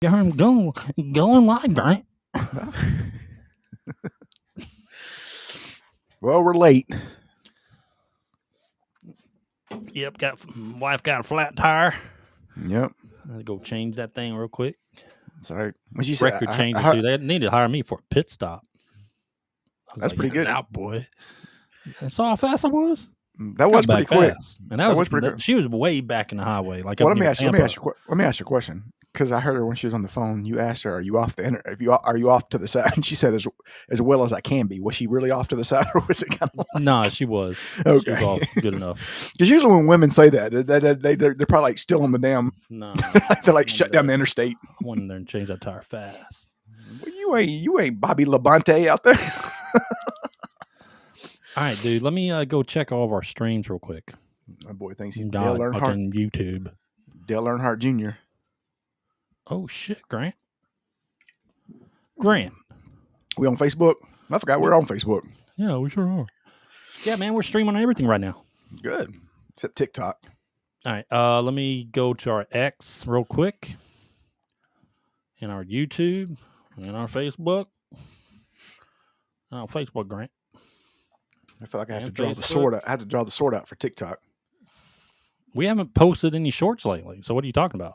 I'm going live, right? Well, we're late. Yep, wife got a flat tire. Yep. I'll go change that thing real quick. Sorry. When she Record said, changer too. They need to hire me for a pit stop. That's pretty good. Out, boy. Saw how fast I was. That was pretty quick. And that was pretty quick. She was way back in the highway. Like, well, let me ask you a question. Because I heard her when she was on the phone. You asked her, "Are you off the are you off to the side?" And she said, "As well as I can be." Was she really off to the side, or was it kind of? Like... No, she was. Okay, she was off good enough. Because usually when women say that, they're probably like still on the damn. No, they're like shut down the interstate. I went in there and changed that tire fast. Well, you ain't Bobby Labonte out there. All right, dude. Let me go check all of our streams real quick. My boy thinks he's Dale Earnhardt. Fucking YouTube. Dale Earnhardt Jr. Oh shit, Grant. We on Facebook? I forgot we're on Facebook. Yeah, we sure are. Yeah, man, we're streaming on everything right now. Good, except TikTok. All right, let me go to our X real quick, and our YouTube, and our Facebook. Facebook, Grant. I feel like I have to draw the sword out. I had to draw the sword out for TikTok. We haven't posted any shorts lately, so what are you talking about?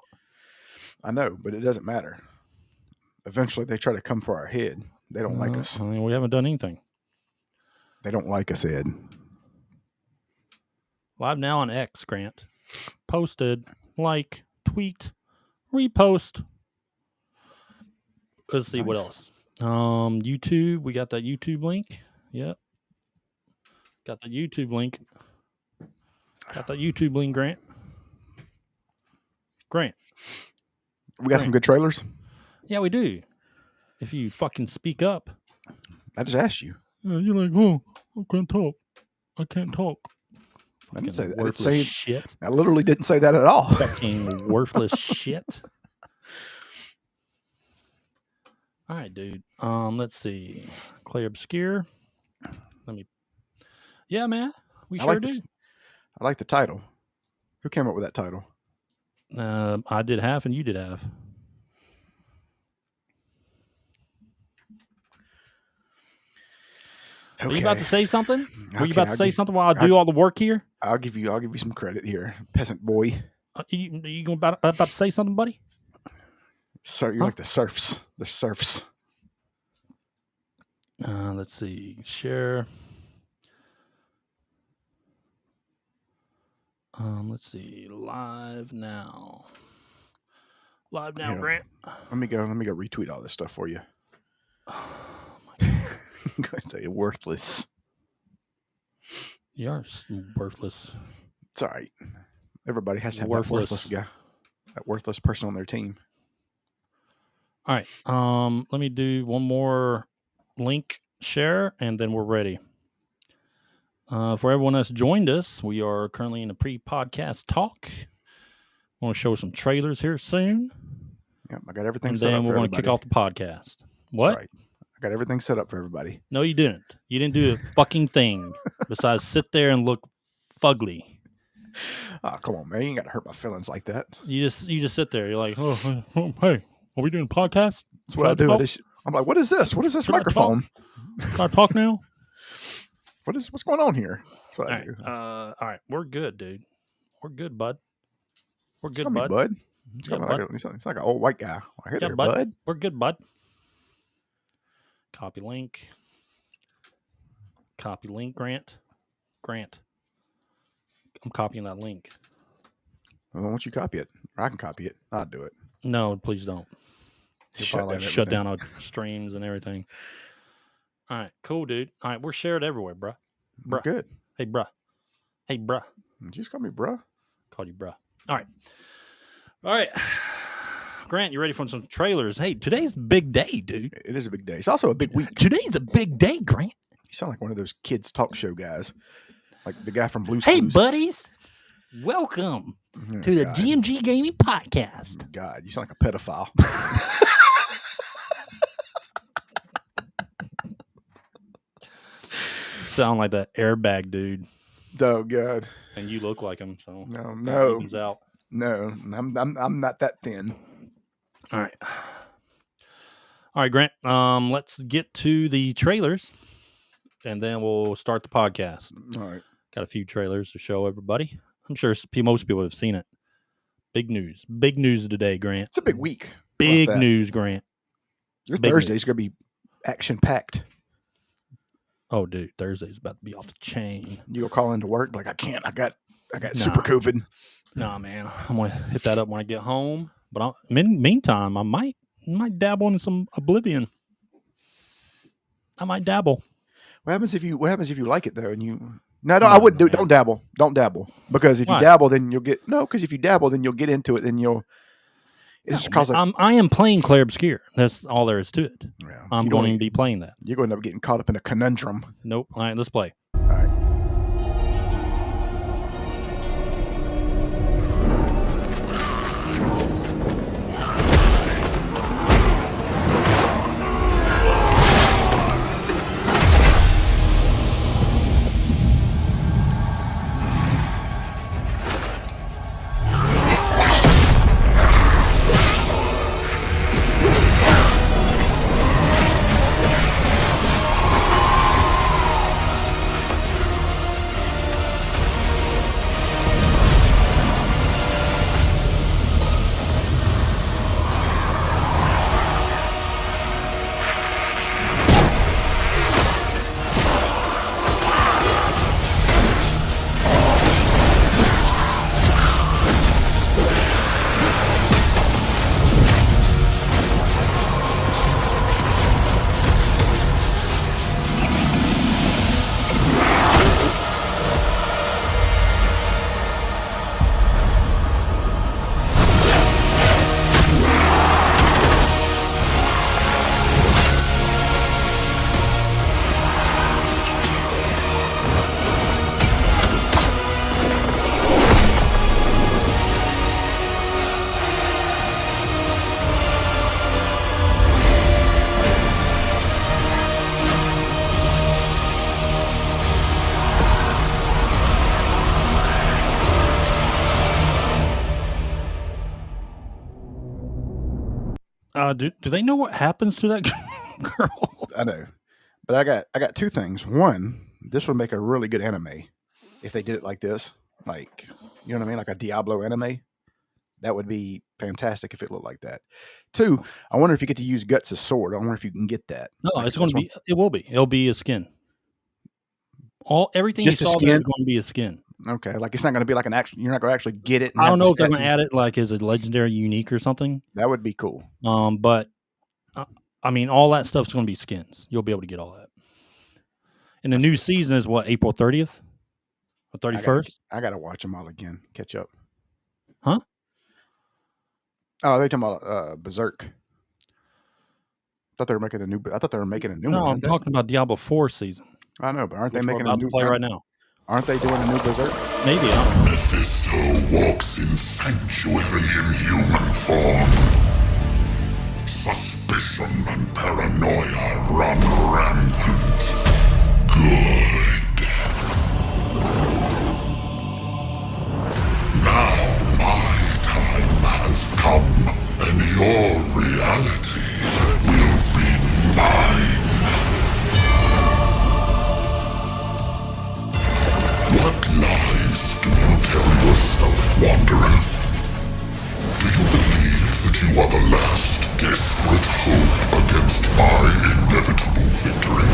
I know, but it doesn't matter. Eventually, they try to come for our head. They don't like us. I mean, we haven't done anything. They don't like us, Ed. Live now on X, Grant. Posted, like, tweet, repost. Let's see what else. YouTube, we got that YouTube link. Yep. Got the YouTube link. Grant. We got some good trailers. Yeah, we do. If you fucking speak up. I just asked you. You're like, oh, I can't talk. I didn't say that. Worthless shit. I literally didn't say that at all. Fucking worthless shit. All right, dude. Let's see. Clair Obscur. Yeah, man. We sure do. I like the title. Who came up with that title? I did half and you did half. Okay. Are you about to say something? Were you about to say something while I do all the work here? I'll give you some credit here, peasant boy. You going about to say something, buddy? So you're like the serfs. The serfs. Let's see. Share. Let's see. Live now. Here, Grant. Let me go retweet all this stuff for you. Oh my God. I'm going to say worthless. You are worthless. It's all right. Everybody has to have that worthless guy, that worthless person on their team. All right. Let me do one more link share, and then we're ready. For everyone that's joined us, we are currently in a pre-podcast talk. I want to show some trailers here soon. Yep, I got everything set up. And then we're going to kick off the podcast. What? Right. I got everything set up for everybody. No, you didn't. You didn't do a fucking thing besides sit there and look fugly. Oh, come on, man. You ain't got to hurt my feelings like that. You just sit there. You're like, oh hey, are we doing a podcast? That's what I do. I'm like, what is this? What is this microphone? Can I talk now? What's going on here? That's what I do. All right. We're good, dude. We're good, bud. We're good, bud. Bud. It's like an old white guy. I hear there, bud. We're good, bud. Copy link. Grant. I'm copying that link. Well, why don't you copy it? Or I can copy it. I'll do it. No, please don't. You'll shut down our streams and everything. All right, cool, dude. All right, we're shared everywhere, bruh. Good. Hey, bruh. You just call me bruh. Call you bruh. All right. Grant, you ready for some trailers? Hey, today's a big day, dude. It is a big day. It's also a big week. Today's a big day, Grant. You sound like one of those kids talk show guys. Like the guy from Blue's Hey, Clues. buddies. Welcome to the DMG Gaming Podcast. God, you sound like a pedophile. Sound like that airbag dude. Oh, God. And you look like him, so no. Out. No, I'm not that thin. All right. All right, Grant. Let's get to the trailers, and then we'll start the podcast. All right. Got a few trailers to show everybody. I'm sure most people have seen it. Big news. Big news today, Grant. It's a big week. Big news, Grant. Your Thursday's going to be action-packed. Oh, dude. Thursday's about to be off the chain. You'll call into work like, I can't. I got super COVID. Nah, man. I'm going to hit that up when I get home. But meantime, I might dabble in some Oblivion. I might dabble. What happens if you like it though? And you I wouldn't do. Don't dabble. Don't dabble because if you dabble, then you'll get Because if you dabble, then you'll get into it. Then you'll. It's cause I am playing Clair Obscur. That's all there is to it. Yeah, I'm going to be playing that. You're going to end up getting caught up in a conundrum. Nope. All right, let's play. All right. Do they know what happens to that girl? I know, but I got two things. One, this would make a really good anime if they did it like this, like you know what I mean, like a Diablo anime. That would be fantastic if it looked like that. Two, I wonder if you get to use 𝐬𝐿's sword. I wonder if you can get that. No, it's going to be. It will be. It'll be a skin. Everything just you saw there is going to be a skin. Okay, like it's not going to be like an actual. You're not going to actually get it. I don't know if they're going to add it like as a legendary unique or something. That would be cool. But I mean, all that stuff's going to be skins. You'll be able to get all that. And the new season is what, April 30th or 31st? I got to watch them all again. Catch up. Huh? Oh, they're talking about Berserk. I thought they were making a new one. No, I'm talking about Diablo 4 season. I know, but aren't they making a new play right now? Aren't they doing a new Berserk? Maybe. I don't know. Mephisto walks in sanctuary in human form. Suspicion and paranoia run rampant. Good. Now my time has come, and your reality will be mine. What lies do you tell yourself, Wanderer? Do you believe that you are the last desperate hope against my inevitable victory?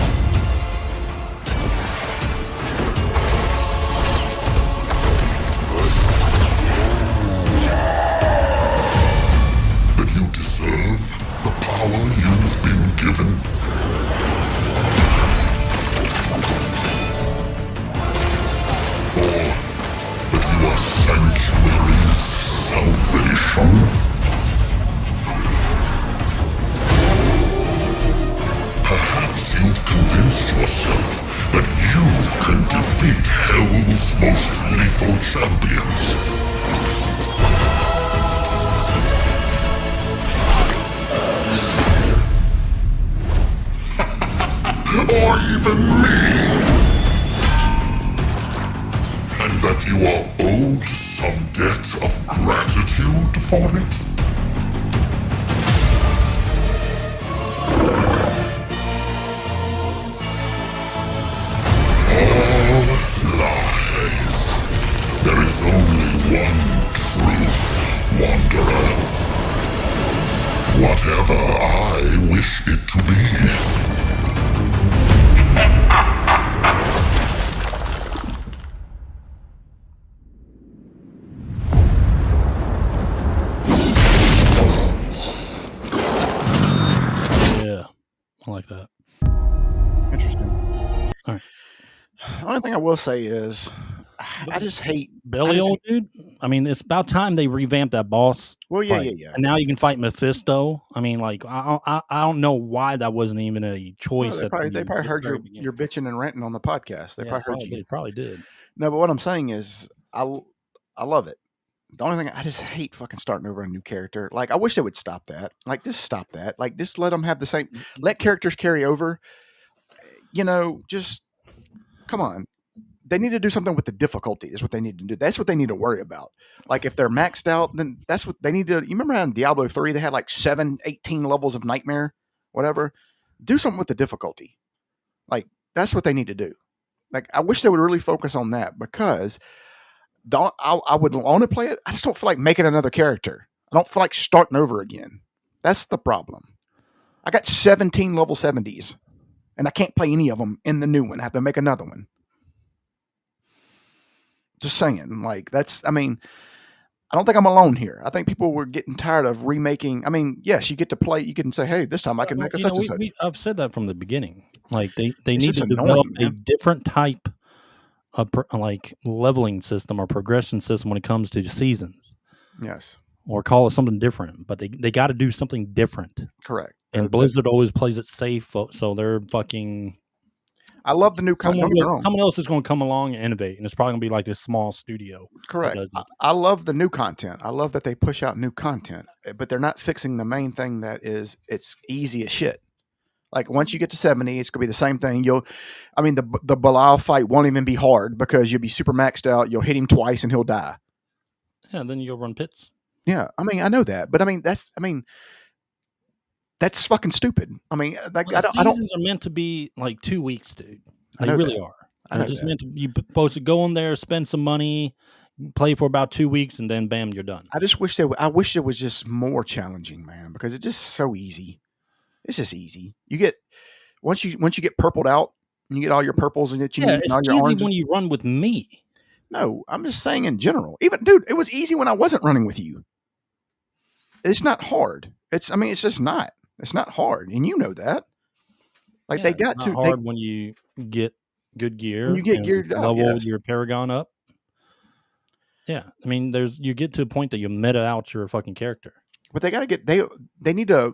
But you deserve the power you've been given. Sanctuary's salvation. Perhaps you've convinced yourself that you can defeat Hell's most lethal champions. Or even me. And that you are owed some debt of gratitude for it? whatever I wish it to be. Yeah, I like that. Interesting. All right. The only thing I will say is, I just hate Belial, dude. I mean, it's about time they revamped that boss. Well, yeah, fight. yeah. And now you can fight Mephisto. I mean, like, I don't know why that wasn't even a choice. Well, they probably heard your bitching and ranting on the podcast. They probably heard you. They probably did. No, but what I'm saying is, I love it. The only thing I just hate fucking starting over a new character. Like, I wish they would stop that. Like, just stop that. Like, just let them have the same. Let characters carry over. You know, just come on. They need to do something with the difficulty. Is what they need to do. That's what they need to worry about. Like, if they're maxed out, then that's what they need to. You remember how in Diablo 3 they had like 18 levels of nightmare, whatever. Do something with the difficulty. Like, that's what they need to do. Like, I wish they would really focus on that, because I would want to play it. I just don't feel like making another character. I don't feel like starting over again. That's the problem. I got 17 level 70s, and I can't play any of them in the new one. I have to make another one. Just saying. Like, that's, I mean, I don't think I'm alone here. I think people were getting tired of remaking. I mean, yes, you get to play. You can say, hey, this time I can make a such and such. I've said that from the beginning. Like, they need to develop a different type of like leveling system or progression system when it comes to seasons. Yes. Or call it something different, but they got to do something different. Correct. And Blizzard always plays it safe, so they're fucking. I love the new content. Someone else is going to come along and innovate, and it's probably going to be like this small studio. Correct. I love the new content. I love that they push out new content, but they're not fixing the main thing that is it's easy as shit. Like, once you get to 70, it's going to be the same thing. The Belial fight won't even be hard because you'll be super maxed out. You'll hit him twice and he'll die. Yeah, then you go run pits. Yeah, I mean, I know that, but that's fucking stupid. I mean, like, seasons are meant to be like 2 weeks, dude. They really are. They're just meant to. You're supposed to go in there, spend some money, play for about 2 weeks, and then bam, you're done. I just wish I wish it was just more challenging, man, because it's just so easy. It's just easy. You get once you get purpled out, and you get all your purples and that you need, and all your oranges. It's easy when you run with me. No, I'm just saying in general. Even, dude, it was easy when I wasn't running with you. It's not hard. It's just not. It's not hard, and you know that. Like, they got to hard when you get good gear. When you get geared up, level your Paragon up. Yeah, I mean, you get to a point that you meta out your fucking character. But they got to get they need to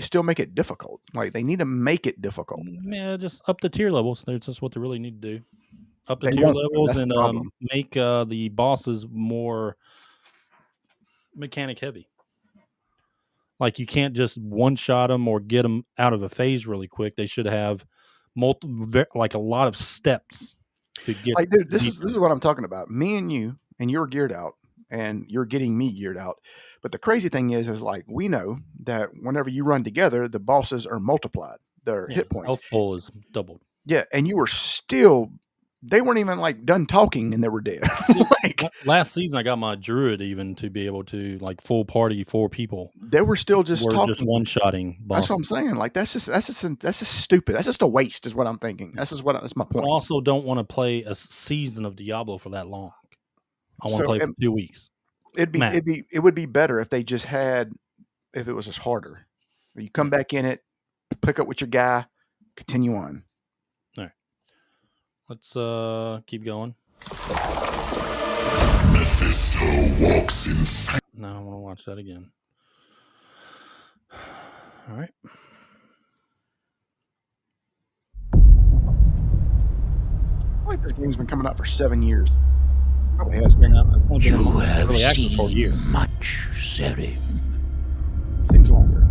still make it difficult. Like, they need to make it difficult. Yeah, just up the tier levels. That's just what they really need to do. Up the tier levels and make the bosses more mechanic heavy. Like, you can't just one-shot them or get them out of a phase really quick. They should have a lot of steps to get. Like, dude, this is what I'm talking about. Me and you, and you're geared out, and you're getting me geared out. But the crazy thing is like, we know that whenever you run together, the bosses are multiplied. Their hit points. Health pool is doubled. Yeah, and you were still. They weren't even like done talking and they were dead. Like, last season, I got my druid even to be able to like full party 4 people. They were still just talking, just one shotting. That's what I'm saying. Like, that's just stupid. That's just a waste, is what I'm thinking. That's my point. I also don't want to play a season of Diablo for that long. I want to play for 2 weeks. It would be better if they just had, if it was just harder. You come back in it, pick up with your guy, continue on. Let's keep going. Mephisto walks inside. No, I want to watch that again. All right. I like this game's been coming out for 7 years. Probably has been. It's only been You have early access for a year. seen much, Serim. Seems longer.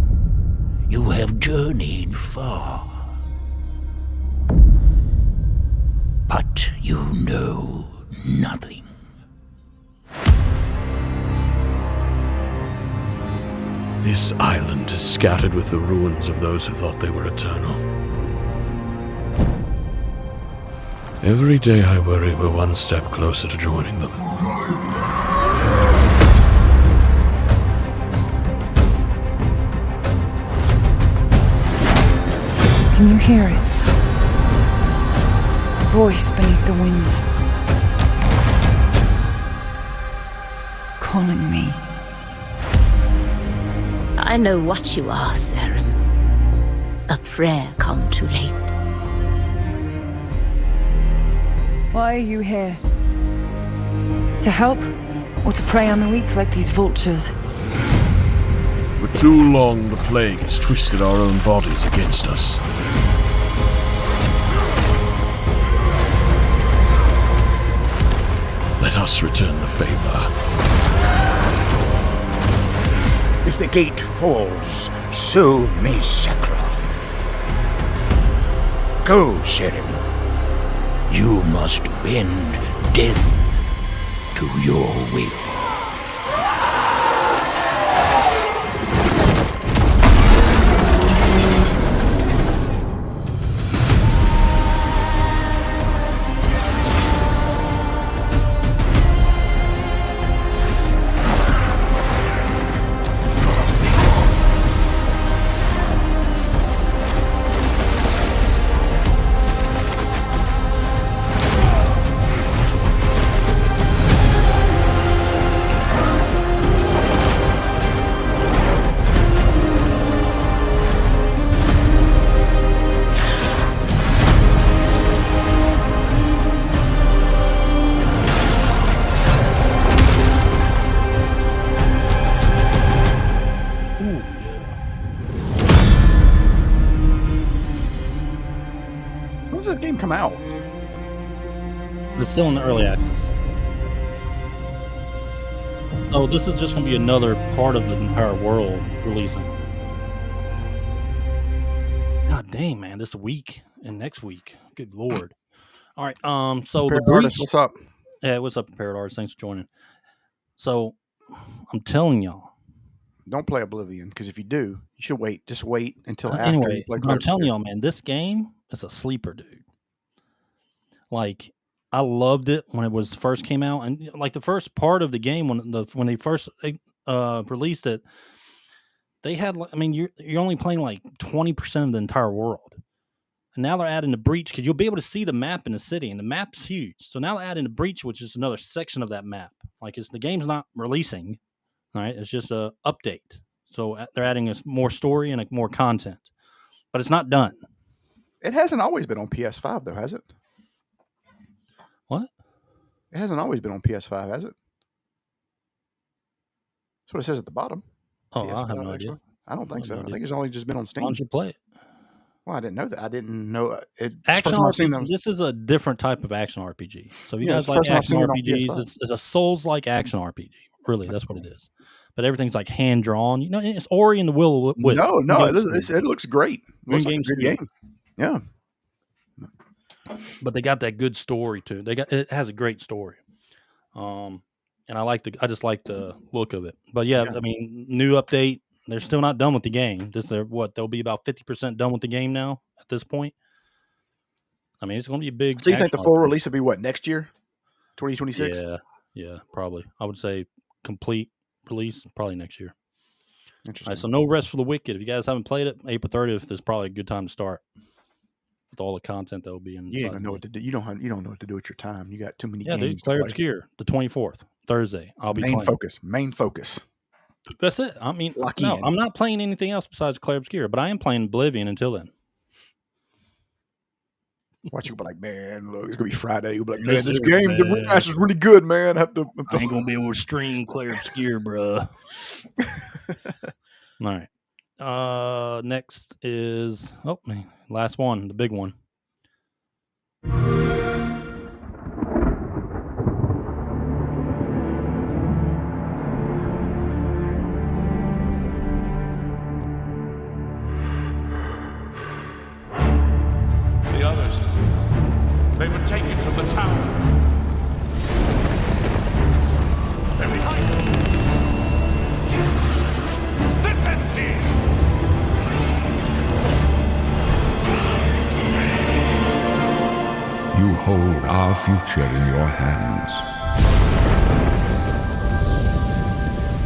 You have journeyed far. But you know nothing. This island is scattered with the ruins of those who thought they were eternal. Every day I worry we're one step closer to joining them. Can you hear it? Voice beneath the wind. Calling me. I know what you are, 𝐼𝐵𝐵. A prayer come too late. Why are you here? To help? Or to prey on the weak like these vultures? For too long, the plague has twisted our own bodies against us. Let us return the favor. If the gate falls, so may 𝐸𝐵𝐵𝐵. Go, 𝐸𝐵𝐵𝐵. You must bend death to your will. When does this game come out? It's still in the early access. Oh, this is just going to be another part of the entire world releasing. God dang, man, this week and next week. Good lord. All right, so Prepared the Artist, breach. what's up? Yeah, what's up, Prepared Artist? Thanks for joining. So, I'm telling y'all. Don't play Oblivion, because if you do, you should wait. Just wait until after Anyway, you play but I'm Clair telling Obscur. y'all, man, this game is a sleeper, dude. Like, I loved it when it was first came out, and like the first part of the game when they first released it, they had. I mean, you're only playing like 20% of the entire world, and now they're adding the breach because you'll be able to see the map in the city, and the map's huge. So now they're adding the breach, which is another section of that map. Like, the game's not releasing, all right? It's just a update. So they're adding more story and more content, but it's not done. It hasn't always been on PS5, though, has it? What? It hasn't always been on PS5, has it? That's what it says at the bottom. Oh, I have PS5, no idea. Xbox. I don't think I so. have no I think it's only just been on Why Steam. don't you play it? Well, I didn't know that. I didn't know it. Action First time I've seen RPG. them. This is a different type of action RPG. So if you Yeah, guys it's the like first time I've action seen it on RPGs, PS5. it's a Souls-like action RPG. Really, that's what it is. But everything's like hand drawn. You know, it's Ori and the Will of the Wisp. No, it looks great. It looks like a In-game good studio. game. Yeah. But they got that good story too. It has a great story. And I just like the look of it. But yeah, I mean, new update. They're still not done with the game. They'll be about 50% done with the game now at this point. I mean, it's going to be a big. So you think the action full RPG. release will be what, next year? 2026? Yeah, probably. I would say complete release probably next year. All Interesting. right, so no Rest for the Wicked. If you guys haven't played it, April 30th is probably a good time to start with all the content that will be in. You ain't gonna know what to do. You don't know what to do with your time. You got too many Yeah, games. dude. Clair Obscur, the 24th, Thursday. I'll be playing. Main focus. That's it. I mean, Lock no, in. I'm not playing anything else besides Clair Obscur, but I am playing Oblivion until then. Watch you be like, man, look, it's gonna be Friday. You'll be like, man, Yes, this sir, game, the man. remaster's really good, man. I ain't gonna be able to stream Clair Obscur, bruh. All right. Next is last one, the big one. The others, they were taken to the tower. They're behind us. This ends here. You hold our future in your hands.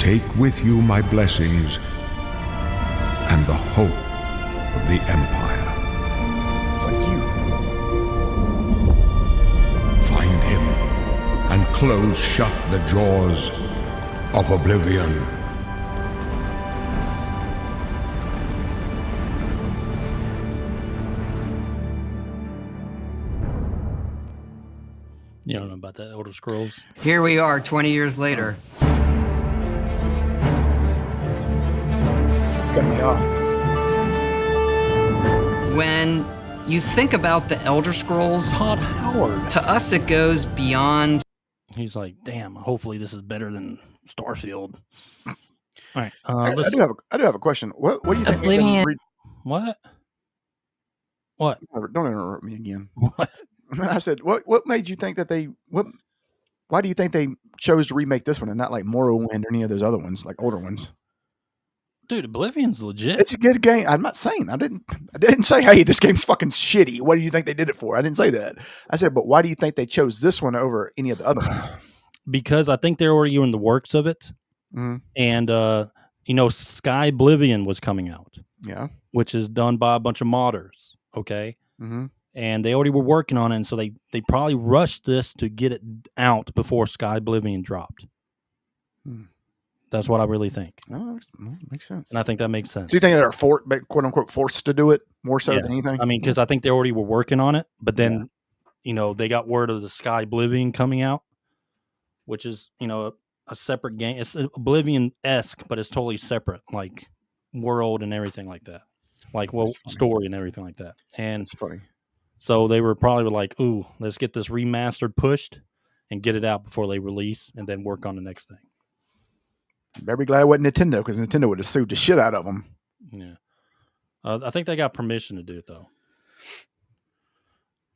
Take with you my blessings and the hope of the Empire. close shut the jaws of Oblivion. You don't know about that Elder Scrolls? Here we are 20 years later. Cut me off. When you think about the Elder Scrolls, Todd Howard. to us it goes beyond. He's like, damn, hopefully this is better than Starfield. All right. I do have a question. What do you think? Oblivion. What? What? Don't interrupt me again. What? I said, what made you think that why do you think they chose to remake this one and not like Morrowind or any of those other ones, like older ones? Dude, Oblivion's legit. It's a good game. I'm not saying I didn't say, hey, this game's fucking shitty. What do you think they did it for? I didn't say that. I said, but why do you think they chose this one over any of the other ones? Because I think they're already in the works of it. Mm-hmm. And �սկ𝐼𝐵livion was coming out. Yeah. Which is done by a bunch of modders. Okay. Mm-hmm. And they already were working on it, and so they probably rushed this to get it out before �սկ𝐼𝐵livion dropped. That's what I really think. No, makes sense. And I think that makes sense. Do you think they're quote unquote forced to do it more so than anything? I mean, because I think they already were working on it, but then they got word of the �սկ𝐼𝐵livion coming out, which is a separate game. It's Oblivion-esque, but it's totally separate, like world and everything like that, like story and everything like that. And it's funny. So they were probably like, ooh, let's get this remastered pushed and get it out before they release and then work on the next thing. Better be glad it wasn't Nintendo, because Nintendo would have sued the shit out of them. Yeah. I think they got permission to do it, though.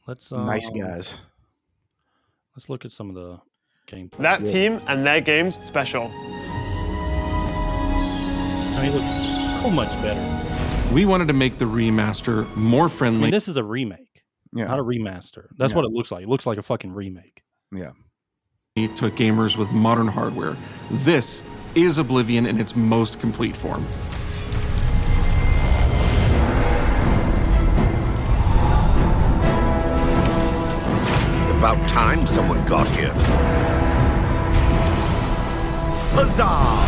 Let's nice guys. Let's look at some of the gameplay. That team and their game's special. I mean, it looks so much better. We wanted to make the remaster more friendly. I mean, this is a remake. Yeah. Not a remaster. That's what it looks like. It looks like a fucking remake. Yeah. To gamers with modern hardware. This is Oblivion in its most complete form. About time someone got here. Huzzah!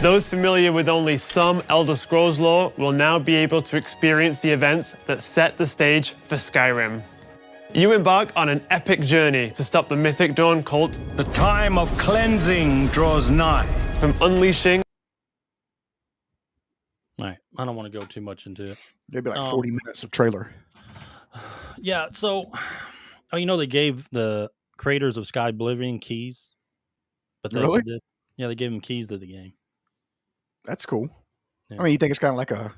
Those familiar with only some Elder Scrolls lore will now be able to experience the events that set the stage for Skyrim. You embark on an epic journey to stop the Mythic Dawn cult. The time of cleansing draws nigh. From unleashing. All right. I don't want to go too much into it. Maybe like 40 minutes of trailer. Yeah. So, they gave the creators of �սկ𝐼𝐵livion keys. But really? They gave them keys to the game. That's cool. Yeah. I mean, you think it's kind of like a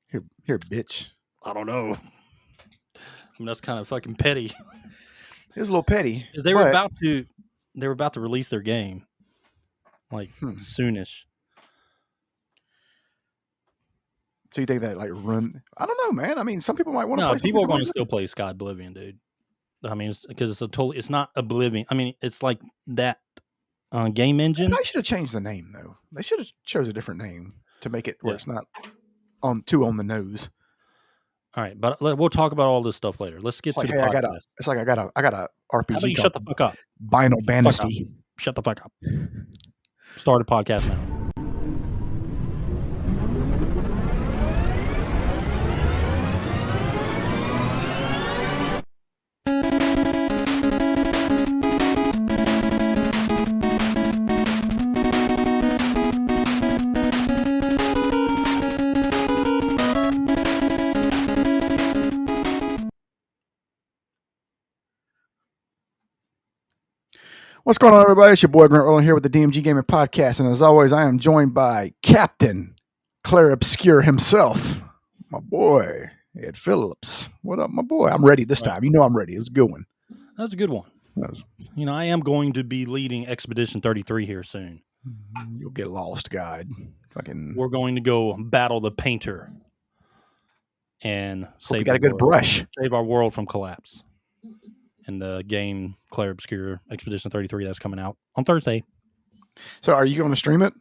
here, bitch. I don't know. I mean, that's kind of fucking petty. It's a little petty. Because they were about to release their game, like soonish. So you think that like run? I don't know, man. I mean, some people might want to. No, play people are going to still play �սկ𝐼𝐵livion, dude. I mean, it's not Oblivion. I mean, it's like that game engine. They should have changed the name though. They should have chose a different name to make it where it's not too on the nose. All right, but we'll talk about all this stuff later. Let's get to the podcast. I got a RPG. How about you shut the fuck up? Final Fantasy. Shut the fuck up. Start a podcast now. What's going on, everybody? It's your boy Grant Roland here with the DMG Gaming Podcast, and as always, I am joined by Captain Clair Obscur himself, my boy Ed Phillips. What up, my boy? I'm ready this time. You know I'm ready. It was a good one. That's a good one. I am going to be leading Expedition 33 here soon. You'll get lost, guide. We're going to go battle the painter and save our world from collapse. In the game Clair Obscur Expedition 33 that's coming out on Thursday. So are you going to stream it?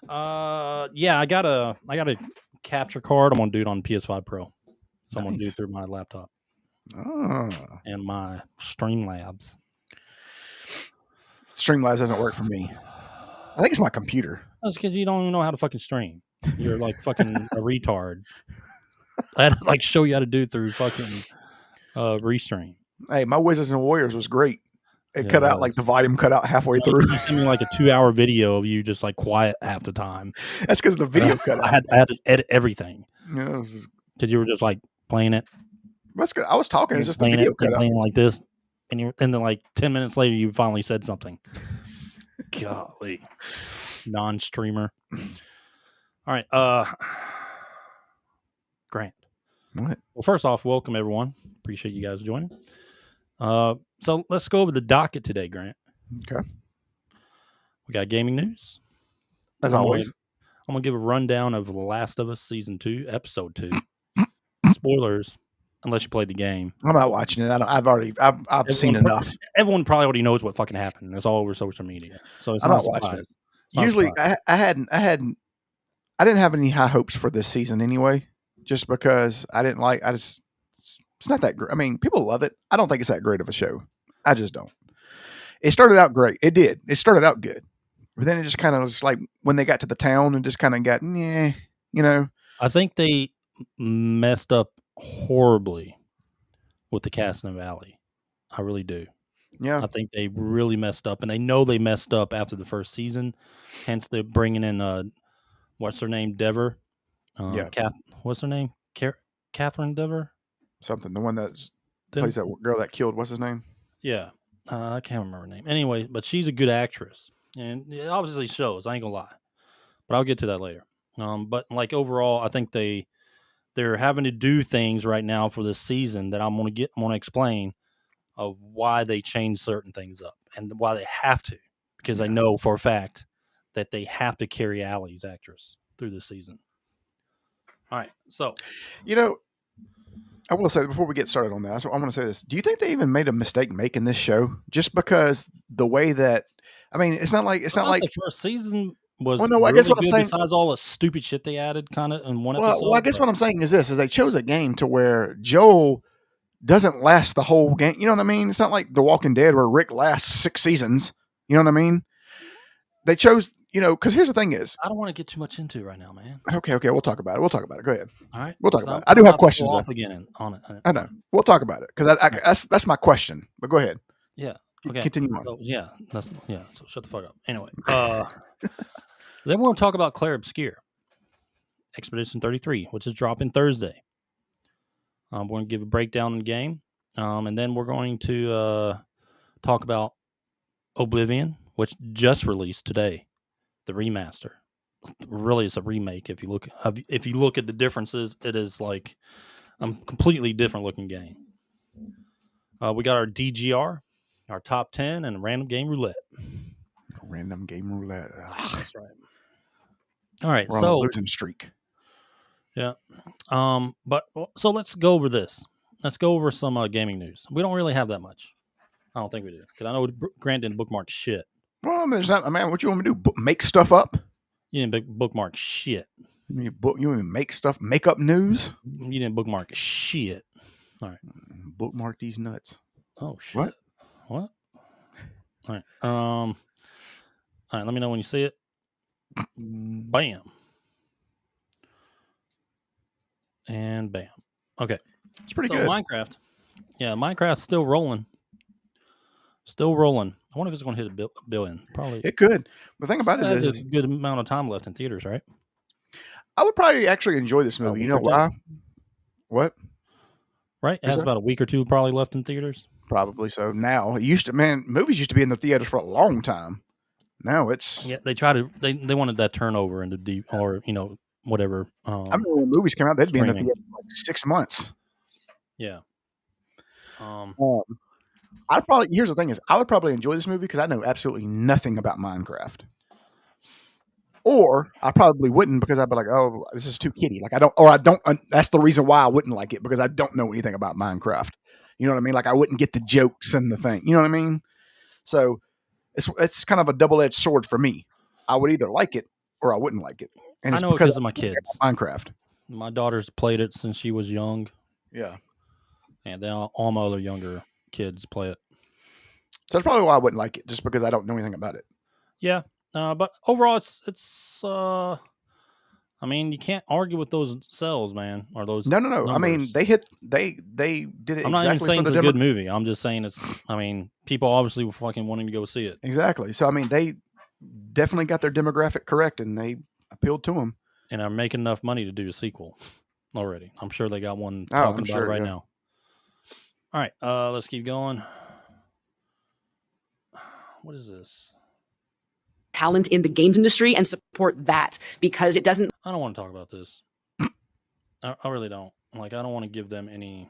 Yeah, I got a capture card. I'm going to do it on PS5 Pro. So I'm going to do it through my laptop. And my Streamlabs. Streamlabs doesn't work for me. I think it's my computer. That's because you don't even know how to fucking stream. You're like fucking a retard. I had to like show you how to do it through fucking Restream. Hey, my Wizards and Warriors was great. It cut out like the volume cut out halfway through. You sent me like a 2-hour video of you just like quiet half the time. That's because the video cut out. I had to edit everything. Yeah, because you were just like playing it. That's good. I was talking. It's just the video cut out. Playing like this, and then like 10 minutes later, you finally said something. Golly, non-streamer. All right, Grant. What? Well, first off, welcome everyone. Appreciate you guys joining. So let's go over the docket today, Grant. Okay. We got gaming news. As always. I'm gonna give a rundown of The Last of Us Season 2, Episode 2. Spoilers, unless you played the game. I'm not watching it. I've seen enough. Everyone probably already knows what fucking happened. It's all over social media, so it's I'm not watching it. Usually, I didn't have any high hopes for this season anyway, just because it's not that great. I mean, people love it. I don't think it's that great of a show. I just don't. It started out great. It did. It started out good. But then it just kind of was like when they got to the town and just kind of got, I think they messed up horribly with the cast in the Valley. I really do. Yeah. I think they really messed up, and they know they messed up after the first season. Hence, they're bringing in, what's her name? Dever. What's her name? Catherine Dever? Something. The one that plays that girl that killed. What's his name? Yeah. I can't remember her name. Anyway, but she's a good actress. And it obviously shows. I ain't gonna lie. But I'll get to that later. But like overall, I think they're having to do things right now for this season that I'm gonna explain of why they change certain things up and why they have to. Because I know for a fact that they have to carry Allie's actress through the season. All right. So I will say before we get started on that, I want to say this. Do you think they even made a mistake making this show? Just because the way that, I mean, it's not like the first season was. Well, no, really I guess what good I'm saying. Besides all the stupid shit they added, kind of in one episode. Well, I guess what I'm saying is this: is they chose a game to where Joel doesn't last the whole game. You know what I mean? It's not like The Walking Dead where Rick lasts 6 seasons. You know what I mean? They chose. Because here's the thing is, I don't want to get too much into it right now, man. Okay, we'll talk about it. Go ahead. All right, we'll talk about it. I do have questions. Again on it. I know. We'll talk about it because that's my question. But go ahead. Yeah. Okay. Continue on. So, So shut the fuck up. Anyway, then we'll talk about Clair Obscur, Expedition 33, which is dropping Thursday. We're going to give a breakdown in the game, and then we're going to talk about Oblivion, which just released today. The remaster. Really, it's a remake. If you look at the differences, it is like a completely different looking game. We got our DGR, our top 10, and a random game roulette. Random game roulette. That's right. All right, we're on a losing streak. Yeah. But so let's go over this. Let's go over some gaming news. We don't really have that much. I don't think we do because I know Grant didn't bookmark shit. Well, there's not. Man, what you want me to do? Make stuff up? You didn't bookmark shit. You want me to make stuff? Make up news? You didn't bookmark shit. All right. Bookmark these nuts. Oh shit. What? All right. All right. Let me know when you see it. Bam. And bam. Okay. It's pretty good. Minecraft. Yeah, Minecraft's still rolling. Still rolling. I wonder if it's going to hit a billion. Probably. It could. The thing about it is, there's a good amount of time left in theaters, right? I would probably actually enjoy this movie. You know why? What? Right? It has about a week or two probably left in theaters. Probably so. Now, movies used to be in the theaters for a long time. Now it's... Yeah, they wanted that turnover into whatever. I remember when movies came out, they'd be in the theater for like 6 months. Yeah. Here's the thing is, I would probably enjoy this movie because I know absolutely nothing about Minecraft. Or I probably wouldn't because I'd be like, oh, this is too kiddie. Like that's the reason why I wouldn't like it because I don't know anything about Minecraft. You know what I mean? Like I wouldn't get the jokes and the thing. You know what I mean? So it's kind of a double-edged sword for me. I would either like it or I wouldn't like it. And I know it because of my kids. Minecraft. My daughter's played it since she was young. Yeah. And then all my other younger kids play it. So that's probably why I wouldn't like it, just because I don't know anything about it. Yeah, but overall, it's. I mean, you can't argue with those cells, man, or those. No. Numbers. I mean, they did it. I'm not even saying it's a good movie. I'm just saying it's. I mean, people obviously were fucking wanting to go see it. Exactly. So I mean, they definitely got their demographic correct, and they appealed to them. And are making enough money to do a sequel already. I'm sure they got one talking about it right now. All right, let's keep going. What is this? Talent in the games industry and support that, because it doesn't. I don't want to talk about this. I really don't. Like, I don't want to give them any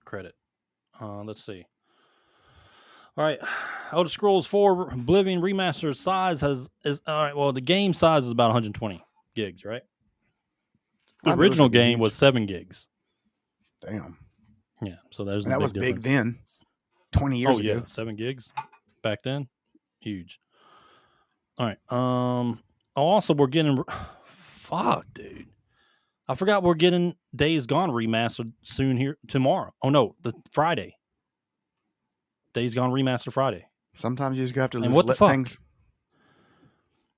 credit. Let's see. All right, Elder Scrolls 4 Oblivion Remaster size is all right. Well, the game size is about 120 gigs, right? The original game was 7 gigs. Damn. Yeah, so there's that was big then. 20 years ago. Yeah, 7 gigs back then, huge. All right. Also, we're getting. Fuck, dude. I forgot we're getting Days Gone remastered soon here tomorrow. Oh no, the Friday. Days Gone remastered Friday. Sometimes you just have to and what the fuck? Things.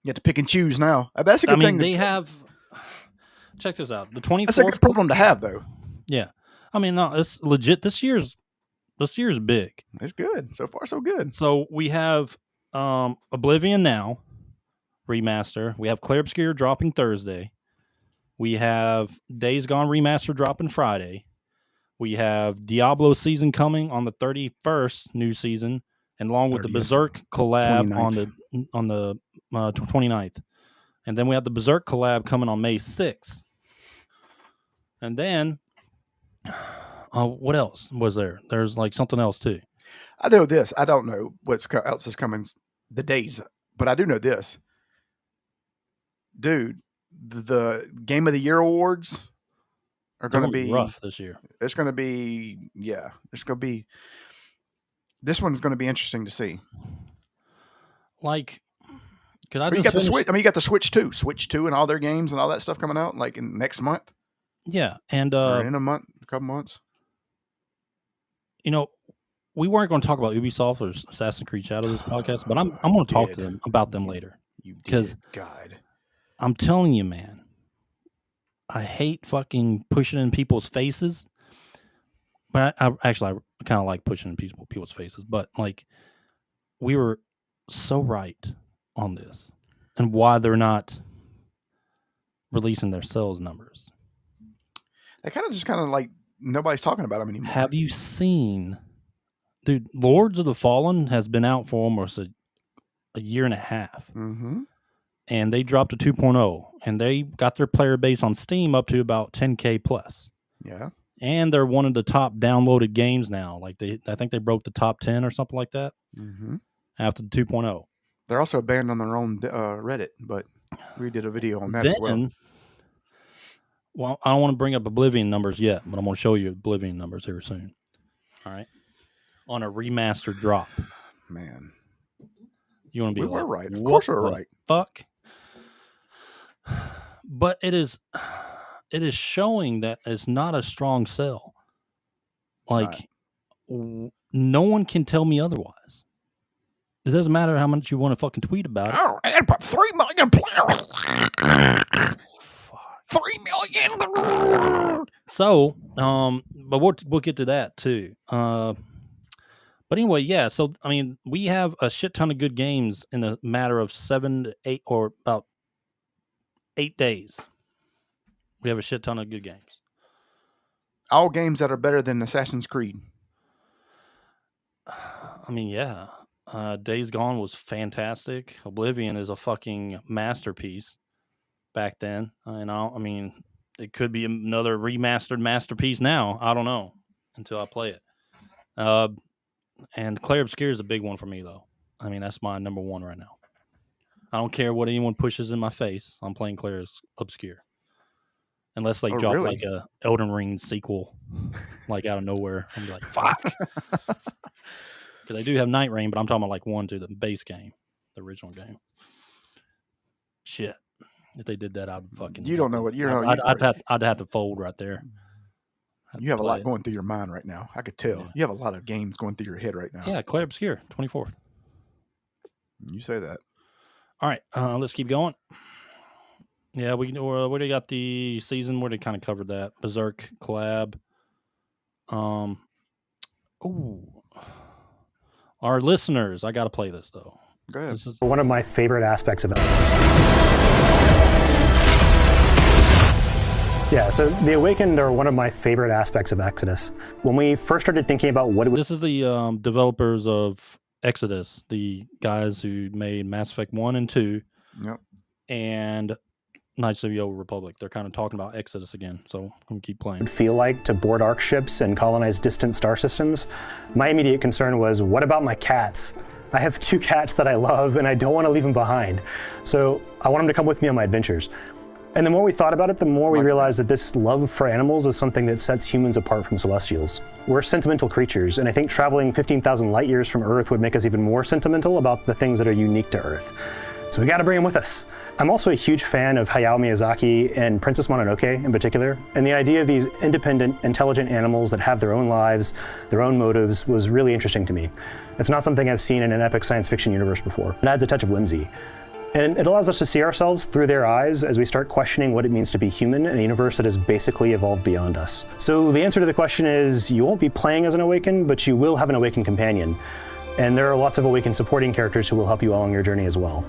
You have to pick and choose now. That's a good thing. They have. Check this out. The 24th. That's a good problem to have, though. Yeah, I mean, no, it's legit. This year's big. It's good so far, so good. So we have Oblivion now remaster. We have Clair Obscur dropping Thursday. We have Days Gone remaster dropping Friday. We have Diablo season coming on the 31st, new season, and along with 30th. The Berserk collab 29th. on the 29th. And then we have the Berserk collab coming on May 6th. And then what else was there? There's like something else too. I know this. I don't know what else is coming the days, but I do know this. Dude, the Game of the Year awards are going to be rough this year. It's going to be, yeah. It's going to be. This one's going to be interesting to see. Like, could I? You got the Switch. I mean, you got the Switch 2, and all their games and all that stuff coming out like in next month. Yeah, and or in a couple months. You know, we weren't going to talk about Ubisoft or Assassin's Creed Shadows this podcast, but I'm going to talk to them about them later. Because God, I'm telling you, man, I hate fucking pushing in people's faces. But I kind of like pushing in people's faces. But like, we were so right on this, and why they're not releasing their sales numbers. They kind of like nobody's talking about them anymore. Have you seen, dude? Lords of the Fallen has been out for almost a year and a half. Mm-hmm. And they dropped to 2.0, and they got their player base on Steam up to about 10K plus. Yeah. And they're one of the top downloaded games now. Like I think they broke the top 10 or something like that. Mm-hmm. After the 2.0. They're also banned on their own Reddit, but we did a video on that as well. Well, I don't want to bring up Oblivion numbers yet, but I'm going to show you Oblivion numbers here soon. All right. On a remastered drop. Man. You want to be we're like, right. Of course we're right. Fuck. But it is showing that it's not a strong sell. Like, no one can tell me otherwise. It doesn't matter how much you want to fucking tweet about it. Oh, and put 3 million players. 3 million. So, but we'll get to that too. But anyway, yeah. So, I mean, we have a shit ton of good games in a matter of 7 to 8 or about 8 days. We have a shit ton of good games. All games that are better than Assassin's Creed. I mean, yeah. Days Gone was fantastic. Oblivion is a fucking masterpiece back then. I mean, it could be another remastered masterpiece now. I don't know until I play it. And Clair Obscur is a big one for me, though. I mean, that's my number one right now. I don't care what anyone pushes in my face. I'm playing Clair Obscur. Unless they drop like a Elden Ring sequel, like out of nowhere. I'm like, fuck. Because they do have Night Rain, but I'm talking about like 1 to the base game, the original game. Shit. If they did that, I'd fucking. You don't know what you're. I'd have to fold right there. You have a lot going through your mind right now. I could tell. You have a lot of games going through your head right now. Yeah, Clair Obscur, 24th. You say that. All right, let's keep going. Yeah, we already got the season where they kind of covered that. Berserk, Collab. Our listeners, I got to play this, though. Go ahead. This is one of my favorite aspects of it. Yeah, so the Awakened are one of my favorite aspects of Exodus. When we first started thinking about what it was... This is the developers of Exodus, the guys who made Mass Effect 1 and 2. Yep. And Knights of the Old Republic. They're kind of talking about Exodus again, so I'm going to keep playing. Would feel like to board Ark ships and colonize distant star systems. My immediate concern was, what about my cats? I have 2 cats that I love, and I don't want to leave them behind. So I want them to come with me on my adventures. And the more we thought about it, the more we realized that this love for animals is something that sets humans apart from Celestials. We're sentimental creatures, and I think traveling 15,000 light years from Earth would make us even more sentimental about the things that are unique to Earth. So we got to bring them with us. I'm also a huge fan of Hayao Miyazaki and Princess Mononoke in particular, and the idea of these independent, intelligent animals that have their own lives, their own motives, was really interesting to me. It's not something I've seen in an epic science fiction universe before. It adds a touch of whimsy. And it allows us to see ourselves through their eyes as we start questioning what it means to be human in a universe that has basically evolved beyond us. So the answer to the question is, you won't be playing as an Awakened, but you will have an Awakened companion. And there are lots of Awakened supporting characters who will help you along your journey as well.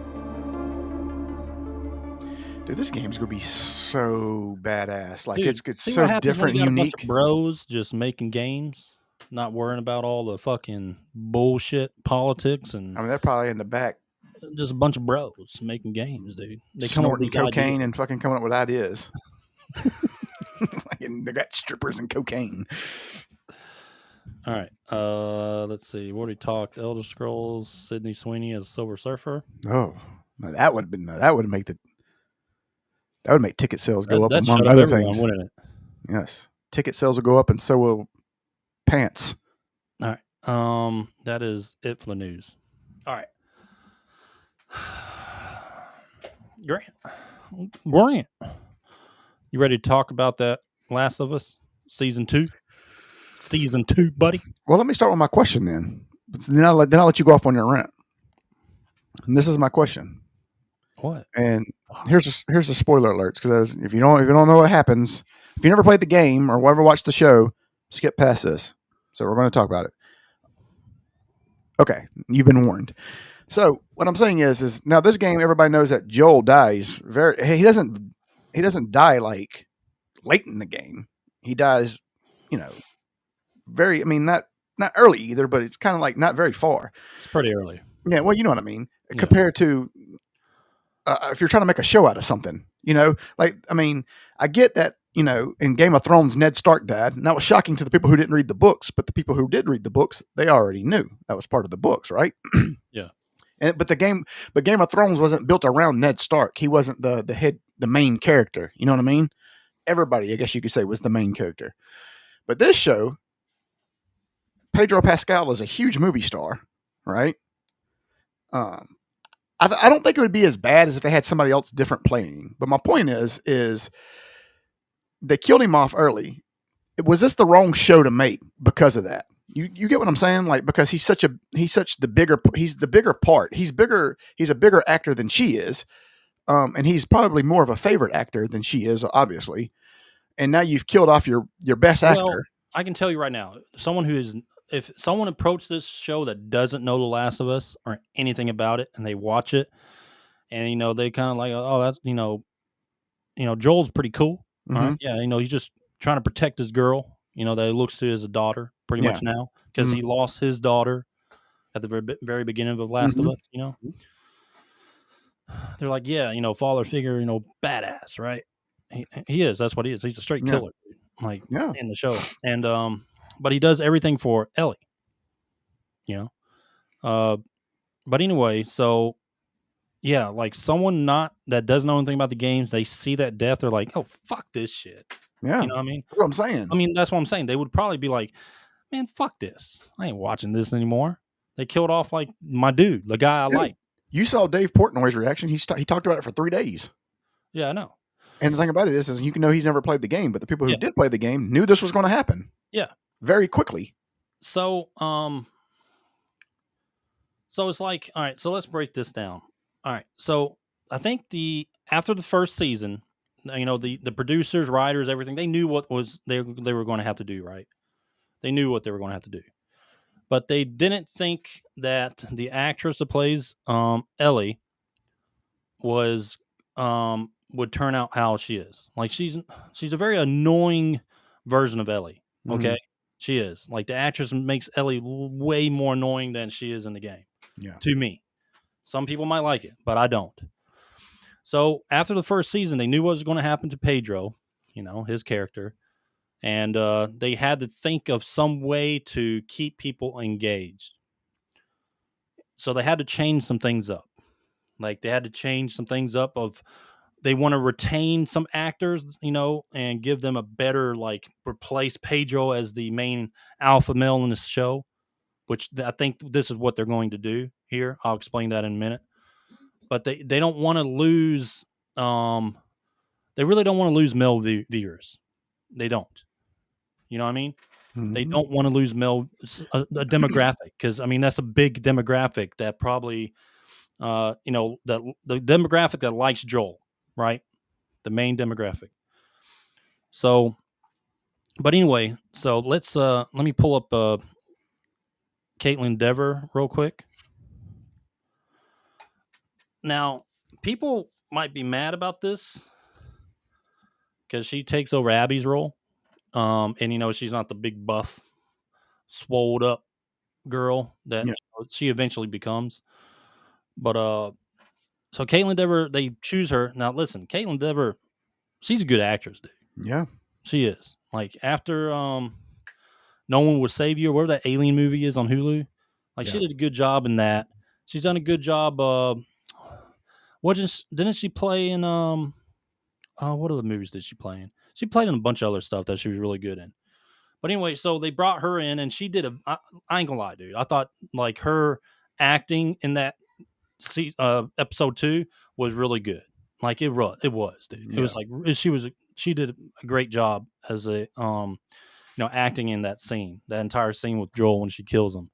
Dude, this game's gonna be so badass. Like, Dude, it's so different, when you got unique. A bunch of bros just making games, not worrying about all the fucking bullshit politics, and I mean, they're probably in the back, just a bunch of bros making games, dude. They come up snorting with cocaine ideas. and fucking coming up with ideas. They got strippers and cocaine. All right, let's see. We already talked Elder Scrolls. Sydney Sweeney as Silver Surfer. Oh, now that would make ticket sales go up, That'd among shut up other everyone, things. wouldn't it? Yes, ticket sales will go up, and so will pants. All right, that is it for the news. All right, Grant, you ready to talk about that Last of Us season 2? Season 2, buddy. Well, let me start with my question then. Then I'll let you go off on your rant. And this is my question. What? And here's the spoiler alerts, because if you don't know what happens, if you never played the game or ever watched the show, skip past this. So we're going to talk about it. Okay, you've been warned. So what I'm saying is now this game, everybody knows that Joel dies he doesn't die like late in the game. He dies, not early either, but it's kind of like not very far. It's pretty early. Yeah, well, you know what I mean. Yeah. Compared to if you're trying to make a show out of something, I get that, in Game of Thrones, Ned Stark died, and that was shocking to the people who didn't read the books, but the people who did read the books, they already knew that was part of the books, right? Yeah. But Game of Thrones wasn't built around Ned Stark. He wasn't the main character. You know what I mean? Everybody, I guess you could say, was the main character. But this show, Pedro Pascal is a huge movie star, right? I don't think it would be as bad as if they had somebody else different playing. But my point is they killed him off early. Was this the wrong show to make because of that? You get what I'm saying? Like, because he's the bigger part. He's a bigger actor than she is. And he's probably more of a favorite actor than she is, obviously. And now you've killed off your best actor. Well, I can tell you right now, if someone approached this show that doesn't know The Last of Us or anything about it, and they watch it, and they kind of like, oh, that's Joel's pretty cool. Mm-hmm. Right? Yeah, he's just trying to protect his girl. That he looks to as a daughter pretty much now, because he lost his daughter at the very beginning of Last of Us. They're like, yeah, father figure, badass, right? He is. That's what he is. He's a straight killer, in the show. And but he does everything for Ellie. But anyway, so yeah, like someone that doesn't know anything about the games, they see that death, they're like, oh, fuck this shit. Yeah. You know what I mean? That's what I'm saying. I mean, that's what I'm saying. They would probably be like, man, fuck this. I ain't watching this anymore. They killed off like my dude, the guy I like. You saw Dave Portnoy's reaction. He talked about it for 3 days. Yeah, I know. And the thing about it is you can know he's never played the game, but the people who Yeah. did play the game knew this was going to happen. Yeah. Very quickly. So, so it's like, all right, so let's break this down. All right. So I think after the first season, you know, the producers, writers, everything, they knew what was they were going to have to do, right? They knew what they were going to have to do. But they didn't think that the actress that plays Ellie was would turn out how she is. Like she's a very annoying version of Ellie. Okay, she is. Like the actress makes Ellie way more annoying than she is in the game. Yeah. To me, some people might like it, but I don't. So after the first season, they knew what was going to happen to Pedro, you know, his character, and they had to think of some way to keep people engaged. So they had to change some things up. Like they had to change some things up of they want to retain some actors, you know, and give them a better, like, replace Pedro as the main alpha male in this show, which I think this is what they're going to do here. I'll explain that in a minute. But they don't want to lose, they really don't want to lose male viewers. They don't. You know what I mean? They don't want to lose male, a demographic, because, I mean, that's a big demographic that probably, you know, the demographic that likes Joel, right? The main demographic. So, but anyway, so let me pull up Caitlin Dever real quick. Now, people might be mad about this because she takes over Abby's role. And you know, she's not the big buff, swolled up girl that you know, she eventually becomes. But so Caitlin Dever, they choose her. Now listen, Caitlin Dever, she's a good actress, dude. Yeah. She is. Like after No One Will Save You, or whatever that alien movie is on Hulu. Like she did a good job in that. She's done a good job. Didn't she play in what other movies did she play in? She played in a bunch of other stuff that she was really good in. But anyway, so they brought her in, and she did I ain't gonna lie, dude. I thought like her acting in that episode 2 was really good. Like it was, dude. It was like she did a great job as a you know, acting in that scene, that entire scene with Joel when she kills him.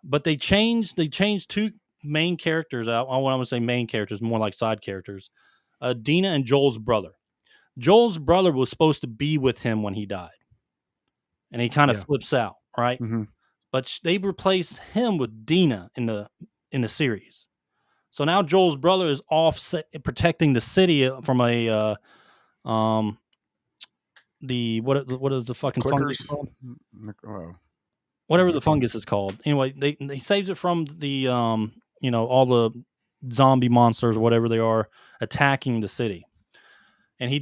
But they changed 2 main characters out. I want to say main characters, more like side characters. Dina and Joel's brother. Joel's brother was supposed to be with him when he died, and he kind of flips out, right? But they replaced him with Dina in the series. So now Joel's brother is off protecting the city from a what is the fucking fungus called? Whatever the fungus is called. Anyway, they saves it from the you know, all the zombie monsters or whatever they are attacking the city. And he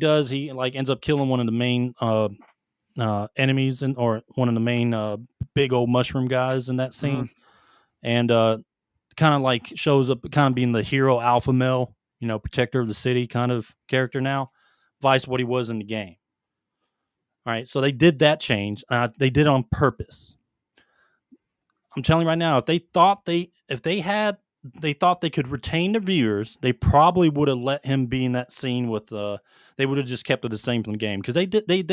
like ends up killing one of the main enemies or one of the main big old mushroom guys in that scene. And kind of like shows up kind of being the hero alpha male, you know, protector of the city kind of character now, vice what he was in the game. All right, so they did that change. They did it on purpose. I'm telling you right now, if they thought they could retain the viewers, they probably would have let him be in that scene with they would have just kept it the same from the game, because they've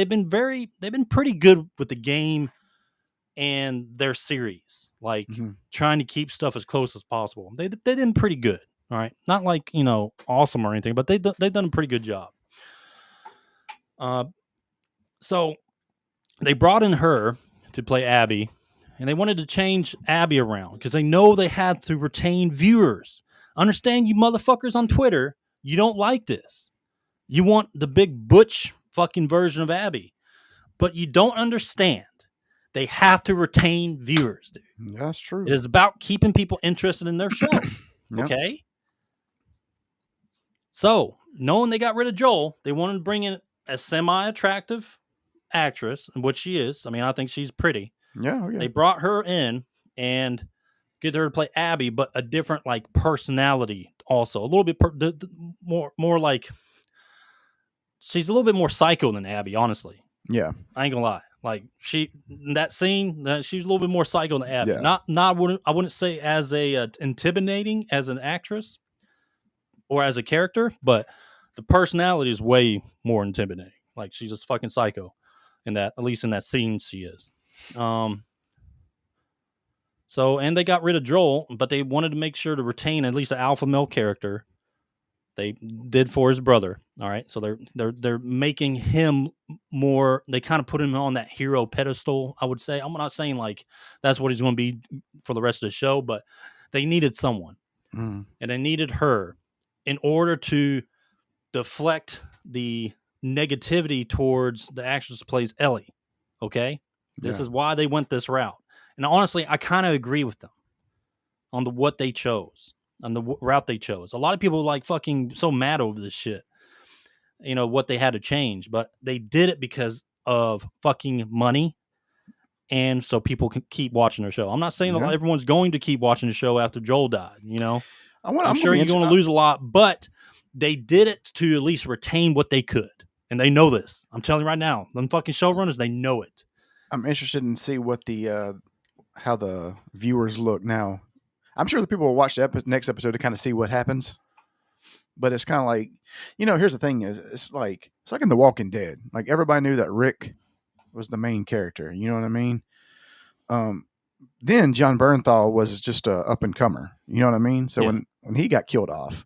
been pretty good with the game and their series, like trying to keep stuff as close as possible. They did pretty good. All right, not like, you know, awesome or anything, but they've done a pretty good job. So they brought in her to play Abby, and they wanted to change Abby around because they know they had to retain viewers. Understand, you motherfuckers on Twitter, you don't like this. You want the big butch fucking version of Abby, but you don't understand. They have to retain viewers, dude. Yeah, that's true. It is about keeping people interested in their show. Okay? So, knowing they got rid of Joel, they wanted to bring in a semi-attractive actress, which she is. I mean, I think she's pretty. Yeah. They brought her in and get her to play Abby, but a different like personality also. A little bit more like she's a little bit more psycho than Abby, honestly. Yeah. I ain't gonna lie. Like in that scene, she's a little bit more psycho than Abby. Yeah. I wouldn't say as a intimidating as an actress or as a character, but the personality is way more intimidating. Like she's just fucking psycho in that, at least in that scene she is. So, and they got rid of Joel, but they wanted to make sure to retain at least an alpha male character. They did for his brother. All right. So they're making him more, they kind of put him on that hero pedestal, I would say. I'm not saying like that's what he's going to be for the rest of the show, but they needed someone. And they needed her in order to deflect the negativity towards the actress who plays Ellie. Okay. This is why they went this route. And honestly, I kind of agree with them on what they chose, on the route they chose. A lot of people like fucking so mad over this shit, you know, what they had to change, but they did it because of fucking money. And so people can keep watching their show. I'm not saying that everyone's going to keep watching the show after Joel died, you know. I'm sure you're going to lose a lot, but they did it to at least retain what they could. And they know this. I'm telling you right now, them fucking showrunners, they know it. I'm interested in see what the how the viewers look now. I'm sure the people will watch the next episode to kind of see what happens. But it's kind of like, you know, here's the thing is it's like in The Walking Dead. Like everybody knew that Rick was the main character. You know what I mean? Then John Bernthal was just a up and comer. You know what I mean? So when he got killed off,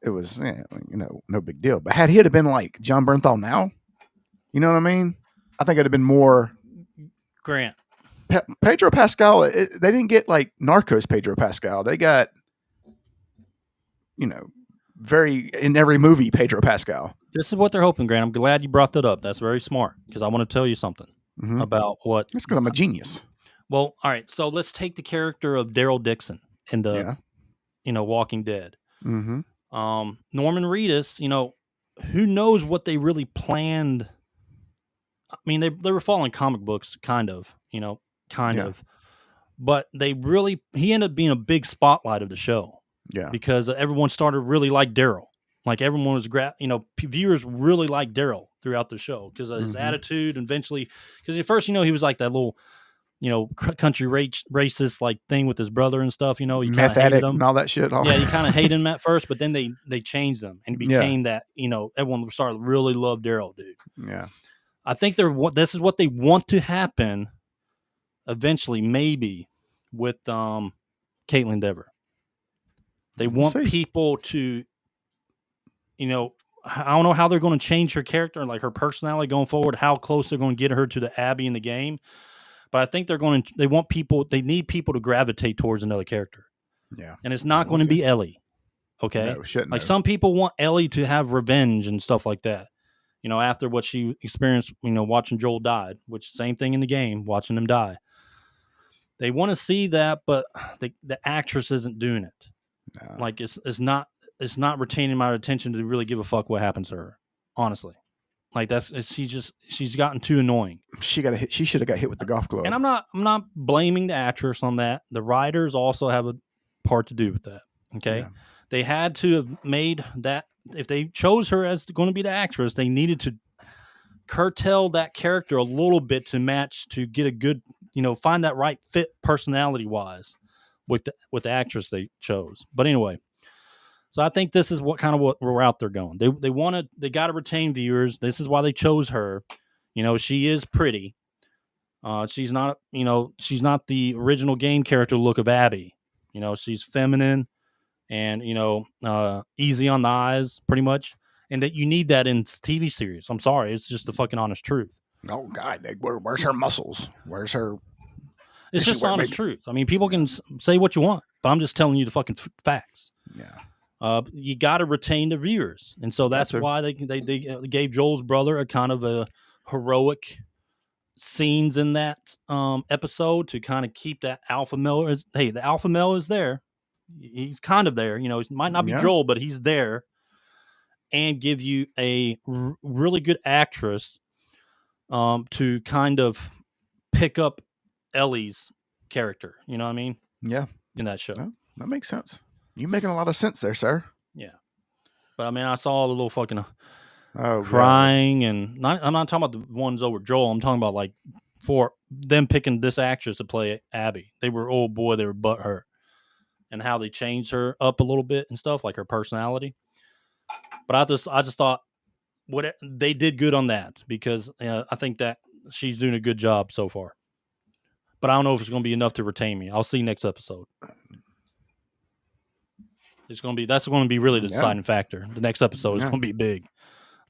it was, you know, no big deal. But had he been like John Bernthal now, you know what I mean? I think it'd have been more Grant. Pedro Pascal, they didn't get like Narcos Pedro Pascal. They got, you know, in every movie Pedro Pascal. This is what they're hoping, Grant. I'm glad you brought that up. That's very smart because I want to tell you something about what. It's because I'm a genius. Well, all right. So let's take the character of Daryl Dixon in the, you know, Walking Dead. Norman Reedus, you know, who knows what they really planned. I mean, they were following comic books, kind of, you know. But he ended up being a big spotlight of the show. Because everyone started really like Daryl. Like everyone was, viewers really liked Daryl throughout the show because of his attitude. And eventually, because at first, you know, he was like that little, you know, country racist like thing with his brother and stuff. You know, you meth addict and all that shit. Yeah, you kind of hated him at first, but then they changed him and became that. You know, everyone started to really love Daryl, dude. Yeah, I think this is what they want to happen. Eventually, maybe with Caitlin Dever, they want people to, you know, I don't know how they're going to change her character and like her personality going forward, how close they're going to get her to the Abby in the game. But I think they need people to gravitate towards another character. Yeah. And it's not going to be Ellie. Okay. No, some people want Ellie to have revenge and stuff like that. You know, after what she experienced, you know, watching Joel die, which same thing in the game, watching him die. They want to see that, but the actress isn't doing it. No. Like it's not retaining my attention to really give a fuck what happens to her. Honestly, like she's gotten too annoying. She should have got hit with the golf club. And I'm not blaming the actress on that. The writers also have a part to do with that. Okay, they had to have made that. If they chose her as going to be the actress, they needed to curtail that character a little bit to get a good, you know, find that right fit personality wise with the actress they chose. But anyway, so I think this is what route they're going. They got to retain viewers. This is why they chose her. You know, she is pretty. She's not the original game character look of Abby. You know, she's feminine and, you know, easy on the eyes pretty much. And that you need that in TV series. I'm sorry. It's just the fucking honest truth. Oh, God. Where's her muscles? Where's her... It's just honest truth. I mean, people can say what you want, but I'm just telling you the fucking facts. Yeah. You got to retain the viewers. And so that's why they gave Joel's brother a kind of a heroic scenes in that episode to kind of keep that alpha male. Hey, the alpha male is there. He's kind of there. You know, he might not be Joel, but he's there. And give you a really good actress to kind of pick up Ellie's character. You know what I mean? Yeah. In that show. Well, that makes sense. You're making a lot of sense there, sir. Yeah. But I mean, I saw the little fucking crying and I'm not talking about the ones over Joel. I'm talking about like for them picking this actress to play Abby. They were butthurt and how they changed her up a little bit and stuff, like her personality. But I just thought what they did good on that because I think that she's doing a good job so far. But I don't know if it's going to be enough to retain me. I'll see next episode. That's going to be really the deciding factor. The next episode is going to be big,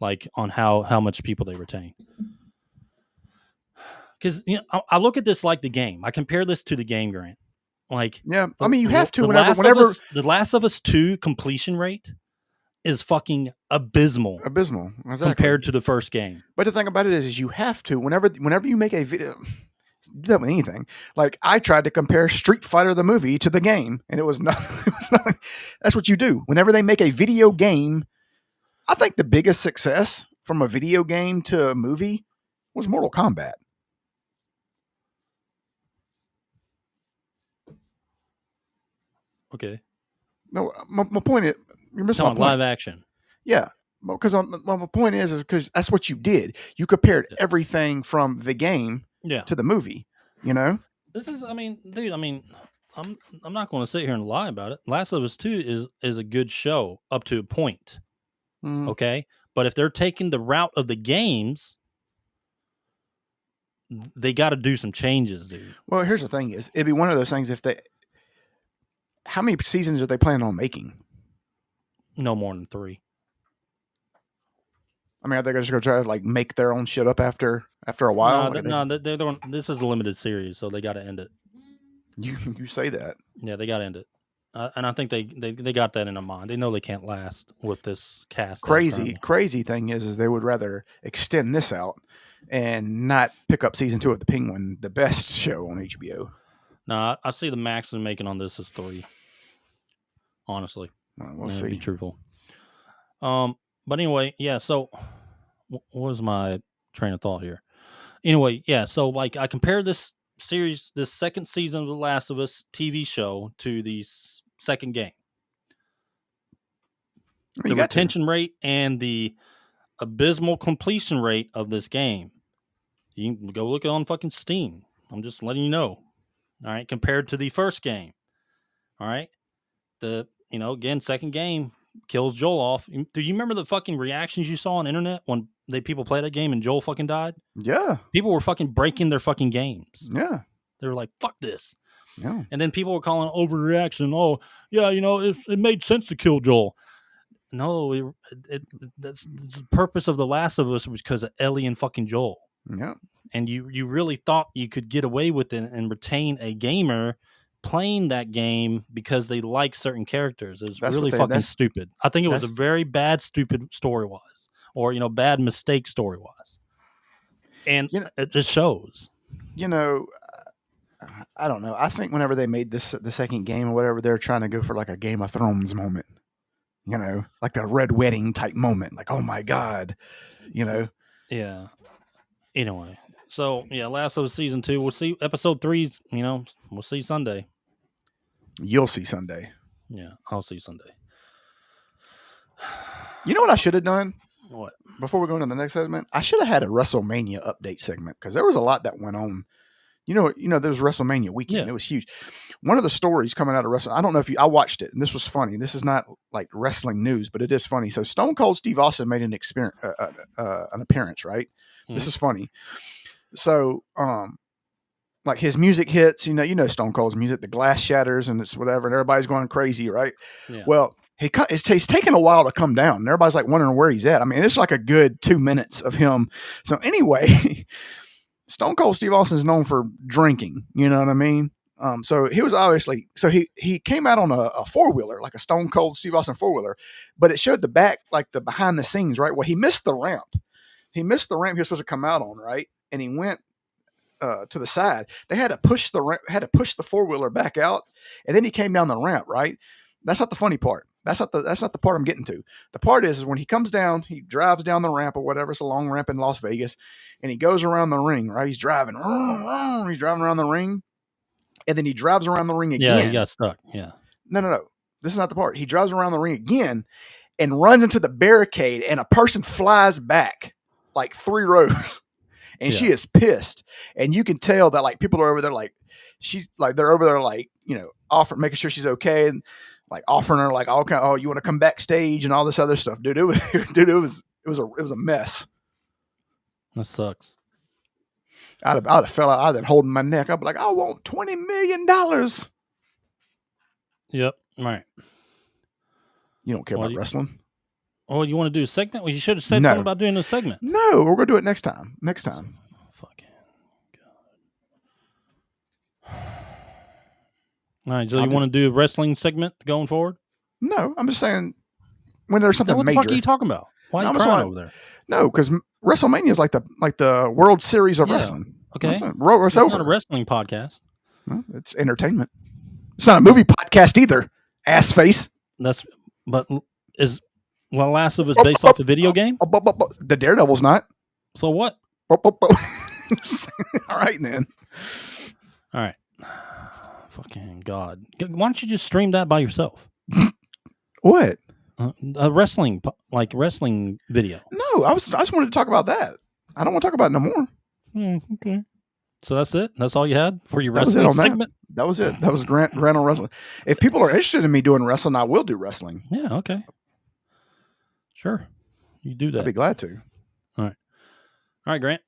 like on how much people they retain. Because I look at this like the game. I compare this to the game, Grant. Like, I mean, you have to whenever the Last of Us 2 completion rate is fucking abysmal. Exactly. Compared to the first game. But the thing about it is you have to whenever you make a video. Do that with anything. Like I tried to compare Street Fighter the movie to the game, and it was nothing. That's what you do whenever they make a video game. I think the biggest success from a video game to a movie was Mortal Kombat. Okay. No, my point is you're missing my point. Live action. Yeah, because my point is because that's what you did. You compared everything from the game. To the movie, This is, dude. I'm not going to sit here and lie about it. Last of Us 2 is a good show up to a point, okay. But if they're taking the route of the games, they got to do some changes, dude. Well, here's the thing: it'd be one of those things. How many seasons are they planning on making? No more than 3. I mean, are they just going to try to like make their own shit up after a while? This is a limited series, so they got to end it. You say that? Yeah, they got to end it, and I think they got that in their mind. They know they can't last with this cast. Crazy thing is they would rather extend this out and not pick up season 2 of The Penguin, the best show on HBO. No, I see the maximum making on this is 3. Honestly, we'll see. Be truthful. But anyway, yeah, so what was my train of thought here? Anyway, yeah, so like I compared this series, this second season of The Last of Us TV show to the second game. The retention rate and the abysmal completion rate of this game. You can go look it on fucking Steam. I'm just letting you know. All right, compared to the first game. All right. Again, second game kills Joel off. Do you remember the fucking reactions you saw on the internet when people played that game and Joel fucking died? Yeah. People were fucking breaking their fucking games. Yeah. They were like, fuck this. Yeah. And then people were calling overreaction. Oh, yeah, it made sense to kill Joel. No, that's the purpose of The Last of Us was because of Ellie and fucking Joel. Yeah. And you really thought you could get away with it and retain a gamer playing that game because they like certain characters. It's really fucking stupid. I think it was a very bad, stupid story-wise, or bad mistake story-wise, and it just shows. I don't know. I think whenever they made the second game or whatever, they're trying to go for like a Game of Thrones moment, like the Red Wedding type moment. Like, oh my god, Yeah. Anyway. So, yeah, Last of Us Season 2. We'll see episode 3, we'll see Sunday. You'll see Sunday. Yeah, I'll see Sunday. You know what I should have done? What? Before we go into the next segment, I should have had a WrestleMania update segment because there was a lot that went on. There was WrestleMania weekend. Yeah. It was huge. One of the stories coming out of wrestling, I don't know if I watched it, and this was funny. This is not like wrestling news, but it is funny. So Stone Cold Steve Austin made an appearance, right? Mm-hmm. This is funny. So, like his music hits, Stone Cold's music, the glass shatters and it's whatever, and everybody's going crazy, right? Yeah. Well, he's taking a while to come down. And everybody's like wondering where he's at. I mean, it's like a good 2 minutes of him. So anyway, Stone Cold Steve Austin is known for drinking. You know what I mean? So he was obviously, he came out on a 4-wheeler, like a Stone Cold Steve Austin 4-wheeler, but it showed the back, like the behind the scenes, right? Well, he missed the ramp. He was supposed to come out on, right? And he went to the side. They had to push the 4-wheeler back out, and then he came down the ramp. Right? That's not the funny part. That's not the part I'm getting to. The part is when he comes down, he drives down the ramp or whatever. It's a long ramp in Las Vegas, and he goes around the ring. Right? He's driving. He's driving around the ring, and then he drives around the ring again. Yeah, he got stuck. Yeah. No. This is not the part. He drives around the ring again and runs into the barricade, and a person flies back like 3 rows. And she is pissed, and you can tell that like people are over there, like she's like they're over there, like offering, making sure she's okay. And like offering her like all kind. Oh, you want to come backstage and all this other stuff, dude. It was a mess. That sucks. I'd have fell out. I'd have been holding my neck. I'd be like, I want $20 million. Yep. Right. You don't care about wrestling? Oh, you want to do a segment? Well, you should have said something about doing a segment. No, we're gonna do it next time. Fucking God. All right, so you want to do a wrestling segment going forward? No, I'm just saying when there's something What the major. fuck are you talking about? Why are you crying over there? No, because WrestleMania is like the World Series of wrestling. Okay, it's not a wrestling podcast. Well, it's entertainment. It's not a movie podcast either. Ass face. But is The Last of Us based off the video game? The Daredevil's not. So what? All right then. All right. Fucking God. Why don't you just stream that by yourself? What? A wrestling video. No, I just wanted to talk about that. I don't want to talk about it no more. Okay. So that's it? That's all you had for your wrestling segment? That was it. That was Grant on wrestling. If people are interested in me doing wrestling, I will do wrestling. Yeah, okay. Sure. You do that. I'd be glad to. All right, Grant.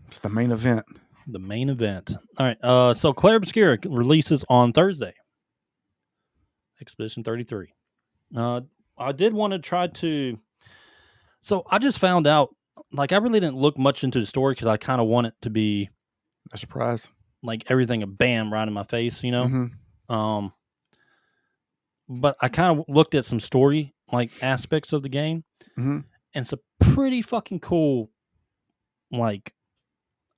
It's the main event. The main event. All right. So Clair Obscur releases on Thursday. Expedition 33. I did want to try to. So I just found out, like, I really didn't look much into the story because I kind of want it to be a surprise, like everything a bam right in my face, you know. Mm-hmm. But I kind of looked at some story like aspects of the game, mm-hmm. and it's a pretty fucking cool, like,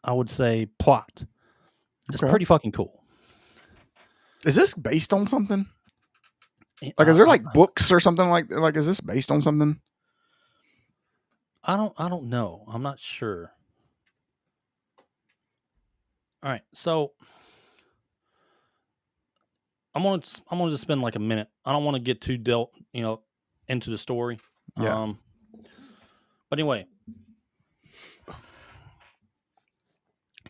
I would say, plot. It's pretty fucking cool. Is this based on something? Like, is there like books or something like is this based on something? I don't know. I'm not sure. All right, so I'm gonna just spend like a minute. I don't want to get too into the story. Yeah. But anyway.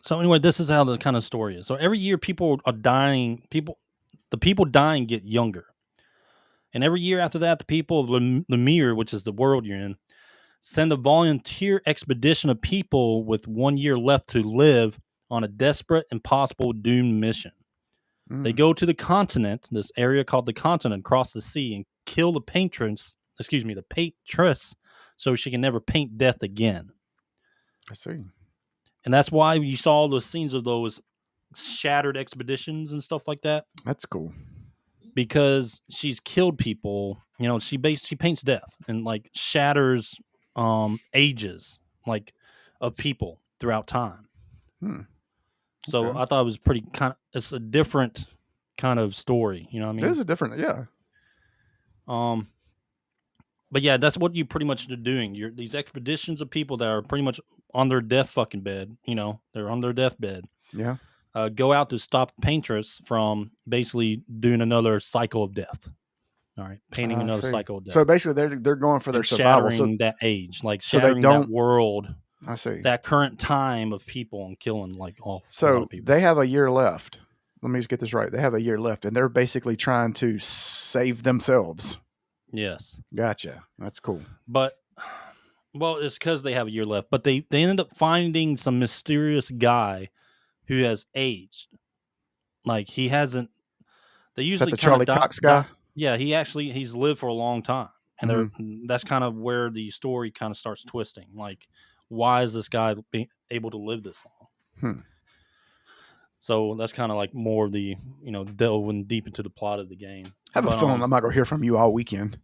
So anyway, this is how the kind of story is. So every year people are dying. The people dying get younger. And every year after that, the people of Lemire, which is the world you're in, send a volunteer expedition of people with 1 year left to live on a desperate, impossible, doomed mission. They go to the continent, this area called the continent, across the sea, and kill the patrons, the paintress, so she can never paint death again. I see. And that's why you saw those scenes of those shattered expeditions and stuff like that. That's cool. Because she's killed people, she paints death and like shatters ages like of people throughout time. So I thought it was pretty it's a different kind of story, you know what I mean? It is a different, yeah. But yeah, that's what you pretty much are doing. These expeditions of people that are pretty much on their death fucking bed, they're on their deathbed. Yeah. Go out to stop the paintress from basically doing another cycle of death. All right, painting another cycle of death. So basically, they're going for their survival. Shattering that age, like shattering that world. I see. That current time of people and killing like all. So they have a year left. Let me just get this right. They have a year left, and they're basically trying to save themselves. Yes. Gotcha. That's cool. But, well, it's because they have a year left. But they ended up finding some mysterious guy who has aged. Like, he hasn't. They usually the Charlie Cox guy? Yeah, he's lived for a long time. And that's kind of where the story kind of starts twisting. Like, why is this guy being able to live this long? So that's kind of like more of the, delving deep into the plot of the game. I have a feeling I'm not going to hear from you all weekend.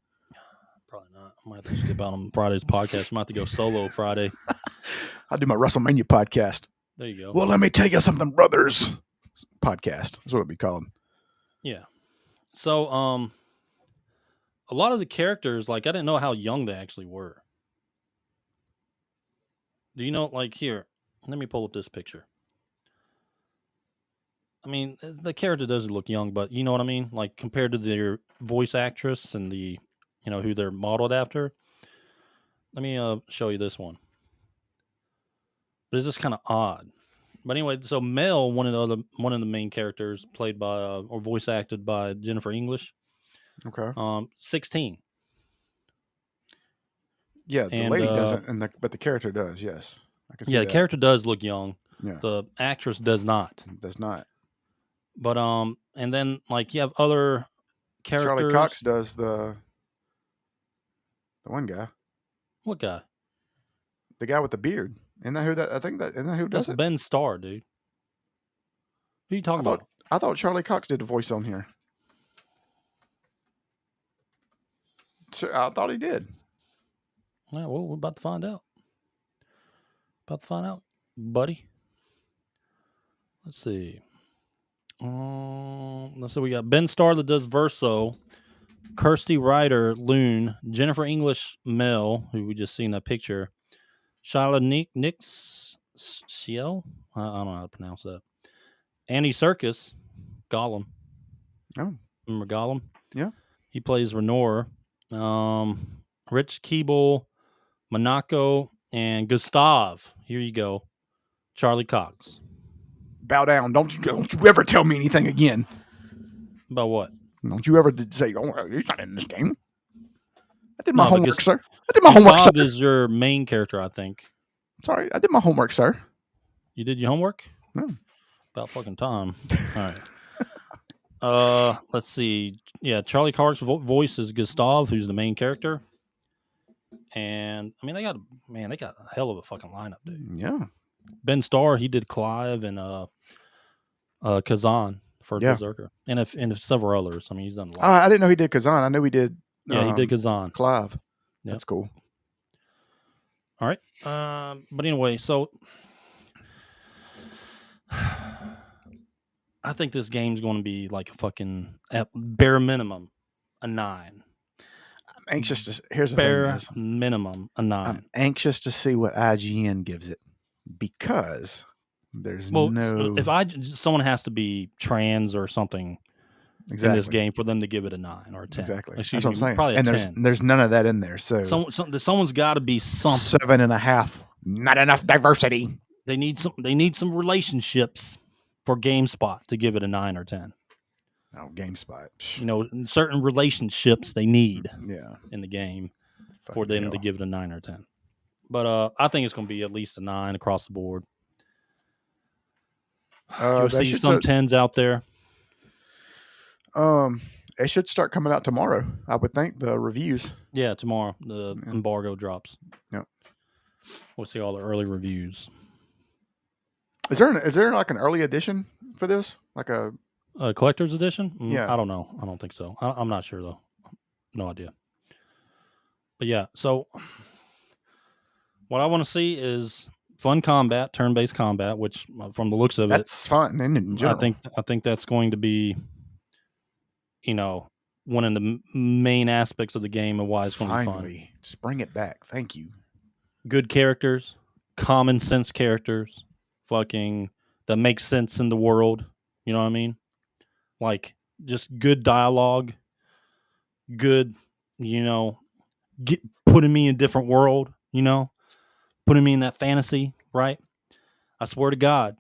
Probably not. I might have to skip out on Friday's podcast. I might have to go solo Friday. I'll do my WrestleMania podcast. There you go. Well, let me tell you something, brothers. Podcast. That's what it'd be called. Yeah. So, a lot of the characters, like, I didn't know how young they actually were. Do you know, like, here, let me pull up this picture. I mean, the character doesn't look young, but you know what I mean? Like, compared to their voice actress and the, who they're modeled after. Let me show you this one. But it's just kind of odd. But anyway, so Mel, one of the main characters, played by or voice acted by Jennifer English. Okay. 16. Yeah, the lady doesn't, but the character does. Yes, I can see yeah, that. the character does look young. Yeah, the actress does not. Does not. But and then like you have other characters. Charlie Cox does the one guy. What guy? The guy with the beard. Isn't that who that? I think that isn't that who does That's it? Ben Starr, dude. Who are you talking about? I thought Charlie Cox did the voice on here. So I thought he did. Yeah, well, we're about to find out. Buddy. Let's see. We got Ben Starr that does Verso, Kirsty Ryder, Loon, Jennifer English, Mel, who we just seen that picture, Shyla Nix, Shiel, I don't know how to pronounce that, Andy Serkis, Gollum. Oh, remember Gollum? Yeah, he plays Renor. Rich Keeble, Monaco, and Gustav. Here you go, Charlie Cox. Bow down! Don't you ever tell me anything again. About what? Don't you ever say, "Oh, he's not in this game." I did my homework, sir. I did my homework, sir. Gustav is your main character, I think. Sorry, I did my homework, sir. You did your homework? No. About fucking time. All right. Let's see. Yeah, Charlie Cox's voice is Gustav, who's the main character. And I mean, they got a hell of a fucking lineup, dude. Yeah. Ben Starr, he did Clive and 𝐃𝐨𝐧'𝐭 for Berserker, and several others. I mean, he's done a lot. I didn't know he did 𝐃𝐨𝐧'𝐭. I knew he did. Yeah, he did 𝐃𝐨𝐧. Clive. Yep. That's cool. All right. But anyway, so I think this game's going to be like a fucking, at bare minimum, a 9. I'm anxious to. Here's the bare thing. Minimum, a 9. I'm anxious to see what IGN gives it, because there's someone has to be trans or something in this game for them to give it a 9 or a 10. Exactly. Excuse That's what I'm saying. Probably a and 10. there's none of that in there. So someone's got to be something. 7.5. Not enough diversity. They need some relationships for GameSpot to give it a 9 or 10. Oh, GameSpot. You know, certain relationships they need in the game for them to give it a 9 or 10. But I think it's going to be at least a 9 across the board. You'll see some 10s out there. It should start coming out tomorrow, I would think, the reviews. Yeah, tomorrow. The embargo drops. Yep. We'll see all the early reviews. Is there like an early edition for this? Like a collector's edition? Yeah. I don't know. I don't think so. I'm not sure, though. No idea. But yeah, so what I want to see is fun combat, turn-based combat, which from the looks of that's fun in general. I think that's going to be, one of the main aspects of the game and why it's going to be fun. Just bring it back. Thank you. Good characters, common sense characters, fucking that make sense in the world. You know what I mean? Like just good dialogue, good, putting me in a different world, putting me in that fantasy, right? I swear to God,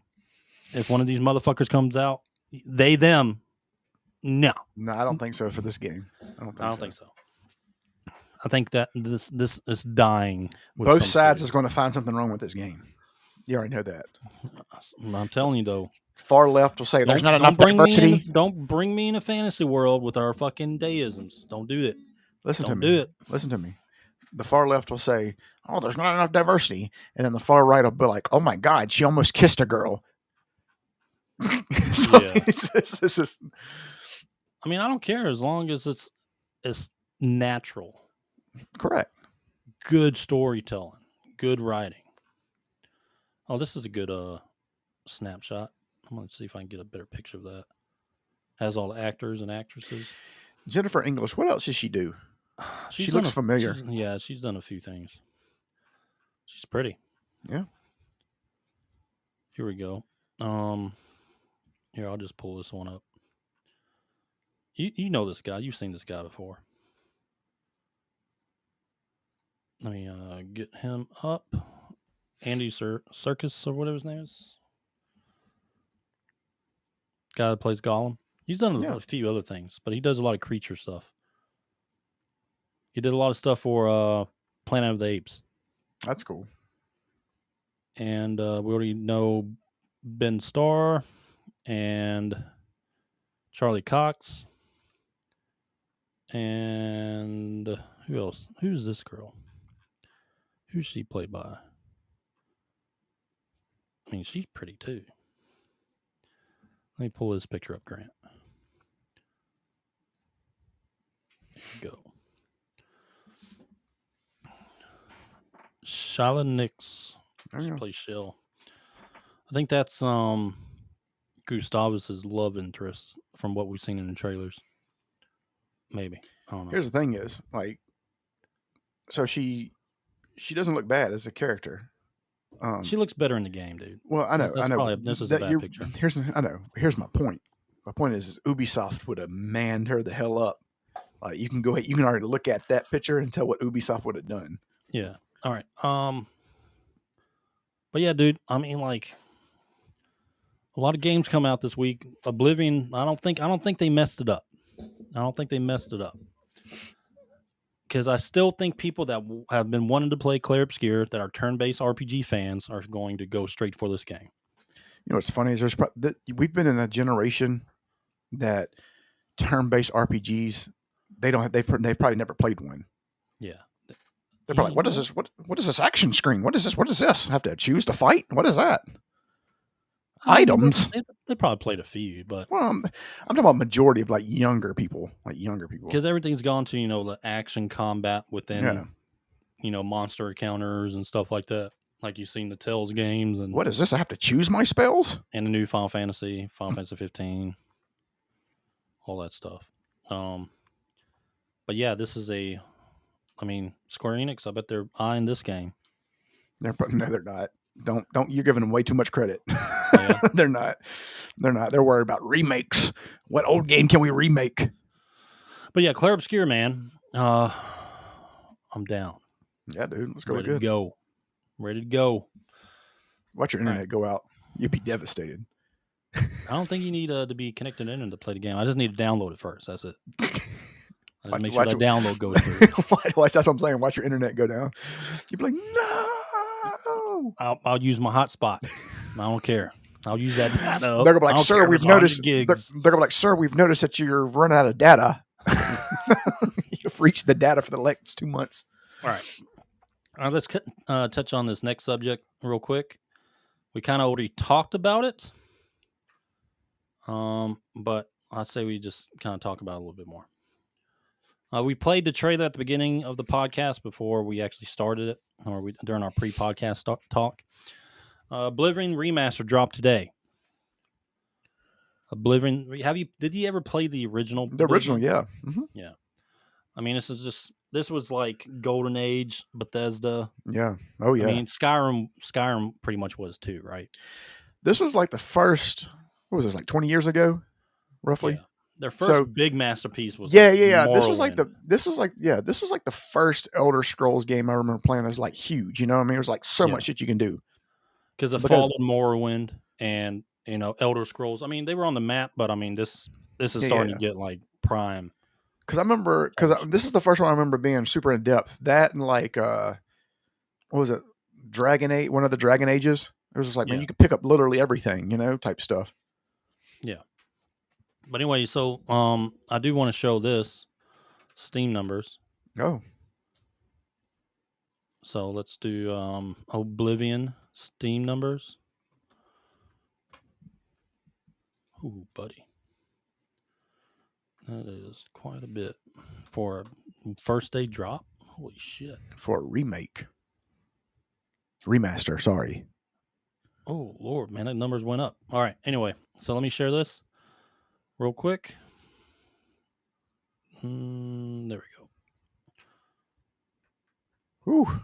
if one of these motherfuckers comes out, them, no. No, I don't think so for this game. I don't think so. I think that this is dying. Both sides is going to find something wrong with this game. You already know that. I'm telling you, though. Far left will say there's not enough diversity. Don't bring me in a fantasy world with our fucking deisms. Don't do it. Listen to me. The far left will say, "Oh, there's not enough diversity," and then the far right will be like, "Oh my God, she almost kissed a girl." So it's just. I mean, I don't care as long as it's natural. Correct. Good storytelling. Good writing. Oh, this is a good snapshot. I'm going to see if I can get a better picture of that. Has all the actors and actresses. Jennifer English, what else does she do? She looks familiar. She's done a few things. She's pretty. Yeah. Here we go. Here, I'll just pull this one up. You know this guy. You've seen this guy before. Let me get him up. Andy Serkis or whatever his name is. Guy that plays Gollum. He's done Yeah. a few other things, but he does a lot of creature stuff. He did a lot of stuff for Planet of the Apes. That's cool. And we already know Ben Starr and Charlie Cox. And who else? Who's this girl? Who's she played by? I mean, she's pretty too. Let me pull this picture up, Grant. There you go. Shyla Nix. She plays Shell. I think that's Gustavus's love interest from what we've seen in the trailers. Maybe. I don't know. Here's the thing is, like, so she doesn't look bad as a character. She looks better in the game, dude. Well, I know. That's I know. Probably, this is a bad picture. I know. Here's my point. My point is Ubisoft would have manned her the hell up. Like, you can go ahead, you can already look at that picture and tell what Ubisoft would have done. Yeah. All right. But yeah, dude, I mean, like, a lot of games come out this week. Oblivion, I don't think they messed it up. Because I still think people that have been wanting to play Clair Obscur, that are turn-based RPG fans, are going to go straight for this game. You know what's funny is we've been in a generation that turn-based RPGs, they've probably never played one. Yeah. They're probably like, what is this? What is this action screen? What is this? What is this? I have to choose to fight? What is that? Items. They probably played a few, but I'm talking about majority of like younger people. Because everything's gone to, the action combat within, monster encounters and stuff like that. Like you've seen the Tales games. And what is this? I have to choose my spells? And the new Final Fantasy 15, all that stuff. But yeah, this is Square Enix, I bet they're eyeing this game. No, they're not. Don't you're giving them way too much credit. Yeah. They're not. They're worried about remakes. What old game can we remake? But yeah, Clair Obscur, man. I'm down. Yeah, dude. Let's go. Ready to go. Watch your internet go out. You'd be devastated. I don't think you need to be connected in to play the game. I just need to download it first. That's it. Make sure that download goes through. Watch, that's what I'm saying. Watch your internet go down. You'd be like, no. I'll use my hotspot. I don't care. I'll use that data. They're gonna be like, sir, we've noticed. They're gonna be like, sir, we've noticed that you're running out of data. You've reached the data for the next 2 months. All right. Let's touch on this next subject real quick. We kind of already talked about it, but I'd say we just kind of talk about it a little bit more. We played the trailer at the beginning of the podcast before we actually started it, or during our pre-podcast talk. Oblivion Remaster dropped today. Oblivion, did you ever play the original? The original, yeah. Mm-hmm. Yeah. I mean, this was like Golden Age, Bethesda. Yeah. Oh, yeah. I mean, Skyrim pretty much was too, right? This was like the first, what was this, like 20 years ago, roughly? Yeah. Their first big masterpiece was yeah. This was like the first Elder Scrolls game I remember playing that was like huge. You know what I mean? It was like so much shit you can do. Because Fallen Morrowind and Elder Scrolls. I mean, they were on the map, but I mean this is starting to get like prime. Because this is the first one I remember being super in depth. That and like what was it? Dragon Age, one of the Dragon Ages. It was just like, man, you could pick up literally everything, type stuff. Yeah. But anyway, so I do want to show this Steam numbers. Oh. So let's do Oblivion Steam numbers. Ooh, buddy. That is quite a bit for a first day drop. Holy shit. For a remake. Remaster, sorry. Oh, Lord, man, that numbers went up. All right, anyway, so let me share this real quick. There we go. Whew.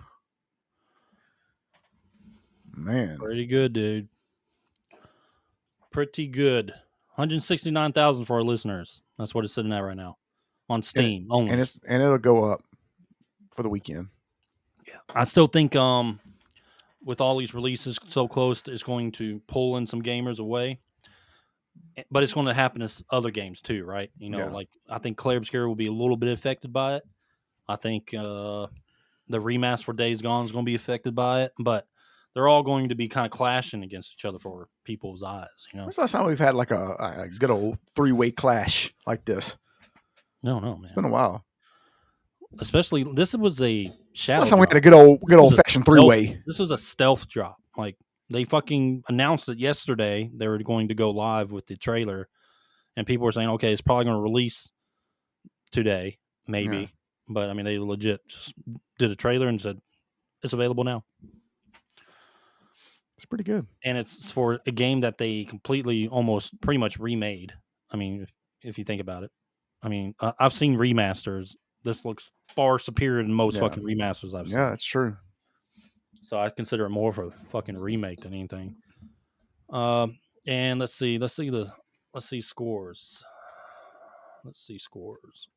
Man. Pretty good, dude. Pretty good. 169,000 for our listeners. That's what it's sitting at right now on Steam only. And it'll go up for the weekend. Yeah. I still think with all these releases so close, it's going to pull in some gamers away. but it's going to happen in other games too, right? Like I think Clair Obscur will be a little bit affected by it. I think the remaster for Days Gone is going to be affected by it, but they're all going to be kind of clashing against each other for people's eyes. When's the last time we've had like a good old 3-way clash like this? No, man. It's been a while. Especially, this was a shadow. Last time drop. we had a good old fashioned 3-way. This was a stealth drop. Like they fucking announced it yesterday. They were going to go live with the trailer, and people were saying, "Okay, it's probably going to release today, maybe." Yeah. But I mean, they legit just did a trailer and said it's available now. It's pretty good, and it's for a game that they completely, almost, pretty much remade. I mean, if you think about it, I mean, I've seen remasters. This looks far superior than most fucking remasters I've seen. Yeah, that's true. So I consider it more of a fucking remake than anything. And let's see scores. Let's see scores.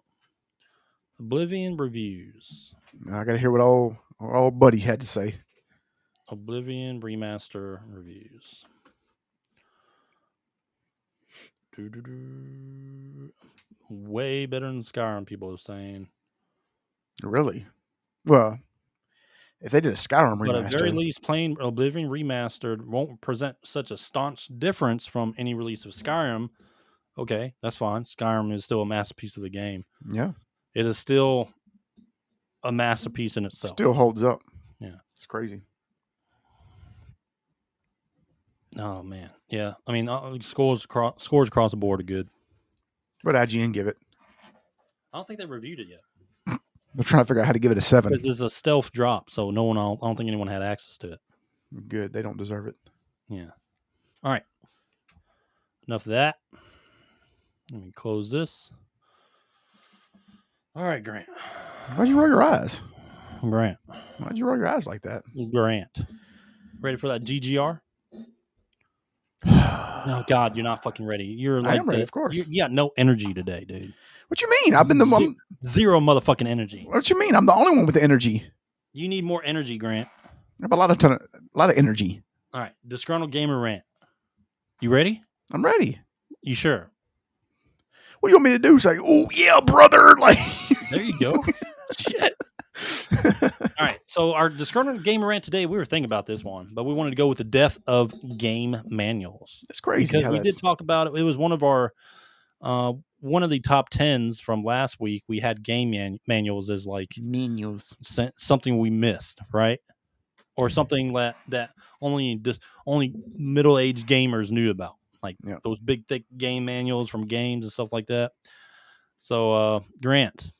Oblivion reviews. I gotta hear what old buddy had to say. Oblivion remaster reviews. Way better than Skyrim, people are saying. Really? Well, if they did a Skyrim remaster, but at very least, playing Oblivion remastered won't present such a staunch difference from any release of Skyrim. Okay, that's fine. Skyrim is still a masterpiece of the game. Yeah, it is still a masterpiece in itself. Still holds up. Yeah, it's crazy. Oh man, yeah. I mean, scores across the board are good. What IGN give it? I don't think they reviewed it yet. They're trying to figure out how to give it a 7. Because it's a stealth drop, so no one. I don't think anyone had access to it. Good, they don't deserve it. Yeah. All right. Enough of that. Let me close this. All right, Grant. Why'd you roll your eyes? Grant. Why'd you roll your eyes like that? Grant. Ready for that GGR? No, God, you're not fucking ready. You're like, I am ready, of course. You got no energy today, dude. What you mean? I've been the one. Zero motherfucking energy. What you mean? I'm the only one with the energy. You need more energy, Grant. I have a lot of energy. All right, Disgruntled Gamer Rant. You ready? I'm ready. You sure? What do you want me to do? Say, oh yeah, brother. Like, there you go. Shit. All right, so our Disgruntled Gamer Rant today, we were thinking about this one, but we wanted to go with the death of game manuals. That's crazy. Because we did talk about it. It was one of our one of the top 10s from last week. We had game manuals as like menus, something we missed, right? Or something that only middle-aged gamers knew about, like those big thick game manuals from games and stuff like that. So, Grant,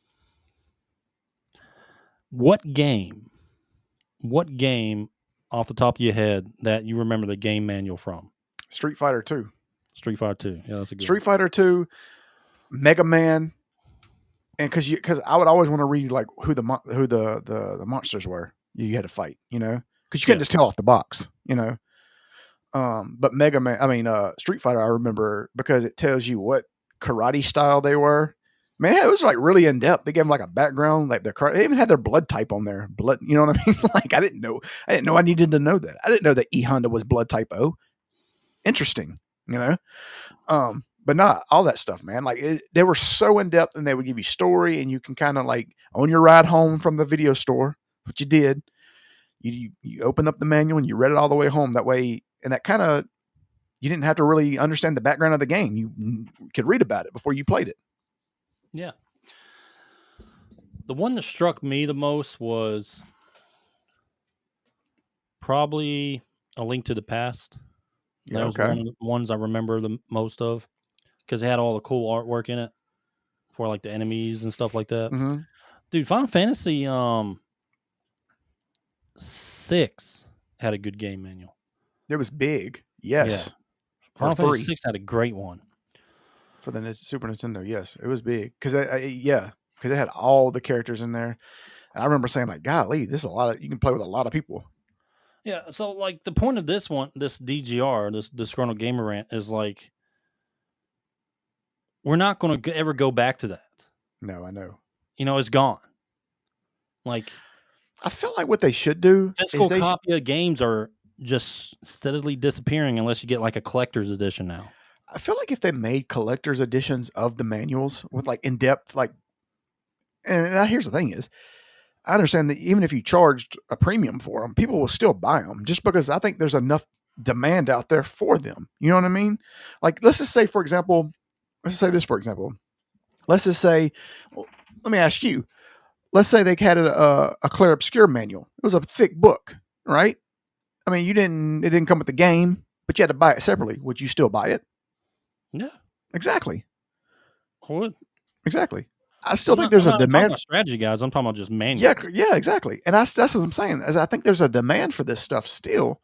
what game off the top of your head that you remember the game manual from? Street Fighter 2. Street Fighter 2. Yeah, that's a good Street Fighter 2, Mega Man, and because I would always want to read like who the monsters were you had to fight, because you couldn't just tell off the box, But Mega Man, Street Fighter, I remember because it tells you what karate style they were. Man, it was like really in depth. They gave them like a background, like they even had their blood type on there. Blood, you know what I mean? Like I didn't know I needed to know that. I didn't know that 𝐸_Honda was blood type O. Interesting, but not all that stuff, man. Like they were so in depth, and they would give you story, and you can kind of like on your ride home from the video store, what you did, you open up the manual and you read it all the way home. That way, and that kind of you didn't have to really understand the background of the game. You could read about it before you played it. Yeah. The one that struck me the most was probably A Link to the Past. That was one of the ones I remember the most of because it had all the cool artwork in it for like the enemies and stuff like that. Mm-hmm. Dude, Final Fantasy 6 had a good game manual. It was big. Yes. Yeah. Final Fantasy 6 had a great one. For the Super Nintendo, yes. It was big. Because it had all the characters in there. And I remember saying, like, golly, this is you can play with a lot of people. Yeah, so like the point of this DGR, this Disgruntled Gamer Rant, is like we're not going to ever go back to that. No, I know. It's gone. Like I feel like what they should do physical copy of games are just steadily disappearing unless you get like a collector's edition now. I feel like if they made collector's editions of the manuals with like in depth, like, and now here's the thing is, I understand that even if you charged a premium for them, people will still buy them just because I think there's enough demand out there for them. You know what I mean? Like, let's just say, for example, let's say this, for example, let's just say, well, let me ask you, let's say they had a Clair Obscur manual. It was a thick book, right? I mean, it didn't come with the game, but you had to buy it separately. Would you still buy it? Yeah. Exactly. I would. Exactly. I still think there's a demand. I'm talking about strategy guys. I'm talking about just manual. Yeah, exactly. And that's what I'm saying. Is I think there's a demand for this stuff still.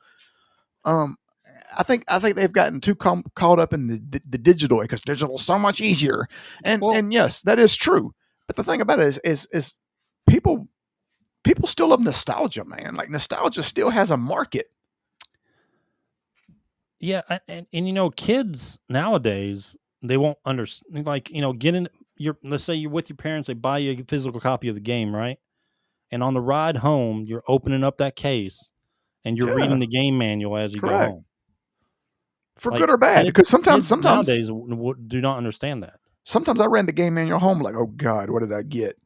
I think they've gotten too caught up in the digital because digital is so much easier. And yes, that is true. But the thing about it is people still love nostalgia, man. Like nostalgia still has a market. Yeah, and you know, kids nowadays, they won't understand. Like, you know, let's say you're with your parents, they buy you a physical copy of the game, right? And on the ride home, you're opening up that case and you're reading the game manual as you go home. For good or bad, because sometimes nowadays do not understand that. Sometimes I ran the game manual home like, oh God, what did I get?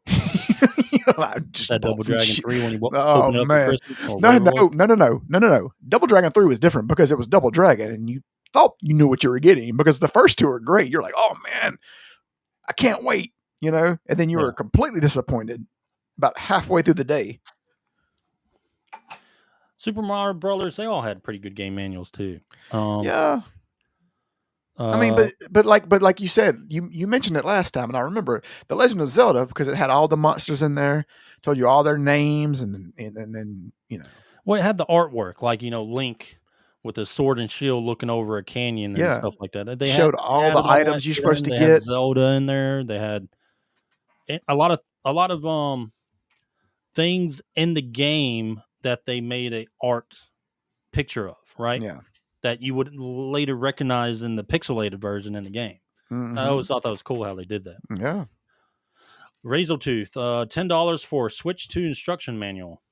I just that Double Dragon 3 when you open up man. No. Double Dragon 3 was different because it was Double Dragon and you thought you knew what you were getting because the first two are great. You're like, oh man, I can't wait, you know? And then you were completely disappointed about halfway through the day. Super Mario Brothers, they all had pretty good game manuals too. Yeah. I mean, but like you said, you mentioned it last time, and I remember The Legend of Zelda because it had all the monsters in there, told you all their names, and then you know. Well, it had the artwork, like, you know, Link with a sword and shield looking over a canyon and stuff like that. They showed all the items you're supposed to get. Had Zelda in there. They had a lot of things in the game that they made a art picture of, right? Yeah. That you would later recognize in the pixelated version in the game. Mm-hmm. I always thought that was cool how they did that. Yeah. Razortooth, $10 for Switch 2 instruction manual.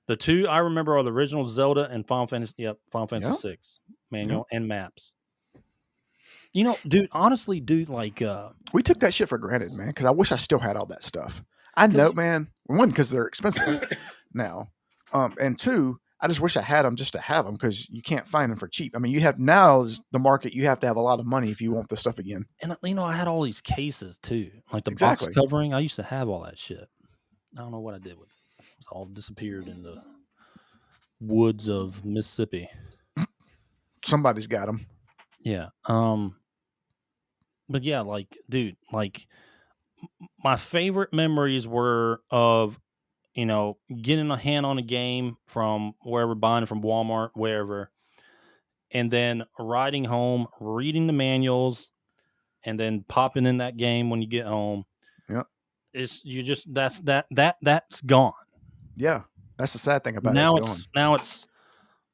The two I remember are the original Zelda and Final Fantasy 6 manual and maps. You know, dude, honestly, like... we took that shit for granted, man, because I wish I still had all that stuff. I know, man. One, because they're expensive now. And two, I just wish I had them just to have them because you can't find them for cheap. I mean, you have now is the market. You have to have a lot of money if you want this stuff again. And, you know, I had all these cases too, like the box covering. I used to have all that shit. I don't know what I did with it. It's all disappeared in the woods of Mississippi. Somebody's got them. Yeah. But yeah, like, dude, like my favorite memories were of, you know, getting a hand on a game from wherever, buying it from Walmart, wherever, and then riding home, reading the manuals, and then popping in that game when you get home. Yeah. That's gone. Yeah. That's the sad thing about it. Now it's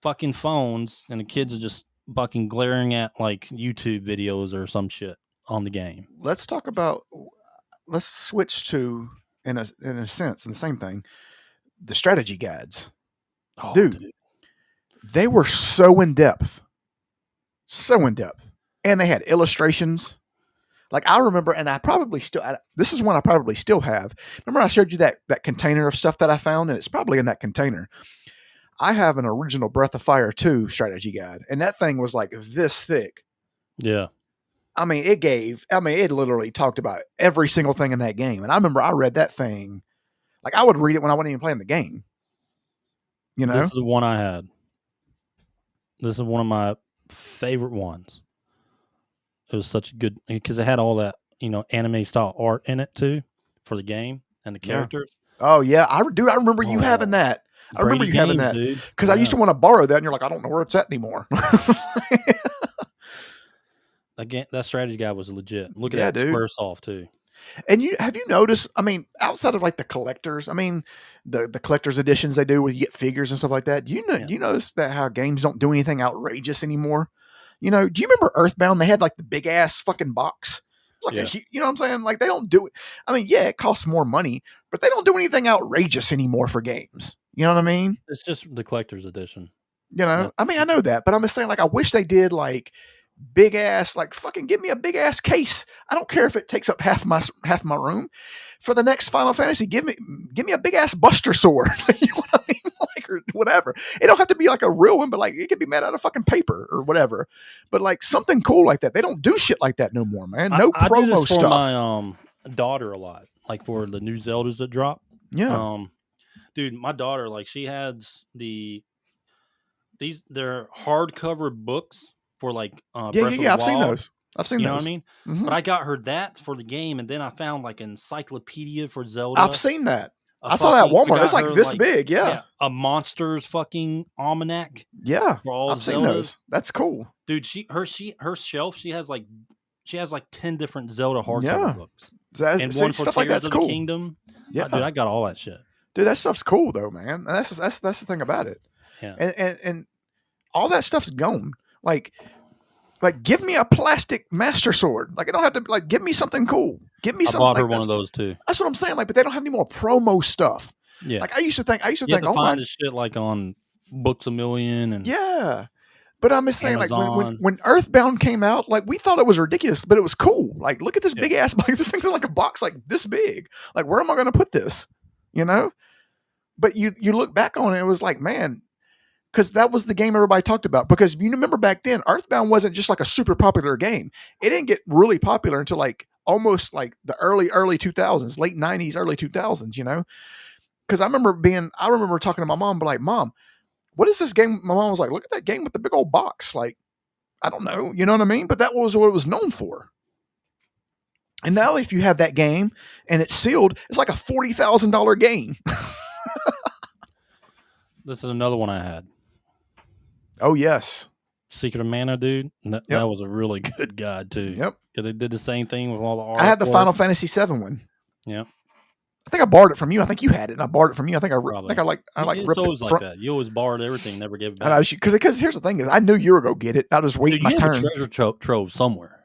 fucking phones and the kids are just fucking glaring at like YouTube videos or some shit on the game. Let's switch to, in a sense, and the same thing, the strategy guides. Oh, dude, they were so in depth, and they had illustrations. Like I remember, and I probably still. This is one I probably still have. Remember, I showed you that container of stuff that I found, and it's probably in that container. I have an original Breath of Fire 2 strategy guide, and that thing was like this thick. Yeah. I mean, it literally talked about every single thing in that game. And I remember I read that thing. Like, I would read it when I wasn't even playing the game. You know? This is the one I had. This is one of my favorite ones. It was such a good, because it had all that, you know, anime style art in it too for the game and the characters. Oh, yeah. I remember you having that. I remember you having that. Because I used to want to borrow that, and you're like, I don't know where it's at anymore. Again, that strategy guy was legit. Look at that Squaresoft too. And have you noticed? I mean, outside of like the collectors, I mean, the collectors editions they do where you get figures and stuff like that. Do you notice that how games don't do anything outrageous anymore? You know, do you remember Earthbound? They had like the big ass fucking box. Like you know what I'm saying? Like they don't do it. I mean, yeah, it costs more money, but they don't do anything outrageous anymore for games. You know what I mean? It's just the collector's edition. You know, I mean, I know that, but I'm just saying, like, I wish they did like big ass, like fucking give me a big ass case. I don't care if it takes up half my room. For the next Final Fantasy, give me a big ass Buster sword. You know what I mean? Like, or whatever. It don't have to be like a real one, but like it could be made out of fucking paper or whatever. But like something cool like that. They don't do shit like that no more, man. No I promo do this for stuff. my daughter a lot, like for the new Zeldas that drop. Yeah. Dude, my daughter, like, she has they're hardcover books for like Breath of the I've seen Wild. those. I've seen You those. know what I mean? Mhm. But I got her that for the game, and then I found like an encyclopedia for Zelda. I've seen that. I saw that at Walmart. It's like this big. Yeah. A monsters fucking almanac. Yeah. For all I've seen those. That's cool. Dude, her shelf, she has like 10 different Zelda hardcover books. And one for stuff like Tears that's of cool. the Kingdom. Yeah. Dude, I got all that shit. Dude, that stuff's cool though, man. And that's the thing about it. Yeah. And all that stuff's gone. Like give me a plastic Master Sword. Like I don't have to like give me something cool. Give me something. I bought her like one of those too. That's what I'm saying. Like, but they don't have any more promo stuff. Yeah. Like I used to think, You have to find this shit like on Books A Million and yeah. But I'm just saying, Amazon. like when Earthbound came out, like we thought it was ridiculous, but it was cool. Like, look at this big ass, like this thing's like a box like this big. Like, where am I going to put this? You know? But you look back on it, it was like, man, because that was the game everybody talked about. Because you remember back then, Earthbound wasn't just like a super popular game. It didn't get really popular until like almost like the early 2000s, late 90s, early 2000s. You know? Because I remember talking to my mom, but like, Mom, what is this game? My mom was like, look at that game with the big old box. Like, I don't know. You know what I mean? But that was what it was known for. And now if you have that game and it's sealed, it's like a $40,000 game. This is another one I had. Oh, yes. Secret of Mana, dude. That was a really good guide, too. Yep. Because they did the same thing with all the art. I had the Final Fantasy VII one. Yeah. I think I borrowed it from you. I think you had it, and I borrowed it from you. I think I ripped it's always it. like that. You always borrowed everything, never gave it back. Because here's the thing is, I knew you were gonna get it. I just waited my turn. You have a treasure trove somewhere.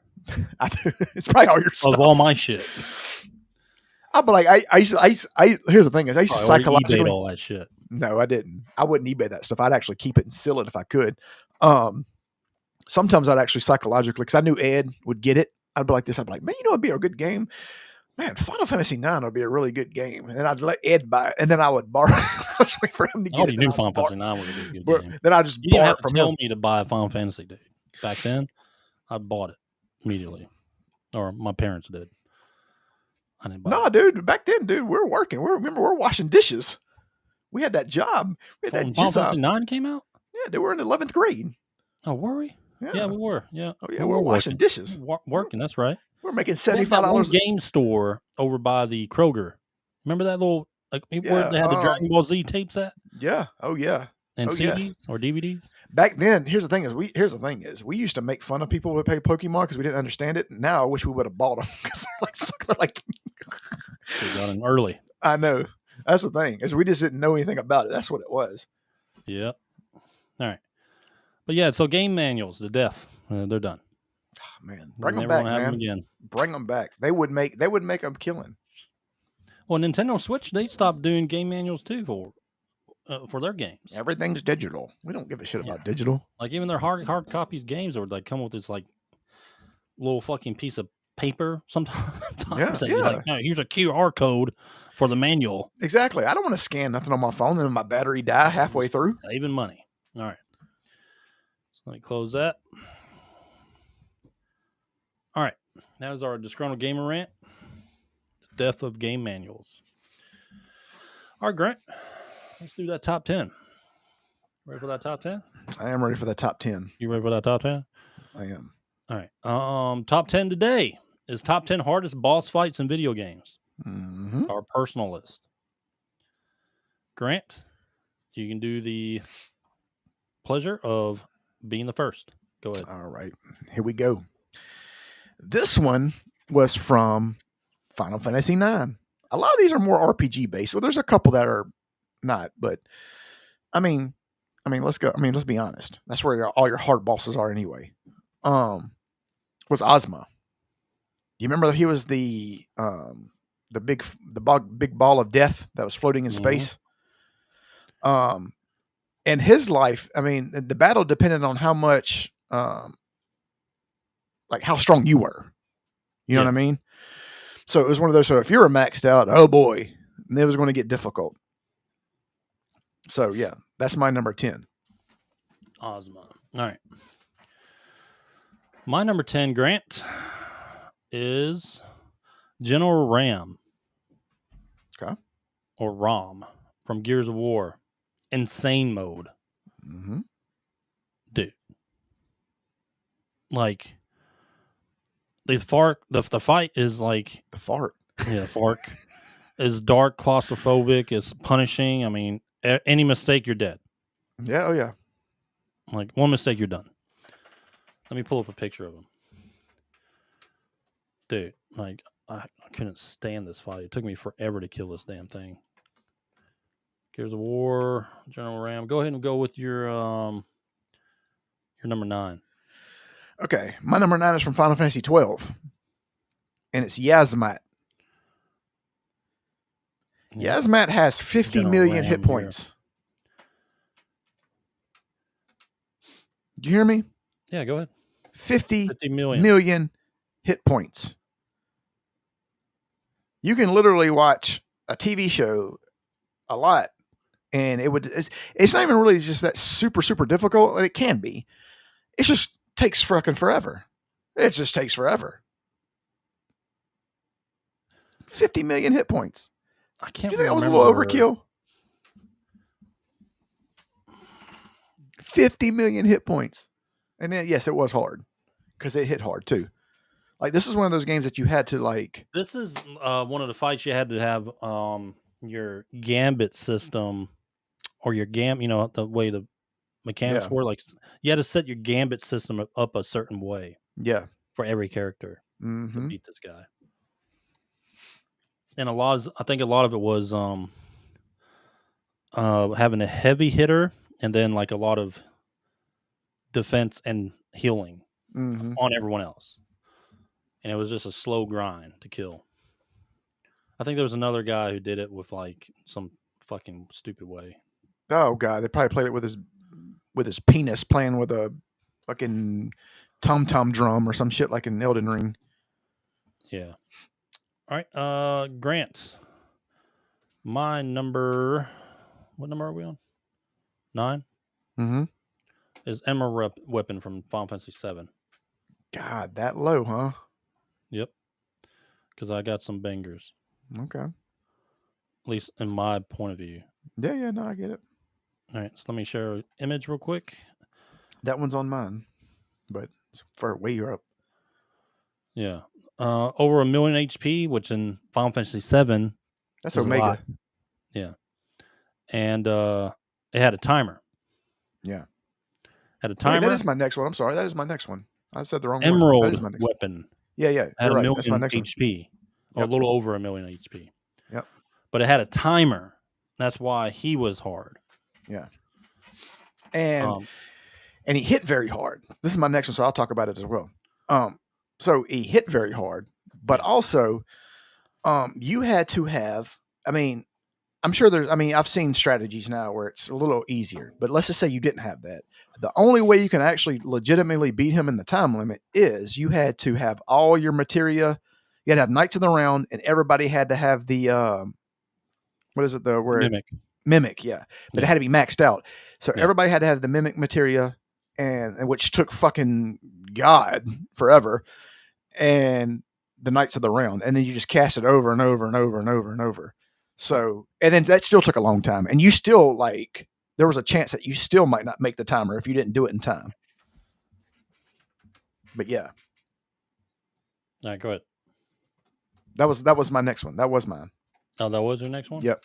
I do. It's probably all your stuff. Of all my shit. But like here's the thing is, I used to psychologically eBayed all that shit. No, I didn't. I wouldn't eBay that stuff. I'd actually keep it and seal it if I could. Sometimes I'd actually psychologically, because I knew Ed would get it. I'd be like this. I'd be like, man, you know, it'd be a good game. Man, Final Fantasy IX would be a really good game. And then I'd let Ed buy it, and then I would borrow it for him to get it. You knew Final Fantasy IX was a good game. Then I just borrow it from him. You didn't have to tell me to buy a Final Fantasy, dude. Back then, I bought it immediately. Or my parents did. I didn't buy it. Dude. Back then, dude, we were working. Remember, we're washing dishes. We had that job. We had that Final Fantasy IX came out? Yeah, they were in 11th grade. Oh, were we? Yeah, we were. Yeah. Oh, yeah, we were washing dishes. Working, that's right. We're making $75 game store over by the Kroger. Remember that little where they had the Dragon Ball Z tapes at? Yeah. Oh yeah. And CDs or DVDs. Back then, here's the thing is we used to make fun of people who play Pokemon because we didn't understand it. Now I wish we would have bought them because they're like they got in early. I know. That's the thing is we just didn't know anything about it. That's what it was. Yeah. All right. But yeah, so game manuals, the death, they're done. Oh, man, bring them back, man. Again. Bring them back. They would make them killing. Well, Nintendo Switch, they stopped doing game manuals too for their games. Everything's digital. We don't give a shit about digital. Like even their hard copies games, or they come with this like little fucking piece of paper. Sometimes like, no, here's a QR code for the manual. Exactly. I don't want to scan nothing on my phone and then my battery die halfway through. Saving money. All right. Let me close that. All right. That was our Disgruntled Gamer rant. The death of game manuals. All right, Grant. Let's do that top 10. Ready for that top 10? I am ready for that top 10. You ready for that top 10? I am. All right. Top 10 today is top 10 hardest boss fights in video games. Mm-hmm. Our personal list. Grant, you can do the pleasure of being the first. Go ahead. All right. Here we go. This one was from Final Fantasy IX. A lot of these are more RPG based. Well, there's a couple that are not, but I mean, let's go. Let's be honest. That's where all your hard bosses are anyway. Was 𝐼𝐸. You remember he was the big ball of death that was floating in space? And his life, I mean, the battle depended on how much, like how strong you were. You know what I mean? So it was one of those. So if you were maxed out, oh boy, it was going to get difficult. So yeah, that's my number 10. Ozma. All right. My number 10, Grant, is General Ram. Okay. Or Rom from Gears of War. Insane mode. Mm-hmm. Dude. Like, the fight is like... The fart. Yeah, the fart. Is dark, claustrophobic, is punishing. I mean, any mistake, you're dead. Yeah, oh yeah. Like, one mistake, you're done. Let me pull up a picture of him. Dude, like, I couldn't stand this fight. It took me forever to kill this damn thing. Gears of War, General Ram. Go ahead and go with your number 9. Okay, my number 9 is from Final Fantasy 12, and it's 𝐬𝐮𝐬𝐽. Yeah. 𝐬𝐮𝐬𝐽 has 50 General million Ram hit here. points. Did you hear me? Yeah, go ahead. 50 million. million hit points. You can literally watch a TV show a lot, and it's not even really just that super difficult. It can be. It just takes fucking forever. It just takes forever. 50 million hit points. I can't Do you think remember. that was a little overkill? 50 million hit points. And then, yes, it was hard because it hit hard too. Like, this is one of those games that you had to like. This is one of the fights you had to have your gambit system or your the way the mechanics were. Like, you had to set your gambit system up a certain way. Yeah. For every character to beat this guy. And I think a lot of it was having a heavy hitter and then like a lot of defense and healing on everyone else. And it was just a slow grind to kill. I think there was another guy who did it with like some fucking stupid way. Oh god, they probably played it with his penis playing with a fucking tom-tom drum or some shit like in Elden Ring. Yeah. All right, Grant. My number... What number are we on? 9? Mm-hmm. Is Emerald Weapon from Final Fantasy 7. God, that low, huh? Yep. Because I got some bangers. Okay. At least in my point of view. Yeah, no, I get it. All right, so let me share an image real quick. That one's on mine, but it's far way up. Yeah. Over 1 million HP, which in Final Fantasy 7... That's Omega. Yeah. And it had a timer. Yeah. Had a timer. Wait, that is my next one. I'm sorry. That is my next one. I said the wrong one. Emerald That is my next Weapon. Yeah. Had You're a right. That's my million next HP. Or a little over 1 million HP. Yep. But it had a timer. That's why he was hard. Yeah. And he hit very hard. This is my next one, so I'll talk about it as well. So he hit very hard, but also you had to have, I mean, I'm sure I've seen strategies now where it's a little easier, but let's just say you didn't have that. The only way you can actually legitimately beat him in the time limit is you had to have all your materia. You had to have Knights of the Round, and everybody had to have the, what is it, the word? Mimic, yeah. But it had to be maxed out. So everybody had to have the Mimic materia, and which took fucking God forever, and the Knights of the Round. And then you just cast it over and over and over and over and over. So, and then that still took a long time. And you still, like, there was a chance that you still might not make the timer if you didn't do it in time. But yeah. All right, go ahead. That was my next one. That was mine. Oh, that was your next one? Yep.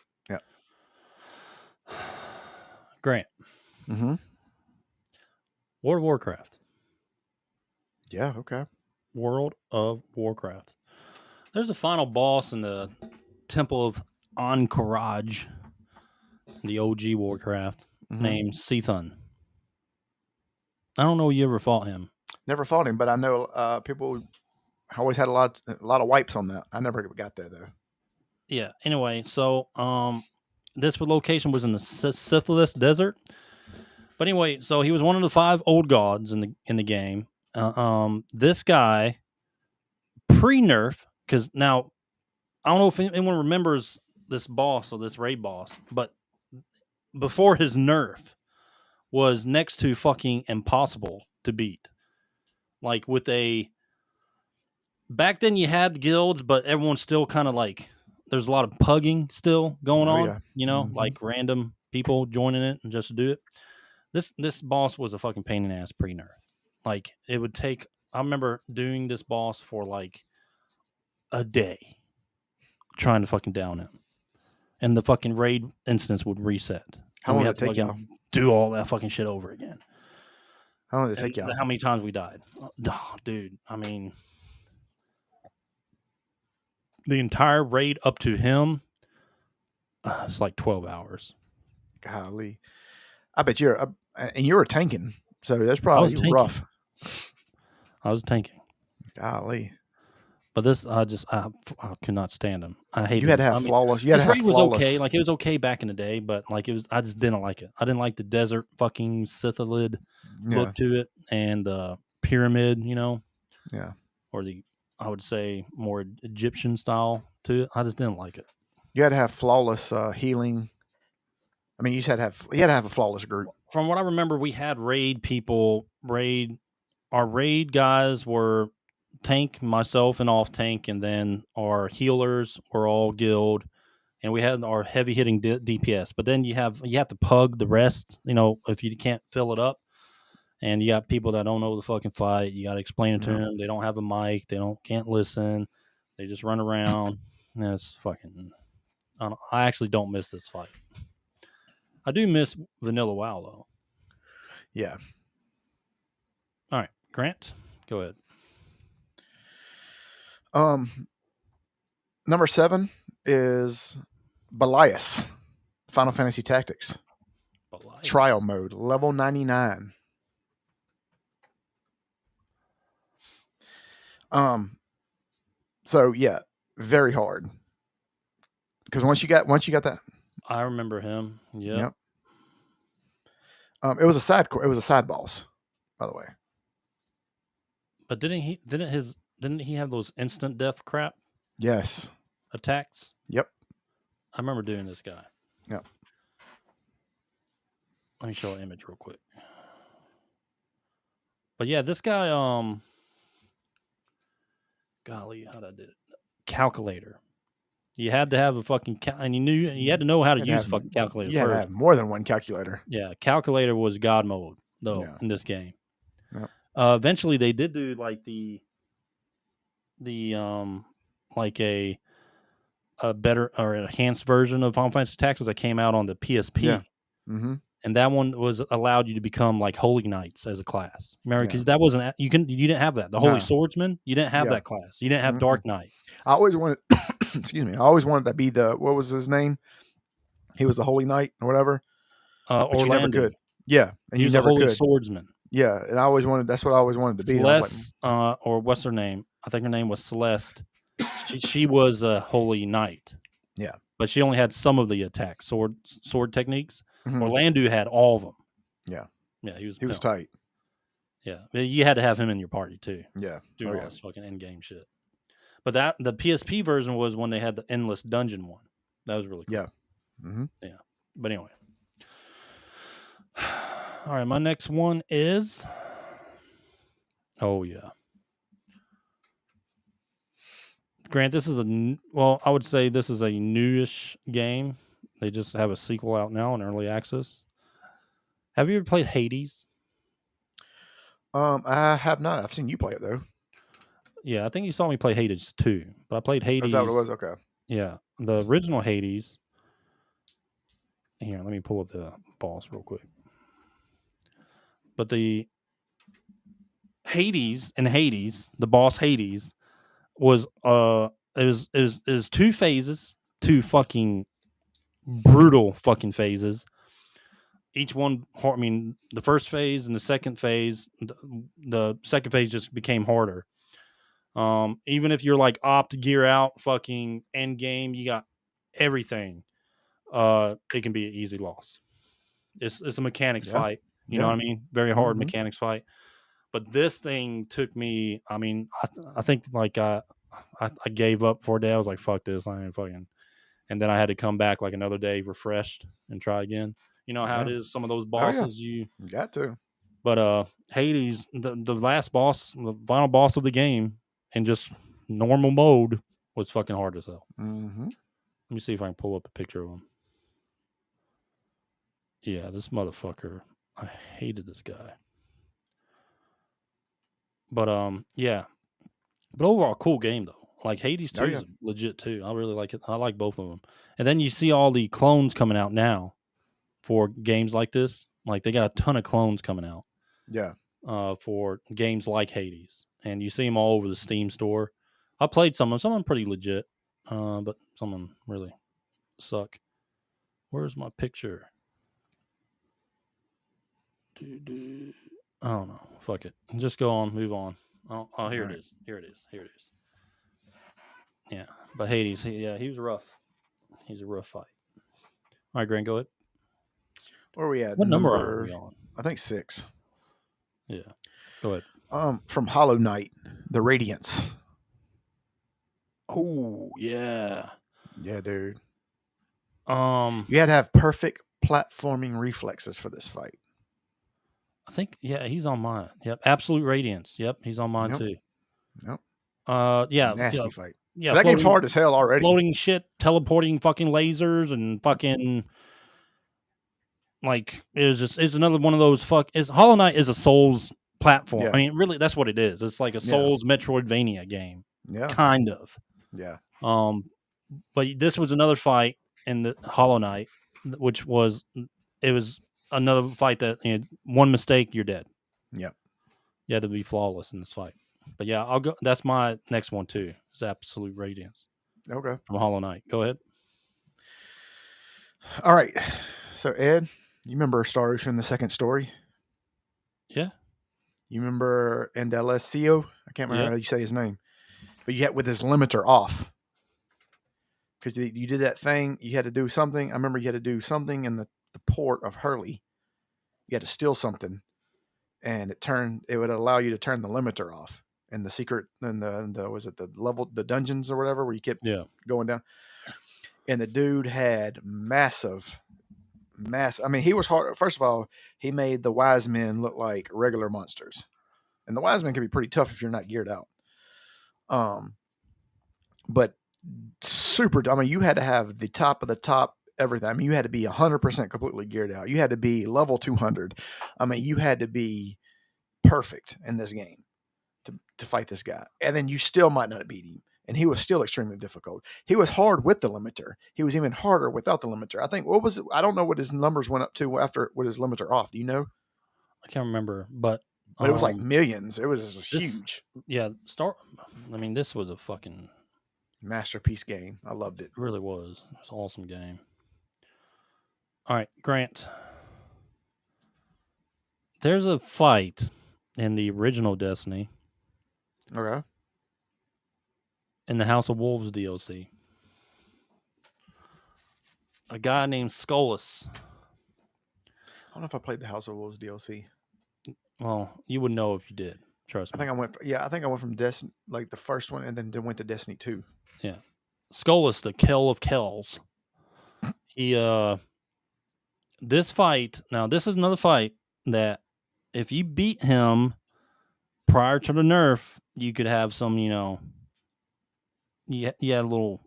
Grant. Mm-hmm. World of Warcraft. Yeah, okay. World of Warcraft. There's a final boss in the Temple of 𝐼𝐻𝐻, the OG Warcraft, named 𝐶𝐿. I don't know if you ever fought him. Never fought him, but I know people always had a lot of wipes on that. I never got there though. Yeah. Anyway, so this location was in the Syphilis Desert, But anyway, so he was one of the 5 old gods in the game. This guy pre-nerf, because now I don't know if anyone remembers this boss or this raid boss, but before his nerf was next to fucking impossible to beat. Like with back then you had guilds, but everyone's still kind of like, there's a lot of pugging still going on, yeah. you know, like random people joining it and just to do it. This boss was a fucking pain in the ass pre-nerf. Like it would take, I remember doing this boss for like a day trying to fucking down him. And the fucking raid instance would reset. How long did it take y'all? Do all that fucking shit over again. How long did it take y'all? How many times we died? Oh, dude, I mean, the entire raid up to him, it's like 12 hours. Golly. I bet and you were tanking, so that's probably rough. I was tanking. Golly. But this, I could not stand him. I hated. You had to have flawless. You had to have flawless. flawless. Was okay. Like it was okay back in the day, but like it was. I just didn't like it. I didn't like the desert fucking Sithilid look to it, and the pyramid. You know. Yeah. Or I would say more Egyptian style to it. I just didn't like it. You had to have flawless healing. I mean, you had to have a flawless group. From what I remember, we had raid people. Our raid guys were tank, myself, and off tank, and then our healers were all guild, and we had our heavy hitting DPS. But then you have to pug the rest. You know, if you can't fill it up, and you got people that don't know the fucking fight, you got to explain it to them. They don't have a mic. They can't listen. They just run around. It's fucking. I actually don't miss this fight. I do miss Vanilla WoW though. Yeah. All right, Grant, go ahead. Number 7 is Belial, Final Fantasy Tactics. Belial. Trial mode, level 99. So yeah, very hard. Because once you got that, I remember him. Yep. It was a side boss, by the way. But didn't he have those instant death crap? Yes. Attacks? Yep. I remember doing this guy. Yep. Let me show an image real quick. But yeah, this guy, golly, how'd I do it? Calculator. You had to have a fucking and you had to know how to use a fucking calculator. You had to have more than one calculator. Yeah, calculator was God mode though in this game. Yep. Eventually, they did do like the like a better or enhanced version of Final Fantasy Tactics that came out on the PSP. Yeah. Mm-hmm. And that one allowed you to become like Holy Knights as a class. Remember, because that wasn't you didn't have that. The Holy Swordsman, you didn't have that class. You didn't have Dark Knight. I always wanted, excuse me, I always wanted to be what was his name? He was the Holy Knight or whatever. But you never could. Yeah, and he you was never a Holy could. Swordsman. Yeah, and I always wanted. That's what I always wanted to be. Celeste, or what's her name? I think her name was Celeste. She was a Holy Knight. Yeah, but she only had some of the attacks, sword techniques. Mm-hmm. Orlando had all of them. Yeah, yeah, he was tight. Yeah, you had to have him in your party too. Yeah, doing all this fucking end game shit. But the PSP version was when they had the endless dungeon one. That was really cool. Yeah, yeah. But anyway, all right. My next one is. Oh yeah. Grant, this is I would say this is a newish game. They just have a sequel out now in early access. Have you ever played Hades? I have not. I've seen you play it though. Yeah, I think you saw me play Hades too. But I played Hades. Is that what it was? Okay. Yeah, the original Hades. Here, let me pull up the boss real quick. But the Hades, the boss Hades, was it was 2 phases, 2 fucking brutal fucking phases. Each one, I mean, the first phase and the second phase, the second phase just became harder. Even if you're like opt gear out, fucking end game, you got everything. It can be an easy loss. It's a mechanics fight. You know what I mean? Very hard mechanics fight. But this thing took me. I mean, I think like I gave up for a day. I was like, fuck this, I ain't fucking. And then I had to come back like another day refreshed and try again. You know how it is. Some of those bosses you got to. But Hades, the last boss, the final boss of the game, in just normal mode, was fucking hard as hell. Mm-hmm. Let me see if I can pull up a picture of him. Yeah, this motherfucker. I hated this guy. But yeah. But overall, cool game though. Like Hades 2 is legit too. I really like it. I like both of them. And then you see all the clones coming out now for games like this. Like they got a ton of clones coming out. Yeah. For games like Hades, and you see them all over the Steam store. I played some of them pretty legit, but some of them really suck. Where's my picture? I don't know. Fuck it. Just go on. Move on. Oh, here it is. Here it is. Here it is. Yeah, but Hades. He was rough. He's a rough fight. All right, Grant, go ahead. Where are we at? What number are we on? I think 6. Yeah. Go ahead. From Hollow Knight, The Radiance. Oh, yeah. Yeah, dude. You had to have perfect platforming reflexes for this fight. I think, yeah, he's on mine. Yep. Absolute Radiance. Yep, he's on mine too. Yep. Yeah. Nasty fight. Yeah. That game's hard as hell already. Floating shit, teleporting fucking lasers and fucking like it's another one of those Hollow Knight is a Souls platform. I mean, really, that's what it is. It's like a Souls Metroidvania game. Yeah. Kind of. Yeah. But this was another fight in the Hollow Knight, which was another fight that one mistake, you're dead. Yep. You had to be flawless in this fight. But yeah, I'll go. That's my next one too. It's Absolute Radiance. Okay. From Hollow Knight. Go ahead. All right. So Ed, you remember Star Ocean, the second story? Yeah. You remember 𝐸'𝐸𝐿𝐸? I can't remember how you say his name. But you had with his limiter off. Because you did that thing, you had to do something. I remember you had to do something in the port of Hurley. You had to steal something. And it would allow you to turn the limiter off. And the secret, and the dungeons or whatever, where you kept going down. And the dude had massive. I mean, he was hard. First of all, he made the wise men look like regular monsters. And the wise men can be pretty tough if you're not geared out. But super, I mean, you had to have the top of the top everything. I mean, you had to be 100% completely geared out. You had to be level 200. I mean, you had to be perfect in this game to fight this guy. And then you still might not beat him. And he was still extremely difficult. He was hard with the limiter. He was even harder without the limiter. I think, I don't know what his numbers went up to with his limiter off. Do you know? I can't remember, but it was like millions. It was huge. Yeah. I mean, this was a fucking masterpiece game. I loved it. It really was. It was an awesome game. All right, Grant. There's a fight in the original Destiny. Okay. In the House of Wolves DLC. A guy named 𝐸𝐶𝐿. I don't know if I played the House of Wolves DLC. Well, you would know if you did. Trust me. I think I went from Destiny, like the first one, and then went to Destiny 2. Yeah. 𝐸𝐿, the Kell of Kells. He, this fight, now this is another fight that if you beat him prior to the nerf, you could have some, you had a little,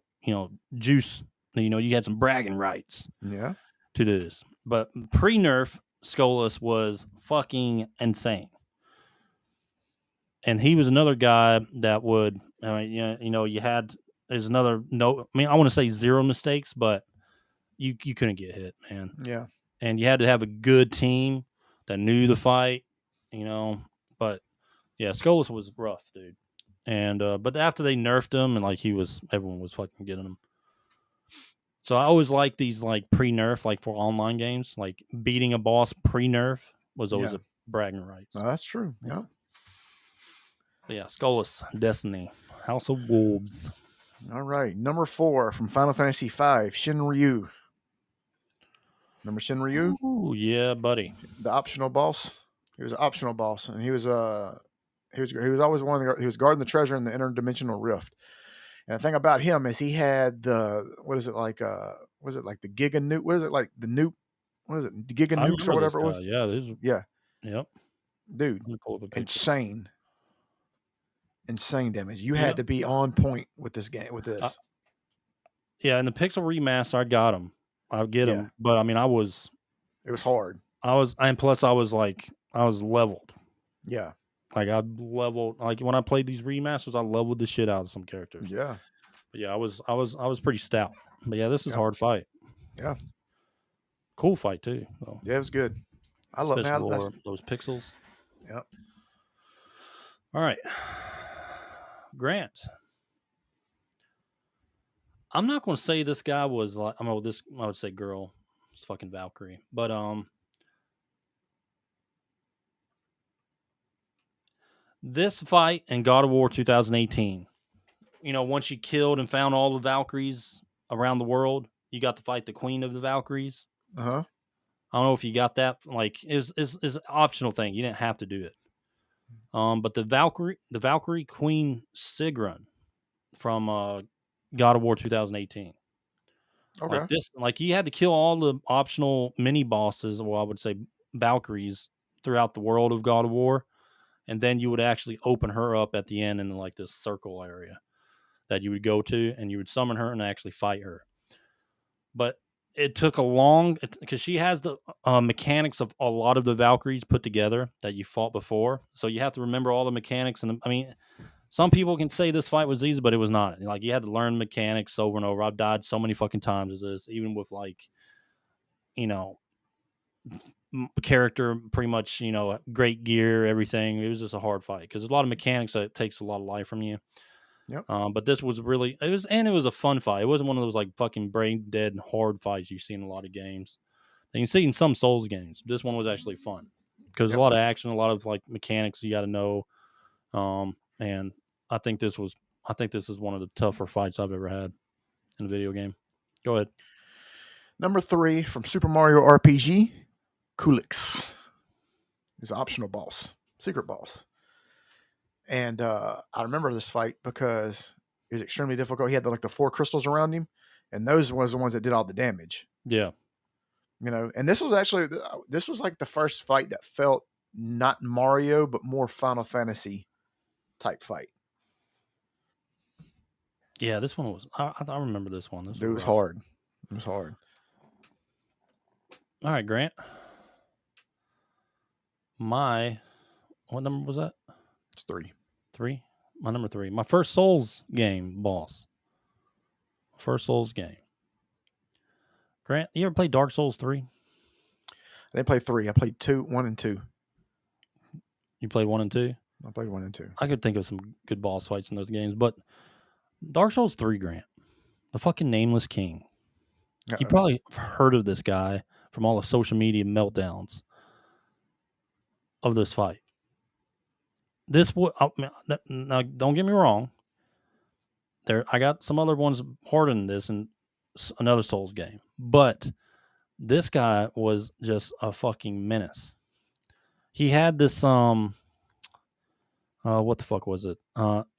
juice, you had some bragging rights. Yeah. To do this. But pre-nerf, 𝐸𝐿 was fucking insane. And he was another guy that would, there's another, I want to say 0 mistakes, but you couldn't get hit, man. Yeah. And you had to have a good team that knew the fight, but yeah, 𝐸𝐿 was rough, dude. And, but after they nerfed him and everyone was fucking getting him. So I always like these pre-nerf, for online games, beating a boss pre-nerf was always a bragging rights. Oh, that's true. Yeah. But yeah, 𝐸𝐿, Destiny, House of Wolves. All right, number 4 from Final Fantasy V, Shinryu. Remember Shinryu? Oh yeah, buddy. The optional boss. He was an optional boss, and he was always he was guarding the treasure in the interdimensional rift. And the thing about him is he had the was it like the Giga Nuke? What is it like the nuke? What is it? The Giga I Nukes or remember whatever it this was? guy. Yeah, this is, Yeah. Yep. Dude, Let me pull up a picture. Insane damage. You had to be on point with this game. With this. Yeah, in the Pixel remaster, I got him. I'll get him, but I mean, it was hard. And plus I was leveled. Yeah. Like I leveled, like when I played these remasters, I leveled the shit out of some characters. Yeah. But yeah, I was pretty stout. But yeah, this is a hard fight. Yeah. Cool fight too. So. Yeah, it was good. I love those pixels. Yep. All right. Grant. I'm not going to say this guy was like, I would say girl. It's fucking Valkyrie. But this fight in God of War 2018, once you killed and found all the Valkyries around the world, you got to fight the Queen of the Valkyries. Uh-huh. I don't know if you got that. Like, it's an optional thing. You didn't have to do it. But the Valkyrie Queen Sigrun from God of War 2018. Okay. Like you had to kill all the optional mini bosses, or I would say Valkyries, throughout the world of God of War, and then you would actually open her up at the end in like this circle area that you would go to, and you would summon her and actually fight her. But it took because she has the mechanics of a lot of the Valkyries put together that you fought before, so you have to remember all the mechanics. And I mean, some people can say this fight was easy, but it was not. Like, you had to learn mechanics over and over. I've died so many fucking times with this, even with character, pretty much, great gear, everything. It was just a hard fight because there's a lot of mechanics that takes a lot of life from you. Yep. But this was really, it was a fun fight. It wasn't one of those like fucking brain dead hard fights you see in a lot of games. And you see in some Souls games. This one was actually fun because a lot of action, a lot of like mechanics you got to know. And I think this is one of the tougher fights I've ever had in a video game. Go ahead. Number 3 from Super Mario RPG, 𝐾𝐿𝐽. He's an optional boss, secret boss. And I remember this fight because it was extremely difficult. He had the 4 crystals around him, and those was the ones that did all the damage. Yeah. And this was like the first fight that felt not Mario, but more Final Fantasy type fight. Yeah, this one was. I remember this one. It was hard. It was hard. All right, Grant. What number was that? It's 3. 3. My number 3. My first Souls game boss. First Souls game. Grant, you ever played Dark Souls 3? I didn't play 3. I played 1 and 2. You played 1 and 2? I played 1 and 2. I could think of some good boss fights in those games, but Dark Souls 3, Grant, the fucking Nameless King. Uh-oh. You probably heard of this guy from all the social media meltdowns of this fight. Now, don't get me wrong. I got some other ones harder than this in another Souls game, but this guy was just a fucking menace. He had this what the fuck was it?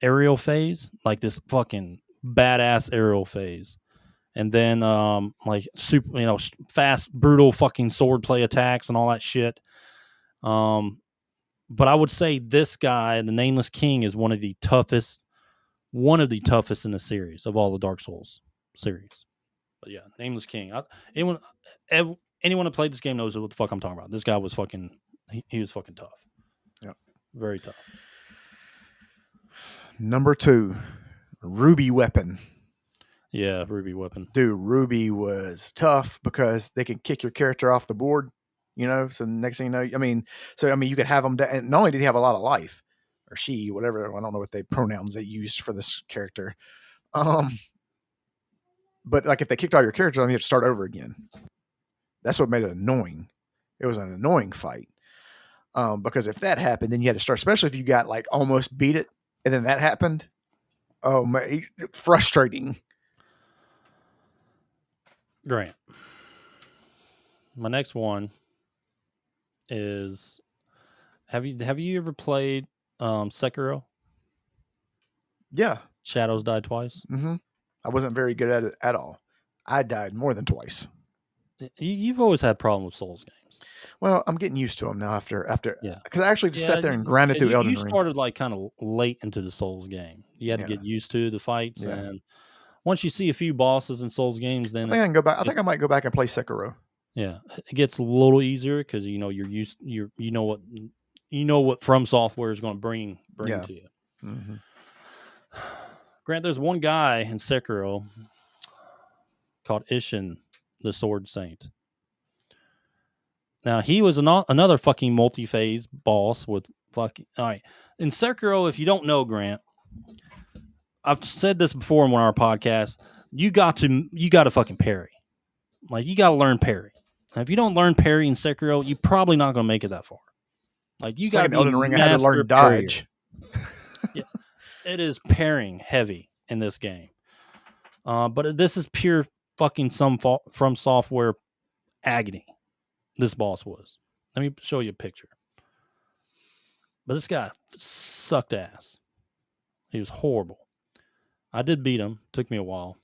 Aerial phase, like this fucking badass aerial phase, and then like super, fast, brutal fucking swordplay attacks and all that shit. But I would say this guy, the Nameless King, is one of the toughest in the series of all the Dark Souls series. But yeah, Nameless King. Anyone that played this game knows what the fuck I'm talking about. This guy was fucking. He was fucking tough. Yeah, very tough. Number 2, Ruby Weapon. Yeah, Ruby Weapon. Dude, Ruby was tough because they can kick your character off the board. So next thing you know, you could have them. And not only did he have a lot of life, or she, whatever. I don't know what pronouns they used for this character. But like if they kicked all your characters, you have to start over again. That's what made it annoying. It was an annoying fight. Because if that happened, then you had to start, especially if you got like almost beat it, and then that happened. Oh man, frustrating. Grant, My next one is have you ever played Sekiro? Yeah. Shadows Die Twice. Mm-hmm. I wasn't very good at it at all. I died more than twice. You've always had problems with Souls games. Well, I'm getting used to them now after Yeah. because I actually just sat there and grinded through Elden You Ring. started like kind of late into the Souls game. You had to get used to the fights, and once you see a few bosses in Souls games, then I think I can go back. I think I might go back and play Sekiro. Yeah, it gets a little easier because you know you know what From Software is going to bring to you. Mm-hmm. Grant, there's one guy in Sekiro called 𝐬𝐮, the Sword Saint. Now, he was another fucking multi-phase boss with fucking... All right. In Sekiro, if you don't know, Grant, I've said this before in one of our podcasts, you got to fucking parry. Like, you got to learn parry. And if you don't learn parry in Sekiro, you're probably not going to make it that far. Like, you got to be Elden Ring, I had to learn dodge. Yeah. It is parrying heavy in this game. But this is pure fucking From Software agony. This boss was. Let me show you a picture. But this guy sucked ass. He was horrible. I did beat him. Took me a while.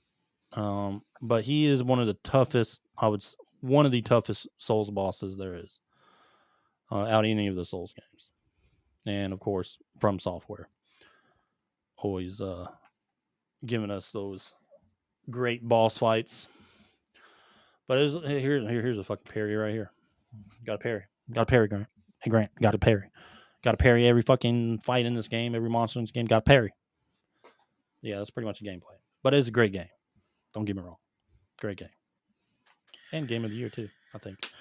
But he is one of the toughest, one of the toughest Souls bosses there is. Out of any of the Souls games. And of course, From Software. Always giving us those great boss fights. But here's a fucking parry right here. Got a parry. Grant. Hey, Grant, got a parry. Got to parry every fucking fight in this game, every monster in this game. Got to parry. Yeah, that's pretty much the gameplay. But it's a great game. Don't get me wrong. Great game. And game of the year, too, I think.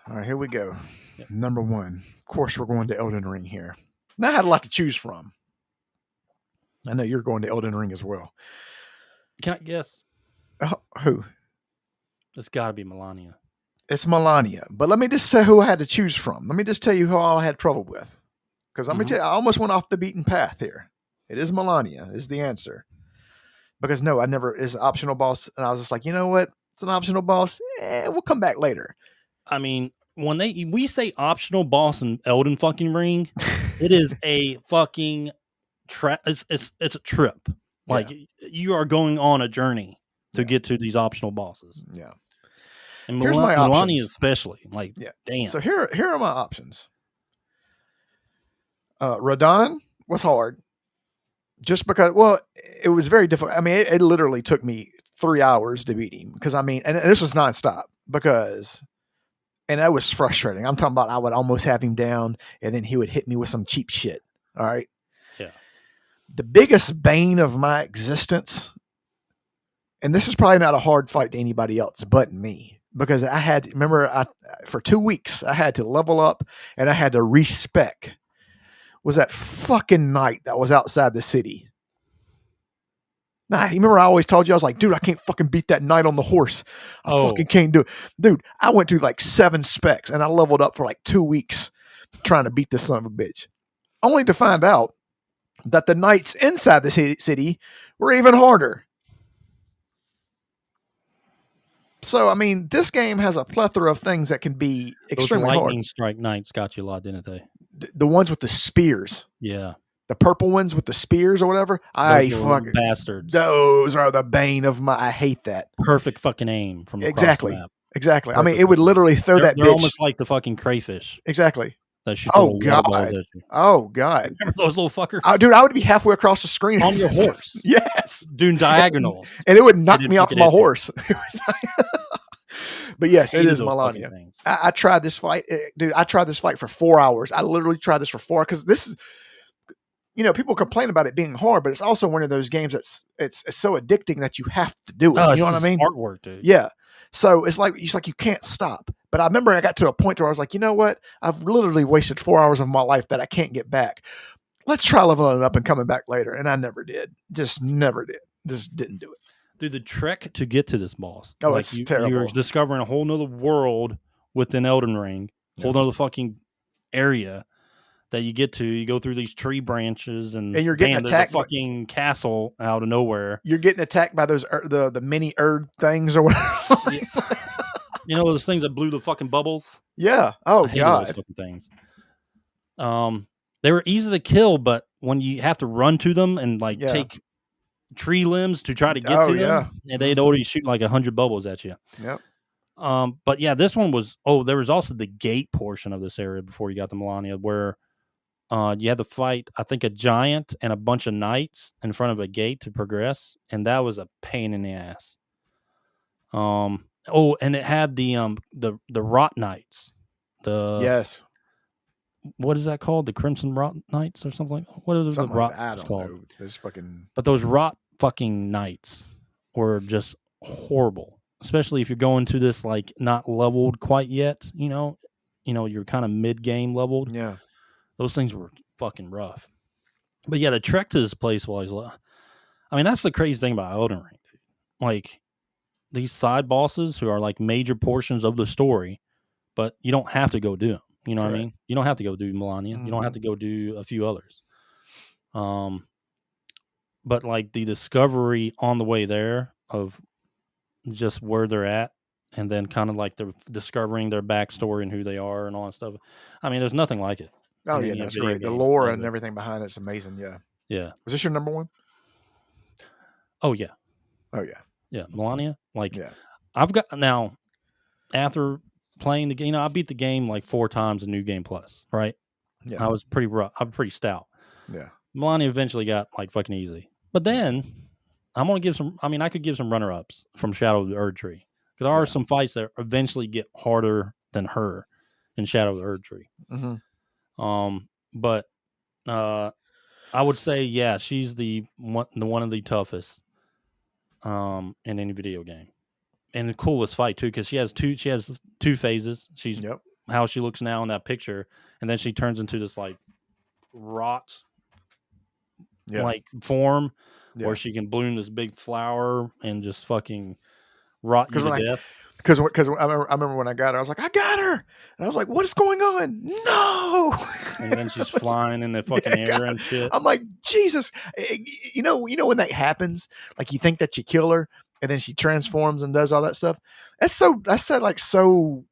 All right, here we go. Yep. Number one. Of course, we're going to Elden Ring here. Now, I had a lot to choose from. I know you're going to Elden Ring as well. Can I guess? Who? It's got to be Melania. It's Melania. But let me just say who I had to choose from. Let me just tell you who all I had trouble with. Because let me tell you, I almost went off the beaten path here. It is Melania is the answer. Because no, it's an optional boss. And I was just like, you know what? It's an optional boss. We'll come back later. I mean, when we say optional boss in Elden fucking Ring, it is a fucking it's a trip. Like you are going on a journey to get to these optional bosses. Yeah. And here's my Melania options. especially. Like, damn. So here are my options. Radahn was hard. Just because, it was very difficult. I mean, it literally took me 3 hours to beat him. Because, I mean, and this was nonstop. And that was frustrating. I'm talking about I would almost have him down, and then he would hit me with some cheap shit. All right? Yeah. The biggest bane of my existence, and this is probably not a hard fight to anybody else but me. Because I had, for 2 weeks, I had to level up, and I had to respec. Was that fucking knight that was outside the city. Nah, you remember I always told you, I was like, dude, I can't fucking beat that knight on the horse. I fucking can't do it. Dude, I went through like 7 specs and I leveled up for like 2 weeks trying to beat this son of a bitch. Only to find out that the knights inside the city were even harder. So, I mean, this game has a plethora of things that can be extremely hard. Those lightning strike knights got you a lot, didn't they? The ones with the spears. Yeah. The purple ones with the spears or whatever. I fucking bastards. Those are the bane of my. I hate that. Perfect fucking aim from exactly. The map. Exactly. Perfect. I mean, it would literally throw that. They're bitch. Almost like the fucking crayfish. Exactly. That oh God. Oh God. Remember those little fuckers? Dude, I would be halfway across the screen on your horse. Yes. Doing diagonal. And it would knock me off my horse. But yes, it is Melania. I tried this fight. Dude, I tried this fight for 4 hours. I literally tried this for 4 because this is, people complain about it being hard, but it's also one of those games that's it's so addicting that you have to do it. You know what I mean? Artwork, dude. Yeah. So it's like you can't stop. But I remember I got to a point where I was like, you know what? I've literally wasted 4 hours of my life that I can't get back. Let's try leveling it up and coming back later. And I never did. Just never did. Just didn't do it. Dude, the trek to get to this boss. Oh, it's terrible. You're discovering a whole nother world within Elden Ring, whole nother fucking area that you get to. You go through these tree branches and you're getting attacked. There's a fucking castle out of nowhere. You're getting attacked by those the mini things or whatever. You know those things that blew the fucking bubbles? Yeah. Oh I hated those God. fucking things. They were easy to kill, but when you have to run to them and like Yeah. take tree limbs to try to get Oh, to yeah. them, and they'd already shoot like 100 bubbles at you. Yep. But yeah, this one was. Oh, there was also the gate portion of this area before you got to Melania, where you had to fight, I think, a giant and a bunch of knights in front of a gate to progress, and that was a pain in the ass. Oh, and it had the rot knights. Yes. What is that called? The Crimson Rot Knights or something like that? What is Something the rot like that. I don't called? know. There's fucking. But those rot fucking knights were just horrible, especially if you're going to this like not leveled quite yet. You know, you're kind of mid game leveled. Yeah. Those things were fucking rough. But yeah, the trek to this place was. I mean, that's the crazy thing about Elden Ring, dude. Like these side bosses who are like major portions of the story, but you don't have to go do them. You know what I mean? You don't have to go do Melania. You don't have to go do a few others. But like the discovery on the way there of just where they're at, and then kind of like they're discovering their backstory and who they are and all that stuff. I mean, there's nothing like it. Oh yeah, that's great. The lore and everything behind it's amazing. Yeah. Yeah. Was this your number one? Oh yeah. Oh yeah. Yeah, Melania. Like, yeah. I've got now after playing the game. I beat the game like 4 times in New Game Plus. Right. Yeah. I was pretty rough. I'm pretty stout. Yeah. Melania eventually got like fucking easy, but then I'm gonna give some. I mean, I could give some runner ups from Shadow of the Erdtree. There are some fights that eventually get harder than her in Shadow of the Erdtree. But I would say, yeah, she's the one of the toughest in any video game, and the coolest fight too, because she has two phases. She's how she looks now in that picture, and then she turns into this like rot like form where she can bloom this big flower and just fucking rot you to death. Because I remember when I got her, I was like, I got her, and I was like, what is going on? No. And then she's flying in the fucking air and shit. I'm like, Jesus, you know when that happens, like you think that you kill her, and then she transforms and does all that stuff. That's so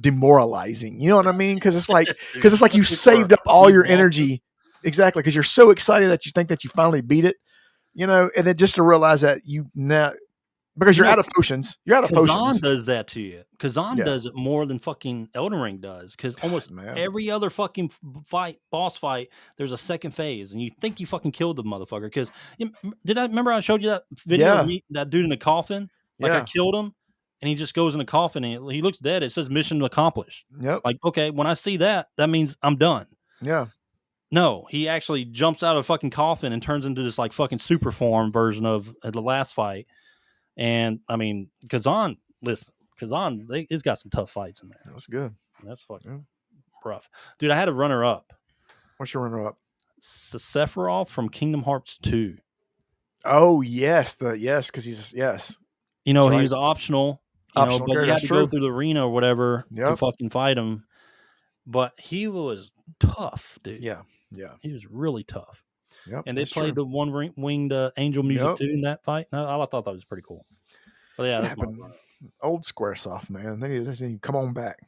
demoralizing. You know what I mean? Because it's like you saved up all your energy. Exactly, because you're so excited that you think that you finally beat it. You know, and then just to realize that because you're out of potions. You're out of potions. 𝐬𝐮 does that to you. 𝐬𝐮 does it more than fucking Elden Ring does. Because almost every other fucking boss fight, there's a second phase, and you think you fucking killed the motherfucker. Because remember I showed you that video of that dude in the coffin? Like I killed him, and he just goes in the coffin, and he looks dead. It says mission accomplished. Yep. Like, okay, when I see that means I'm done. Yeah. No, he actually jumps out of a fucking coffin and turns into this like fucking super form version of the last fight. And I mean, 𝐬𝐮, it's got some tough fights in there. That's good. That's fucking rough. Dude, I had a runner up. What's your runner up? Sephiroth from Kingdom Hearts 2. Oh, yes. Because he's, yes. You know, he was optional. But you had to go through the arena or whatever to fucking fight him. But he was tough, dude. Yeah. Yeah. He was really tough. Yep, and they played the one-winged angel music too in that fight. No, I thought that was pretty cool. But yeah, that's old Squaresoft, man. They need to come on back,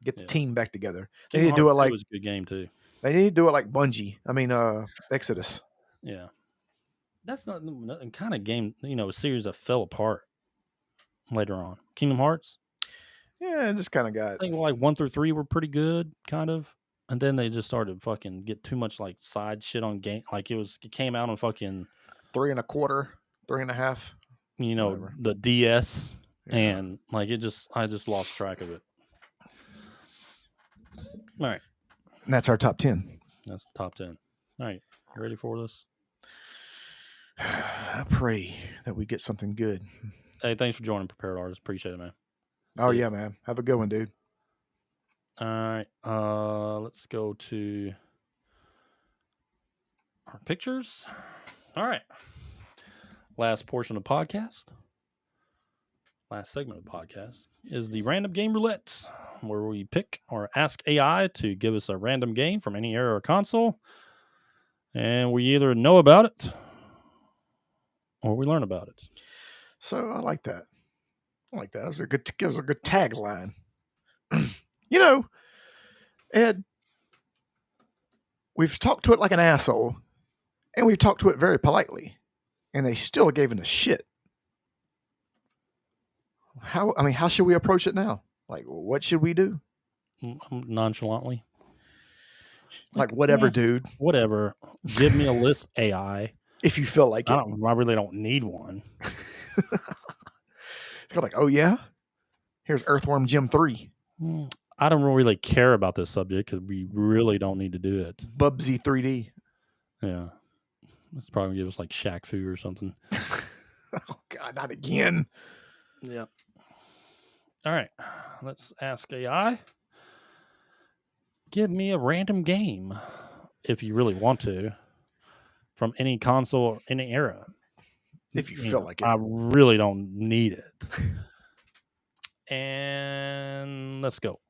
get the team back together. They Kingdom need to do it like it was a good game too. They need to do it like Bungie. I mean, Exodus. Yeah, that's not the kind of game. You know, a series that fell apart later on. Kingdom Hearts. Yeah, it just kind of got. I think like 1 through 3 were pretty good, kind of. And then they just started fucking get too much like side shit on game. Like it came out on fucking 3 1/4, 3 1/2. You know, whatever. The DS, and like I just lost track of it. All right, and that's our top 10. That's the top 10. All right, you ready for this? I pray that we get something good. Hey, thanks for joining Prepared Artists. Appreciate it, man. Oh yeah, man. Have a good one, dude. All right, let's go to our pictures. All right, last portion of the podcast, last segment of the podcast is the random game roulette, where we pick or ask AI to give us a random game from any era or console, and we either know about it or we learn about it. So I like that. I like that. It was a good tagline. You know, Ed, we've talked to it like an asshole, and we've talked to it very politely, and they still gave it a shit. How should we approach it now? Like, what should we do? Nonchalantly. Like, whatever, yeah, dude. Whatever. Give me a list AI. If you feel like it. I really don't need one. It's like, oh yeah? Here's Earthworm Jim 3. I don't really care about this subject because we really don't need to do it. Bubsy 3D. Yeah. It's probably going to give us like Shaq Fu or something. Oh, God, not again. Yeah. All right. Let's ask AI. Give me a random game, if you really want to, from any console or any era. If you feel like it. I really don't need it. And let's go.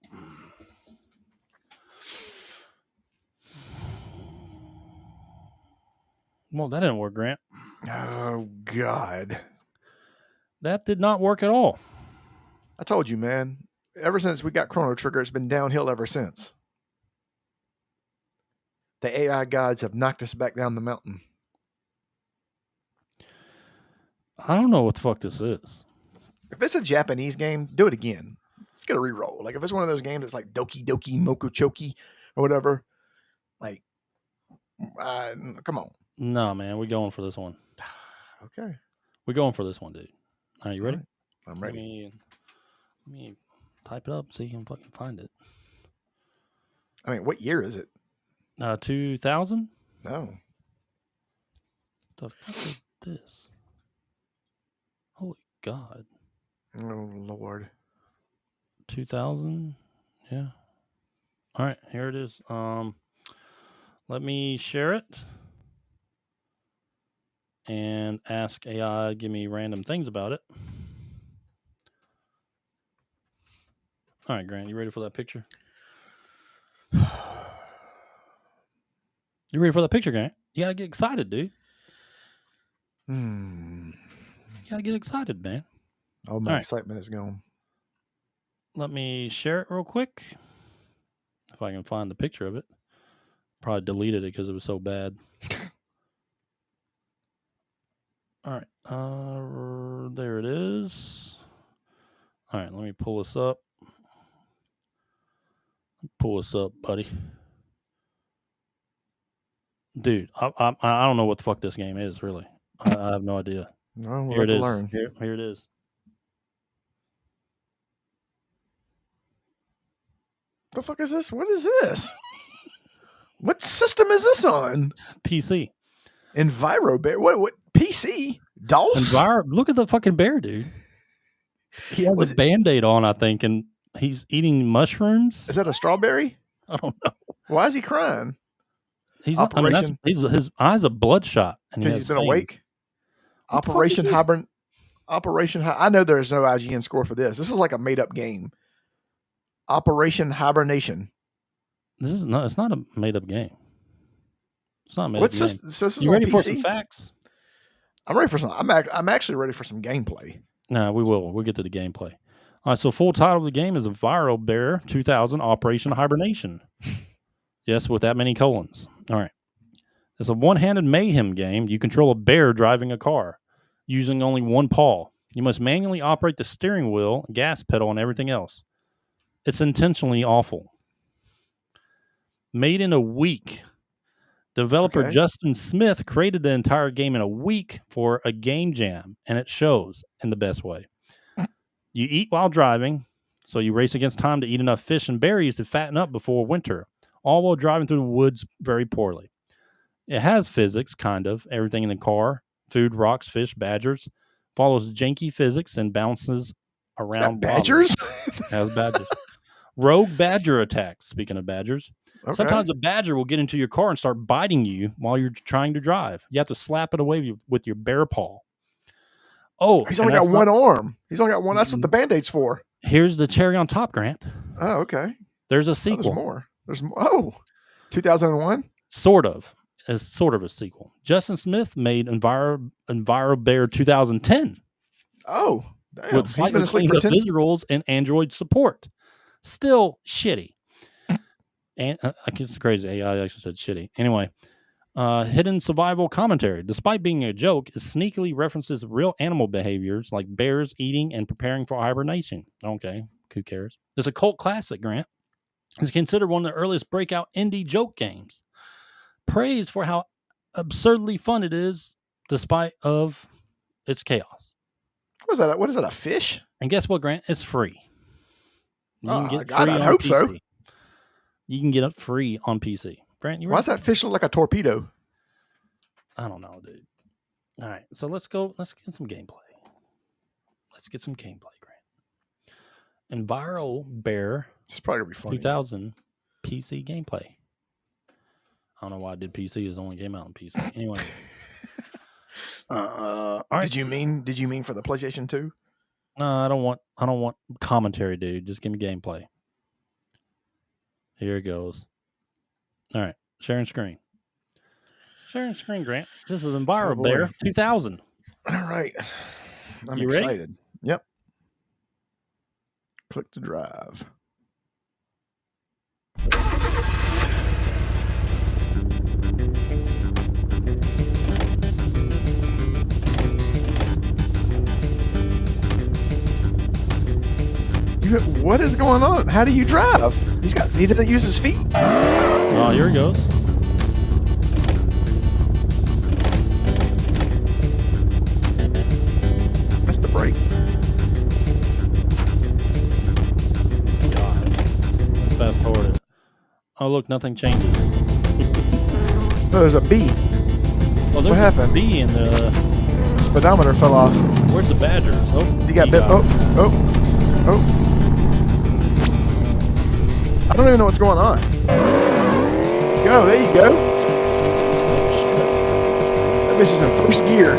Well, that didn't work, Grant. Oh, God. That did not work at all. I told you, man. Ever since we got Chrono Trigger, it's been downhill ever since. The AI gods have knocked us back down the mountain. I don't know what the fuck this is. If it's a Japanese game, do it again. Let's get a reroll. Like, if it's one of those games that's like Doki Doki Moku Choki or whatever, like, come on. No, man, we're going for this one. Okay. We're going for this one, dude. Are you ready? Right. I'm ready. Let me type it up so you can fucking find it. I mean, what year is it? 2000? No. The fuck is this? Holy God. Oh, Lord. 2000? Yeah. All right, here it is. Let me share it and ask AI, give me random things about it. All right, Grant, you ready for that picture? You ready for that picture, Grant? You gotta get excited, dude. You gotta get excited, man. Oh, my excitement is gone. Let me share it real quick. If I can find the picture of it. Probably deleted it because it was so bad. All right. There it is. All right, let me pull this up. Pull this up, buddy. Dude, I don't know what the fuck this game is, really. I have no idea. No, we'll Here it have is. to learn. Here it is. The fuck is this? What is this? What system is this on? PC. EnviroBear. What PC? DOS? Look at the fucking bear, dude. He has a Band-Aid on, I think, and he's eating mushrooms. Is that a strawberry? I don't know. Why is he crying? His eyes are bloodshot. Because he's been awake? Operation Hibernation. I know there is no IGN score for this. This is like a made-up game. Operation Hibernation. It's not a made-up game. It's not a made-up game. This You ready for some facts? I'm ready for some. I'm actually ready for some gameplay. No, we will. We'll get to the gameplay. All right, so full title of the game is EnviroBear 2000 Operation Hibernation. Yes, with that many colons. All right. It's a one-handed mayhem game. You control a bear driving a car using only one paw. You must manually operate the steering wheel, gas pedal, and everything else. It's intentionally awful. Made in a week. Developer Justin Smith created the entire game in a week for a game jam, and it shows in the best way. You eat while driving, so you race against time to eat enough fish and berries to fatten up before winter, all while driving through the woods very poorly. It has physics, kind of, everything in the car, food, rocks, fish, badgers, follows janky physics and bounces around. Badgers? Has badgers. Rogue badger attacks, speaking of badgers. Okay. Sometimes a badger will get into your car and start biting you while you're trying to drive. You have to slap it away with your bear paw. Oh, he's only got one arm. He's only got one. That's what the Band-Aid's for. Here's the cherry on top, Grant. Oh, okay. There's a sequel. There's more. There's more. Oh, 2001? Sort of. It's sort of a sequel. Justin Smith made EnviroBear 2010. Oh, Damn, with he's slightly been asleep cleaned for up 10. visuals and Android support. Still shitty. And I guess it's crazy. AI actually said shitty. Anyway, hidden survival commentary. Despite being a joke, it sneakily references real animal behaviors like bears eating and preparing for hibernation. Okay, who cares? It's a cult classic, Grant. It's considered one of the earliest breakout indie joke games. Praised for how absurdly fun it is, despite of its chaos. What is that? What is that? A fish? And guess what, Grant? It's free. You can get God, free I on hope PC. so. You can get it free on PC. Grant, you ready? Why does that fish look like a torpedo? I don't know, dude. All right, so let's go. Let's get some gameplay. Grant. Enviro Bear. It's probably gonna be funny. 2000 PC gameplay. I don't know why I did PC. It's the only game out on PC. Anyway. All right. Did you mean for the PlayStation 2? No, I don't want commentary, dude. Just give me gameplay. Here it goes. All right, sharing screen. Sharing screen, Grant. This is Enviro Bear 2000. All right, I'm You excited. ready? Yep. Click to drive. What is going on? How do you drive? He doesn't use his feet. Oh, here he goes. That's the brake. God. Let's fast forward it. Oh, look, nothing changes. Oh, there's a bee. Oh, there's what happened? A bee in the speedometer fell off. Where's the badgers? Oh, he got bit. Oh. I don't even know what's going on. Go, there you go. That bitch is in first gear.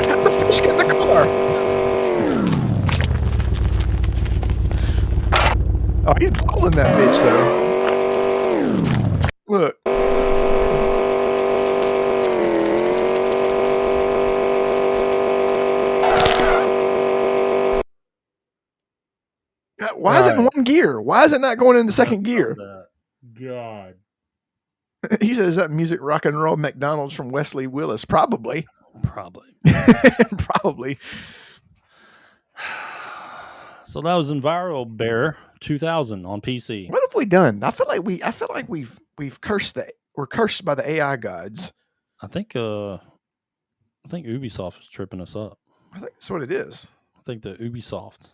How the fish get in the car? Oh, he's balling that bitch though. Look. Why is it in one gear? Why is it not going into second gear? God. He says that music rock and roll McDonald's from Wesley Willis. Probably. So that was Enviro Bear 2000 on PC. What have we done? I feel like we've cursed we're cursed by the AI gods. I think Ubisoft is tripping us up. I think that's what it is. I think the Ubisoft.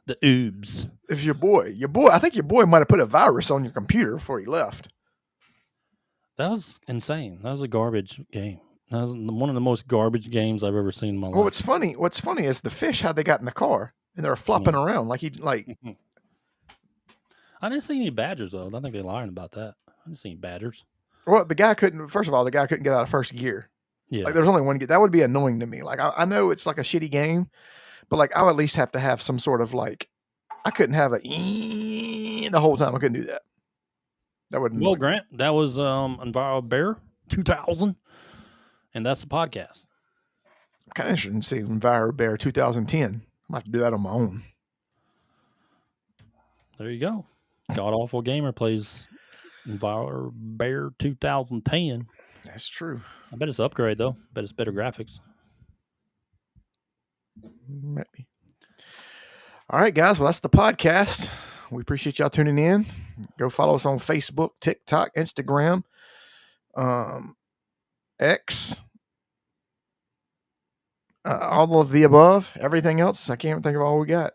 The Oobs. It's your boy. I think your boy might have put a virus on your computer before he left. That was insane. That was a garbage game. That was one of the most garbage games I've ever seen in my life. Well, what's funny is the fish, how they got in the car and they were flopping around like I didn't see any badgers though. I don't think they're lying about that. I didn't see any badgers. Well, the guy couldn't get out of first gear. Yeah. Like there's only one gear. That would be annoying to me. Like I know it's like a shitty game, but like I would at least have to have some sort of like, I couldn't have the whole time. I couldn't do that. That wouldn't. Well, Grant, that was Enviro Bear 2000, and that's the podcast. I'm kind of interested in seeing Enviro Bear 2010. I'm gonna have to do that on my own. There you go. God Awful Gamer plays Enviro Bear 2010. That's true. I bet it's an upgrade though. I bet it's better graphics. Maybe. All right, guys. Well, that's the podcast. We appreciate y'all tuning in. Go follow us on Facebook, TikTok, Instagram, X, all of the above. Everything else, I can't even think of all we got.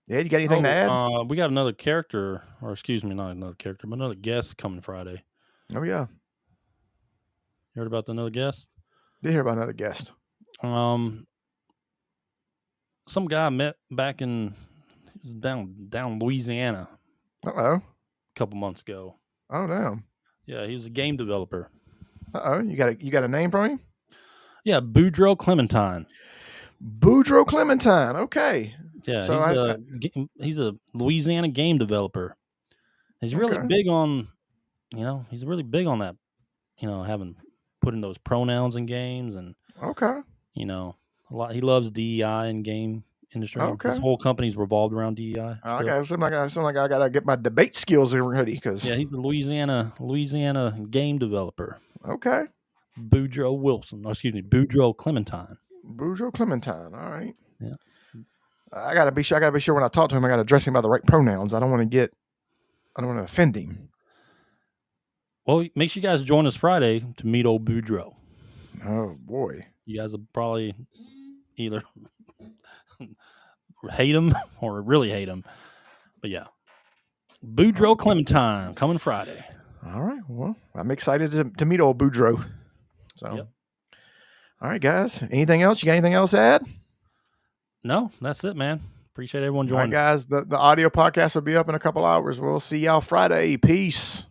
Yeah, you got anything to add? We got another character, or excuse me, not another character, but another guest coming Friday. Oh yeah. You heard about another guest? Did hear about another guest. Some guy I met back in down Louisiana. A couple months ago. Oh damn. Yeah, he was a game developer. You got a name for him? Yeah, Boudreaux Clementine. Boudreaux Clementine. Okay. Yeah, so he's a Louisiana game developer. He's really big on, he's really big on that, having putting those pronouns in games, and okay, you know, a lot. He loves DEI in game industry. Okay. His whole company's revolved around DEI. Okay, it seems like I gotta get my debate skills ready because Yeah, he's a Louisiana game developer. Okay, Boudreaux Clementine. Boudreaux Clementine. All right. Yeah. I gotta be sure when I talk to him, I gotta address him by the right pronouns. I don't want to offend him. Well, make sure you guys join us Friday to meet old Boudreaux. Oh boy, you guys will probably either hate him or really hate him. But yeah, Boudreaux Clementine coming Friday. All right. Well, I'm excited to meet old Boudreaux. So, Yep. All right, guys. Anything else? You got anything else to add? No, that's it, man. Appreciate everyone All right, joining. guys. The audio podcast will be up in a couple hours. We'll see y'all Friday. Peace.